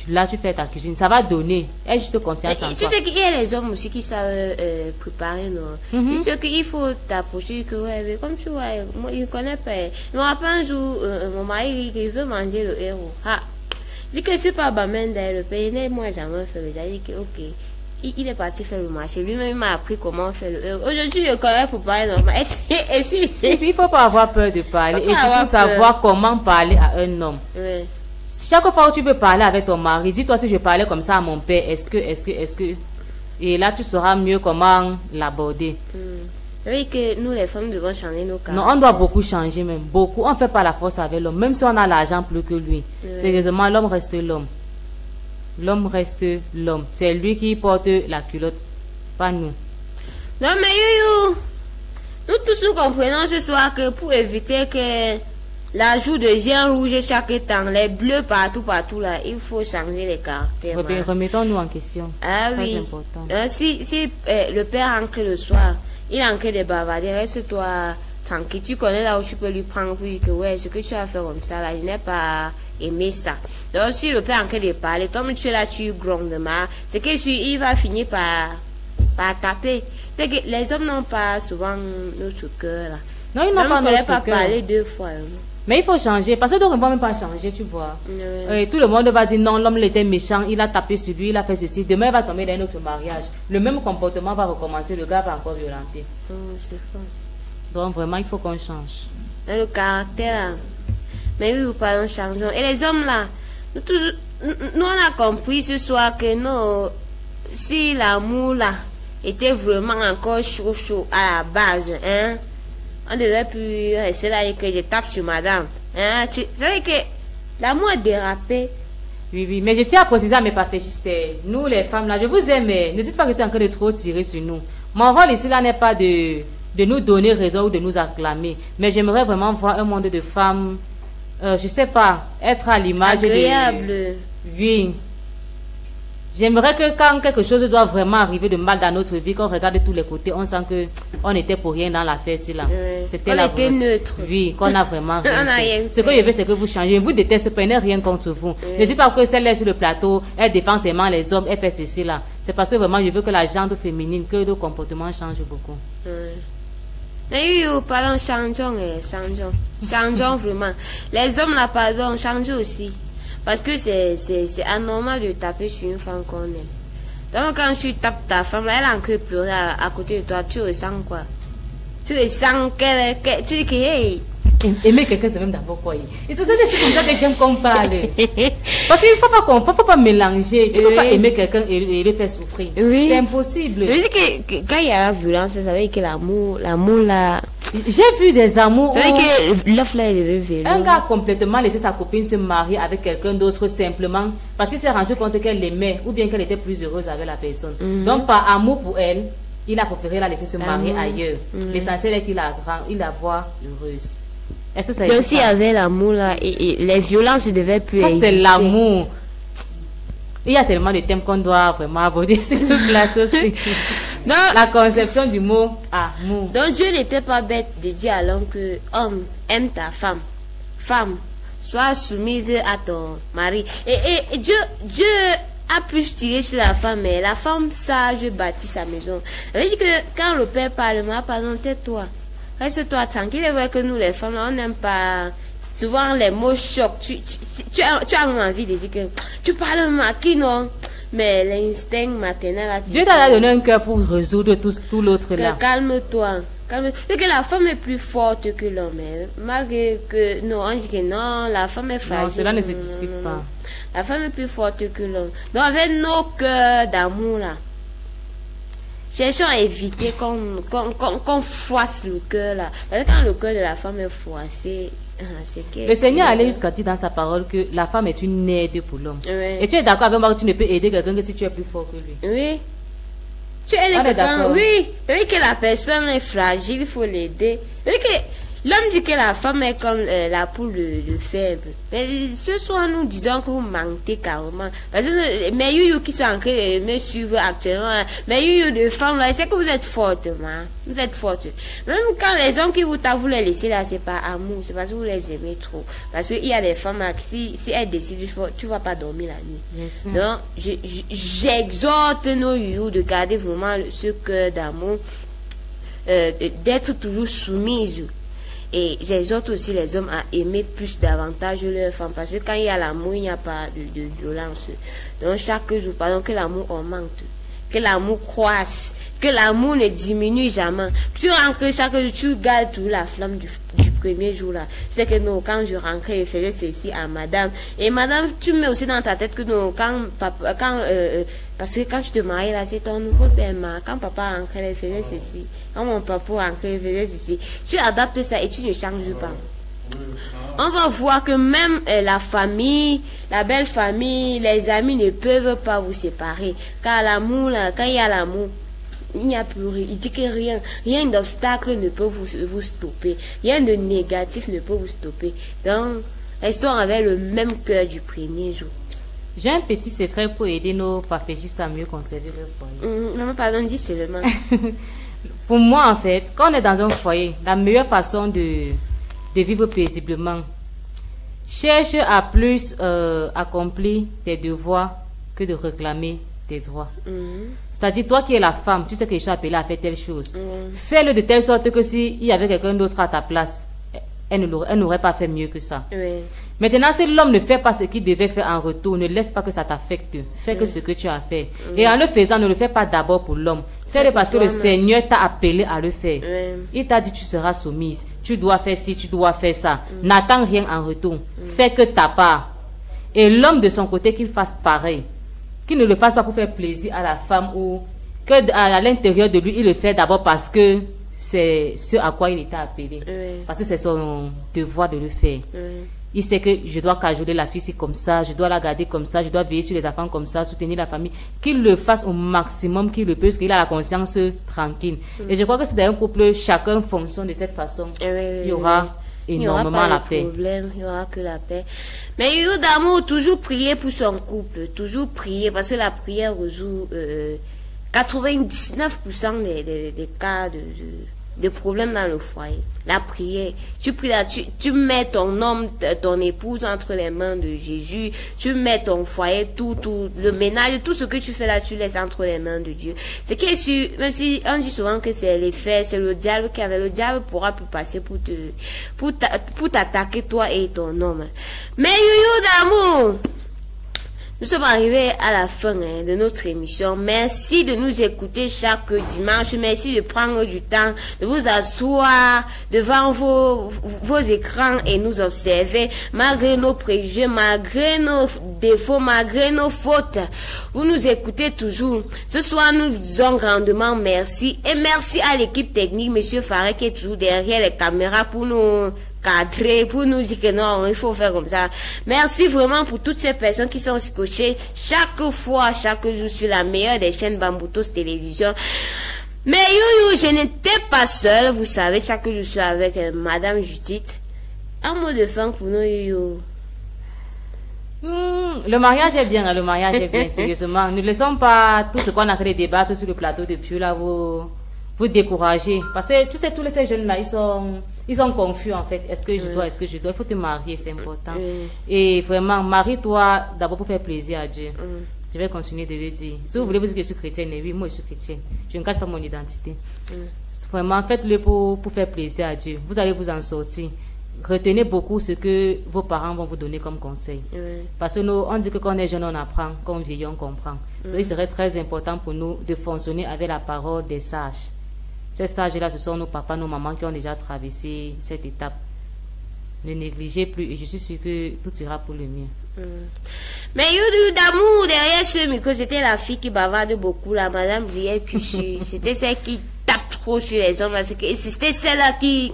Là, tu fais ta cuisine, ça va donner. Et juste confiance en toi. Tu sais qu'il y a les hommes aussi qui savent préparer, non? Juste qu'il faut t'approcher, que ouais, comme tu vois, moi, il ne connaît pas. Je me rappelle un jour, mon mari, il veut manger le héros. Ah, je dis que c'est pas Bamenda, le pays, moi, jamais fait le. J'ai dit que, ok, il est parti faire le marché. Lui-même, il m'a appris comment faire le héros. Aujourd'hui, je connais pour parler normal. Et puis, il ne faut pas avoir peur de parler. Et surtout savoir comment parler à un homme. Chaque fois où tu veux parler avec ton mari, dis-toi si je parlais comme ça à mon père, est-ce que... Et là, tu sauras mieux comment l'aborder. Oui, que nous, les femmes, devons changer nos caractères. Non, on doit beaucoup changer même. Beaucoup. On ne fait pas la force avec l'homme. Même si on a l'argent plus que lui. Sérieusement, l'homme reste l'homme. L'homme reste l'homme. C'est lui qui porte la culotte. Pas nous. Non, mais Youyou, nous tous nous comprenons ce soir que pour éviter que l'ajout de gel rouge chaque temps, les bleus partout là, il faut changer les caractères. Remettons-nous en question. Ah oui. Important. Si le père rentre le soir, il est en train de bavarder, reste-toi tranquille. Tu connais là où tu peux lui prendre pour dire que ouais, ce que tu as fait comme ça là, il n'est pas aimé ça. Donc si le père est en train de parler, comme tu es là, tu grondes, c'est que il va finir par taper. C'est que les hommes n'ont pas souvent notre cœur là. Non, ils n'ont pas notre cœur. Pas parler deux fois. Mais il faut changer, parce que d'autres ne vont même pas changer, tu vois. Et tout le monde va dire non, l'homme il était méchant, il a tapé sur lui, il a fait ceci. Demain, il va tomber dans un autre mariage. Le même comportement va recommencer, le gars va encore violenter. C'est fort. Donc vraiment, il faut qu'on change. Dans le caractère. Mais oui, nous parlons changeons. Et les hommes là, nous on a compris ce soir que non, si l'amour là était vraiment encore chaud à la base, hein, on devait plus rester là et que je tape sur madame. Hein, c'est vrai que l'amour a dérapé. Oui, mais je tiens à préciser à mes parfaitistes, nous les femmes là, je vous aime, mais ne dites pas que je suis en train de trop tirer sur nous. Mon rôle ici là n'est pas de nous donner raison ou de nous acclamer, mais j'aimerais vraiment voir un monde de femmes, je sais pas, être à l'image agréable. Oui. J'aimerais que quand quelque chose doit vraiment arriver de mal dans notre vie, qu'on regarde de tous les côtés, on sent que on n'était pour rien dans l'affaire ci là. C'était on était neutre. Oui, qu'on a vraiment rien. Ce que je veux, c'est que vous changez. Vous détestez, prenez rien contre vous. Ne dites pas que celle-là sur le plateau, elle défend seulement les hommes, elle fait ceci là. C'est parce que vraiment, je veux que la gente féminine, que le comportement change beaucoup. Mais oui, pardon, changeons. Changeons vraiment. Les hommes là, pardon, changent aussi. Parce que c'est anormal de taper sur une femme qu'on aime. Donc quand tu tapes ta femme, elle a encore pleuré à côté de toi, tu ressens quoi? Tu ressens tu dis que hey. Aimer quelqu'un, c'est même d'abord quoi. Et c'est des choses comme ça que j'aime qu'on parle. Parce qu'il ne faut pas mélanger. Tu ne peux pas aimer quelqu'un et le faire souffrir. Oui. C'est impossible. Je dis que quand il y a la violence, ça veut dire que l'amour là... J'ai vu des amours. C'est vrai que l'offre là, elle est violente. Un gars a complètement laissé sa copine se marier avec quelqu'un d'autre simplement parce qu'il s'est rendu compte qu'elle l'aimait ou bien qu'elle était plus heureuse avec la personne. Donc par amour pour elle, il a préféré la laisser se marier ailleurs. L'essentiel est qu'il la voit heureuse. Est-ce que ça mais aussi avec l'amour là et les violences ne devaient plus exister. C'est l'amour. Il y a tellement de thèmes qu'on doit vraiment aborder sur le plateau. Non. La conception du mot amour. Donc Dieu n'était pas bête de dire alors que homme aime ta femme. Femme, sois soumise à ton mari. Et Dieu a plus tiré sur la femme, mais la femme sage bâtit sa maison. Elle dit que quand le père parle, pardon, tais-toi. Reste-toi tranquille. Il est vrai que nous les femmes, on n'aime pas souvent les mots chocs. Tu as envie de dire que tu parles maquis, non? Mais l'instinct maternel a Dieu t'a donné un cœur pour résoudre tout l'autre là. Calme-toi. C'est que la femme est plus forte que l'homme. Malgré que non, on dit que non, la femme est fragile. Non, cela ne se discute pas. La femme est plus forte que l'homme. Donc avec nos cœurs d'amour là, cherchons à éviter qu'on froisse le cœur là. Parce que quand le cœur de la femme est froissé, le Seigneur allait jusqu'à dire dans sa parole que la femme est une aide pour l'homme. Oui. Et tu es d'accord avec moi que tu ne peux aider quelqu'un que si tu es plus fort que lui. Oui. Tu aides quelqu'un, oui. Oui, que la personne est fragile, il faut l'aider. Oui, que l'homme dit que la femme est comme la poule de faible. Mais ce soir, nous disons que vous mentez carrément. Parce que mes youyou qui sont en train de me suivre actuellement, mes youyou de femmes là, c'est que vous êtes fortes, vous êtes fortes. Même quand les hommes qui vous t'avouent les laisser là, c'est pas amour, c'est parce que vous les aimez trop. Parce qu'il y a des femmes là, si elles décident, tu vas pas dormir la nuit. Yes. Donc, j'exhorte nos youyou de garder vraiment ce cœur d'amour, d'être toujours soumise. Et j'exhorte aussi les hommes à aimer plus davantage leurs femmes. Parce que quand il y a l'amour, il n'y a pas de violence. Donc chaque jour, pardon, que l'amour augmente. Que l'amour croisse. Que l'amour ne diminue jamais. Tu rentres chaque jour, tu gardes toujours la flamme du premier jour là. C'est que non, quand je rentrais, je faisais ceci à madame. Et madame, tu mets aussi dans ta tête que non, parce que quand tu te maries là, c'est ton nouveau père. Quand papa rentrait, il faisait ceci. Quand mon papa rentrait, il faisait ceci. Tu adaptes ça et tu ne changes pas. On va voir que même la famille, la belle famille, les amis ne peuvent pas vous séparer. Car l'amour là, quand il y a l'amour, il n'y a plus rien. Il dit que rien d'obstacle ne peut vous stopper. Rien de négatif ne peut vous stopper. Donc, elles sont avec le même cœur du premier jour. J'ai un petit secret pour aider nos parfaitistes à mieux conserver leur foyer. Non, pardon, dis seulement. Pour moi, en fait, quand on est dans un foyer, la meilleure façon de vivre paisiblement, cherche à plus accomplir tes devoirs que de réclamer tes droits. C'est-à-dire, toi qui es la femme, tu sais que je suis appelée à faire telle chose. Fais-le de telle sorte que s'il y avait quelqu'un d'autre à ta place, elle n'aurait pas fait mieux que ça. Oui. Maintenant, si l'homme ne fait pas ce qu'il devait faire en retour, ne laisse pas que ça t'affecte. Fais que ce que tu as fait. Et en le faisant, ne le fais pas d'abord pour l'homme. Fais-le parce que le Seigneur t'a appelé à le faire. Il t'a dit tu seras soumise. Tu dois faire ci, tu dois faire ça. N'attends rien en retour. Fais que ta part. Et l'homme de son côté, qu'il fasse pareil. Qu'il ne le fasse pas pour faire plaisir à la femme ou que à l'intérieur de lui, il le fait d'abord parce que c'est ce à quoi il était appelé. Parce que c'est son devoir de le faire. Il sait que je dois cajoler la fille, c'est comme ça, je dois la garder comme ça, je dois veiller sur les enfants comme ça, soutenir la famille. Qu'il le fasse au maximum qu'il le peut, parce qu'il a la conscience tranquille. Et je crois que c'est dans un couple, chacun fonctionne de cette façon. Il y aura énormément la paix. Il n'y aura que la paix. Mais Youyou d'amour, toujours prier pour son couple, toujours prier, parce que la prière résout 99% des cas de problèmes dans le foyer. La prière, tu pries là, tu mets ton homme, ton épouse entre les mains de Jésus, tu mets ton foyer, tout le ménage, tout ce que tu fais là, tu laisses entre les mains de Dieu. Ce qui est sûr, même si on dit souvent que c'est l'effet, c'est le diable qui avait, le diable pourra plus passer pour t'attaquer toi et ton homme. Mais Youyou d'amour, nous sommes arrivés à la fin de notre émission. Merci de nous écouter chaque dimanche. Merci de prendre du temps, de vous asseoir devant vos écrans et nous observer. Malgré nos préjugés, malgré nos défauts, malgré nos fautes, vous nous écoutez toujours. Ce soir, nous vous disons grandement merci. Et merci à l'équipe technique, Monsieur Faré, qui est toujours derrière les caméras pour nous cadrer, pour nous dire que non, il faut faire comme ça. Merci vraiment pour toutes ces personnes qui sont scotchées chaque fois, chaque jour sur la meilleure des chaînes Bamboutos Télévision. Mais Youyou, je n'étais pas seule, vous savez, chaque jour je suis avec Madame Judith. Un mot de fin pour nous, Youyou. Le mariage est bien, le mariage est bien, sérieusement. Ne laissons pas tout ce qu'on a créé débattre sur le plateau depuis là, vous décourager. Parce que tu sais, tous ces jeunes-là, ils sont confus en fait. Est-ce que je dois, il faut te marier, c'est important. Et vraiment, marie-toi d'abord pour faire plaisir à Dieu. Je vais continuer de le dire. Si vous voulez vous dire que je suis chrétienne, oui, moi je suis chrétienne. Je ne cache pas mon identité. Vraiment, faites-le pour faire plaisir à Dieu. Vous allez vous en sortir. Retenez beaucoup ce que vos parents vont vous donner comme conseil. Parce que nous, on dit que quand on est jeune, on apprend, quand on vieillit, on comprend. Donc il serait très important pour nous de fonctionner avec la parole des sages. Ces sages-là, ce sont nos papas, nos mamans qui ont déjà traversé cette étape. Ne négligez plus et je suis sûre que tout ira pour le mieux. Mais Youyou d'amour, derrière ce micro, c'était la fille qui bavarde beaucoup, la Madame Brielle Cussu. C'était celle qui tape trop sur les hommes. C'était celle-là qui...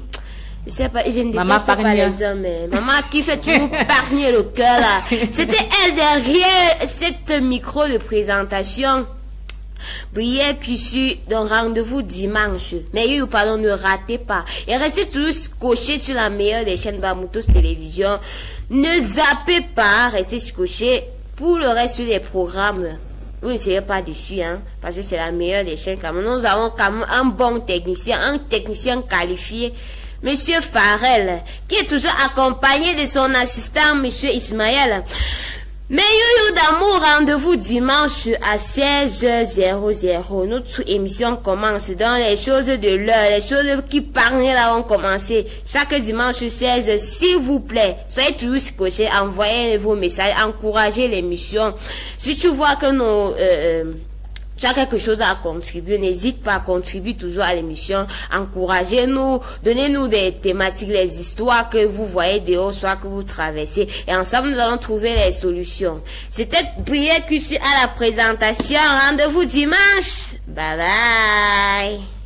Je sais pas, je ne déteste pas les hommes. Maman qui fait toujours pargner le cœur là. C'était elle derrière cette micro de présentation. Brielle Cussu, donc rendez-vous dimanche. Mais Youyou, pardon, ne ratez pas. Et restez toujours scotchés sur la meilleure des chaînes Bamboutos Télévision. Ne zappez pas, restez scotchés pour le reste des programmes. Vous ne serez pas dessus, hein, parce que c'est la meilleure des chaînes. Nous avons quand même un bon technicien, un technicien qualifié. Monsieur Farel, qui est toujours accompagné de son assistant, Monsieur Ismaël. Mais Youyou d'amour, rendez-vous dimanche à 16h00. Notre émission commence dans les choses de l'heure, les choses qui parlent là ont commencé. Chaque dimanche 16h, s'il vous plaît, soyez toujours scotchés, envoyez vos messages, encouragez l'émission. Si tu vois que tu as quelque chose à contribuer, n'hésite pas à contribuer toujours à l'émission. Encouragez-nous, donnez-nous des thématiques, les histoires que vous voyez dehors, soit que vous traversez. Et ensemble, nous allons trouver les solutions. C'était Brielle Cussu à la présentation. Rendez-vous dimanche. Bye bye.